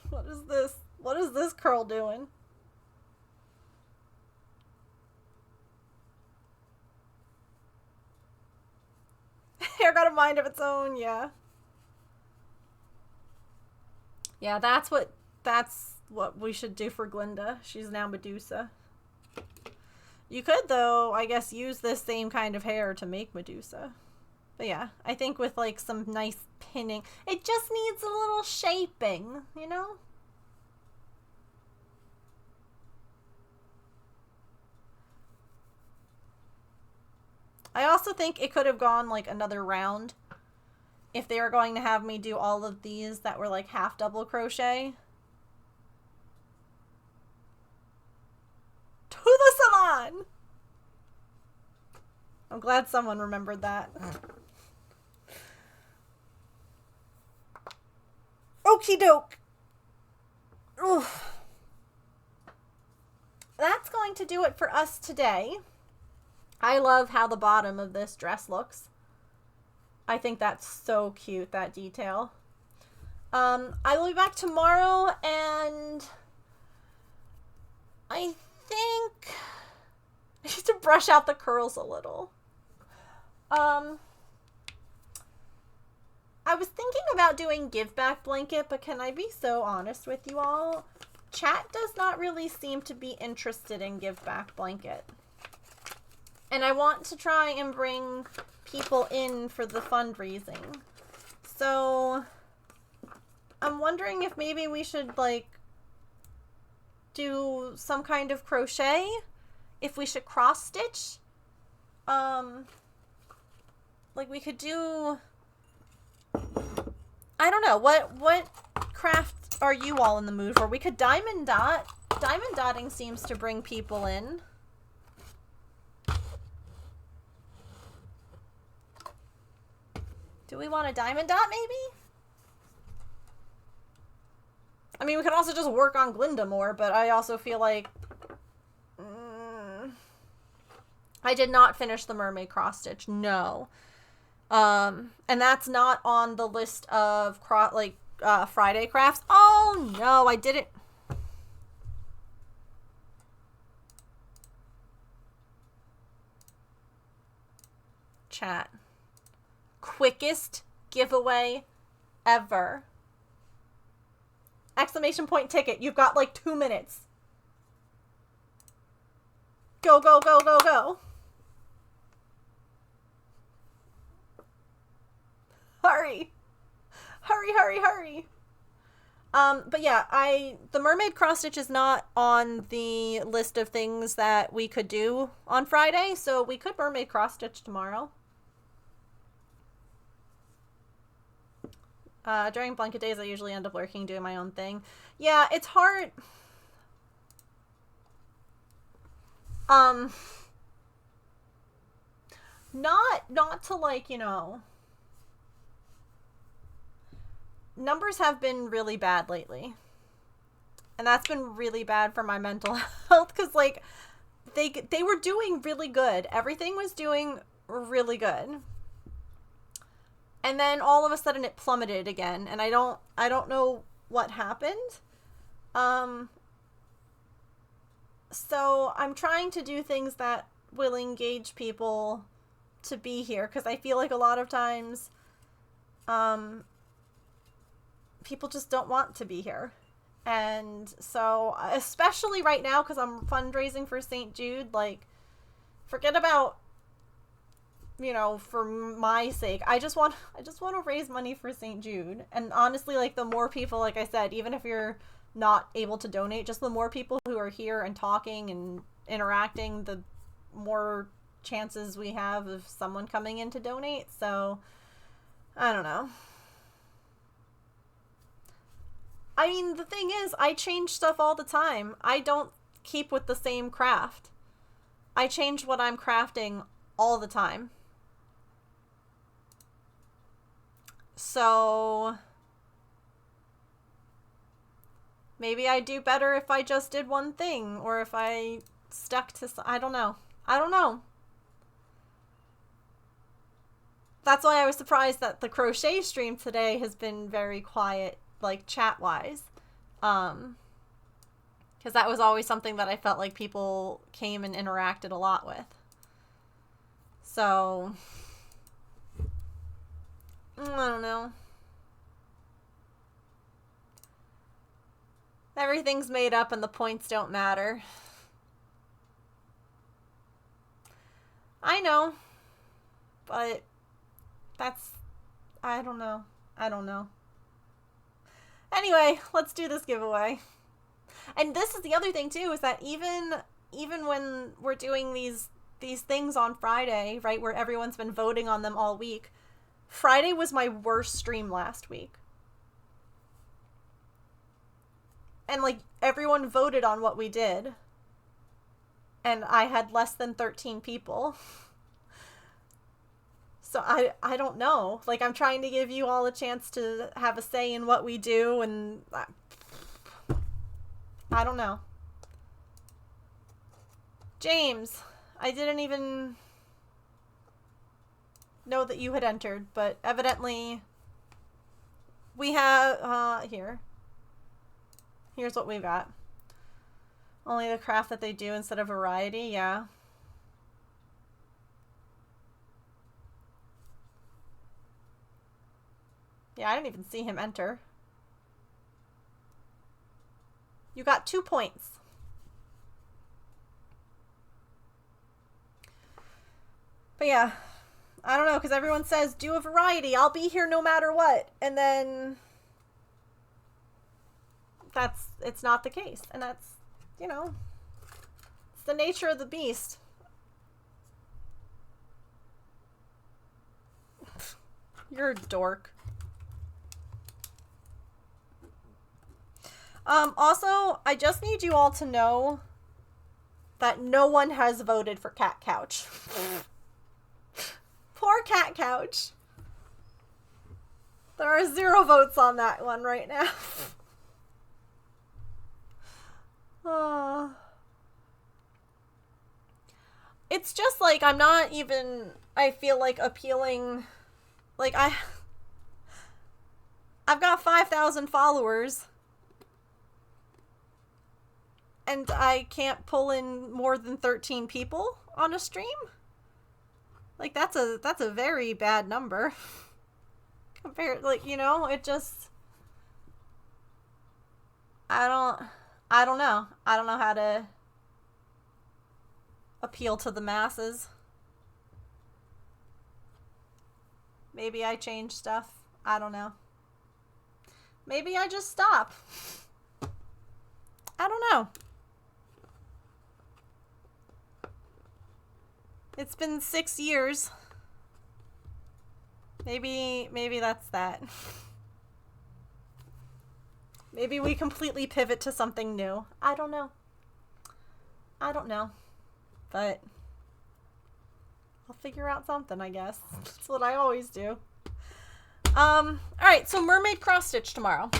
What is this? What is this curl doing? Hair got a mind of its own, yeah. Yeah, that's what we should do for Glinda. She's now Medusa. You could, though, I guess, use this same kind of hair to make Medusa. But yeah, I think with like some nice pinning, it just needs a little shaping, you know? I also think it could have gone like another round if they were going to have me do all of these that were like half double crochet. To the salon! I'm glad someone remembered that. Oh Okie doke. Oof. That's going to do it for us today. I love how the bottom of this dress looks. I think that's so cute, that detail. I will be back tomorrow, and I think I need to brush out the curls a little. I was thinking about doing give back blanket, but can I be so honest with you all? Chat does not really seem to be interested in give back blanket. And I want to try and bring people in for the fundraising. So I'm wondering if maybe we should like do some kind of crochet, if we should cross stitch. Like we could do, I don't know, what craft are you all in the mood for? We could diamond dot. Diamond dotting seems to bring people in. Do we want a diamond dot maybe? I mean, we could also just work on Glinda more, but I also feel like I did not finish the mermaid cross stitch. No. And that's not on the list of Friday crafts. Oh no, I didn't. Chat. Quickest giveaway ever. Exclamation point ticket. You've got like 2 minutes. Go, go, go, go, go. Hurry. Hurry, hurry, hurry. But yeah, the mermaid cross stitch is not on the list of things that we could do on Friday, so we could mermaid cross stitch tomorrow. During blanket days, I usually end up working, doing my own thing. Yeah, it's hard. Not to like, you know, numbers have been really bad lately. And that's been really bad for my mental health, because like they were doing really good. Everything was doing really good. And then all of a sudden it plummeted again, and I don't know what happened. So I'm trying to do things that will engage people to be here, because I feel like a lot of times people just don't want to be here. And so, especially right now, because I'm fundraising for St. Jude, like, forget about, you know, for my sake, I just want to raise money for St. Jude. And honestly, like, the more people, like I said, even if you're not able to donate, just the more people who are here and talking and interacting, the more chances we have of someone coming in to donate. So I don't know. I mean, the thing is, I change stuff all the time. I don't keep with the same craft. I change what I'm crafting all the time. So maybe I do better if I just did one thing, or if I stuck to, I don't know. I don't know. That's why I was surprised that the crochet stream today has been very quiet, like chat-wise. Because that was always something that I felt like people came and interacted a lot with. So I don't know. Everything's made up and the points don't matter. I know. But that's, I don't know. I don't know. Anyway, let's do this giveaway. And this is the other thing too, is that even when we're doing these things on Friday, right, where everyone's been voting on them all week, Friday was my worst stream last week. And like everyone voted on what we did, and I had less than 13 people. So I don't know. Like, I'm trying to give you all a chance to have a say in what we do, and I don't know. James, I didn't even know that you had entered, but evidently we have, here's what we've got. Only the craft that they do instead of variety, yeah. Yeah, I didn't even see him enter. You got 2 points. But yeah, I don't know, because everyone says, do a variety, I'll be here no matter what. And then it's not the case. And that's, you know, it's the nature of the beast. You're a dork. Also, I just need you all to know that no one has voted for Cat Couch. Poor Cat Couch. There are 0 votes on that one right now. It's just like, I'm not even, I feel like, appealing. Like, I've got 5,000 followers. And I can't pull in more than 13 people on a stream? Like, that's a very bad number. Compared, like, you know, it just, I don't know. I don't know how to appeal to the masses. Maybe I change stuff. I don't know. Maybe I just stop. I don't know. It's been 6 years. Maybe that's that. Maybe we completely pivot to something new. I don't know. I don't know. But I'll figure out something, I guess. That's what I always do. Alright, so Mermaid Cross Stitch tomorrow.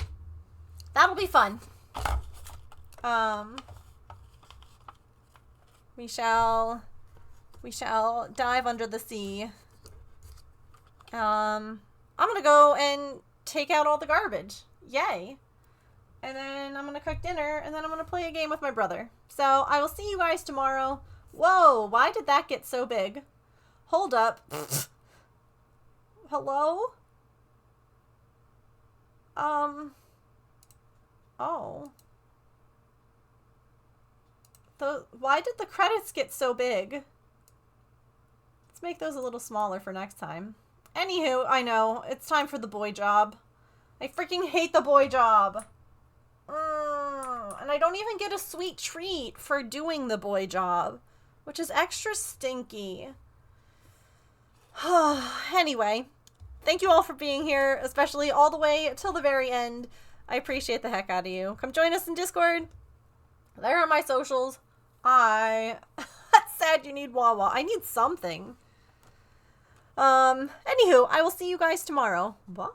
That'll be fun. We shall dive under the sea. I'm gonna go and take out all the garbage. Yay. And then I'm gonna cook dinner, and then I'm gonna play a game with my brother. So I will see you guys tomorrow. Whoa, why did that get so big? Hold up. Hello? Oh. Why did the credits get so big? Let's make those a little smaller for next time. Anywho, I know, it's time for the boy job. I freaking hate the boy job. And I don't even get a sweet treat for doing the boy job, which is extra stinky. Anyway, thank you all for being here, especially all the way till the very end. I appreciate the heck out of you. Come join us in Discord. There are my socials. That's sad you need Wawa. I need something. Anywho, I will see you guys tomorrow. Bye.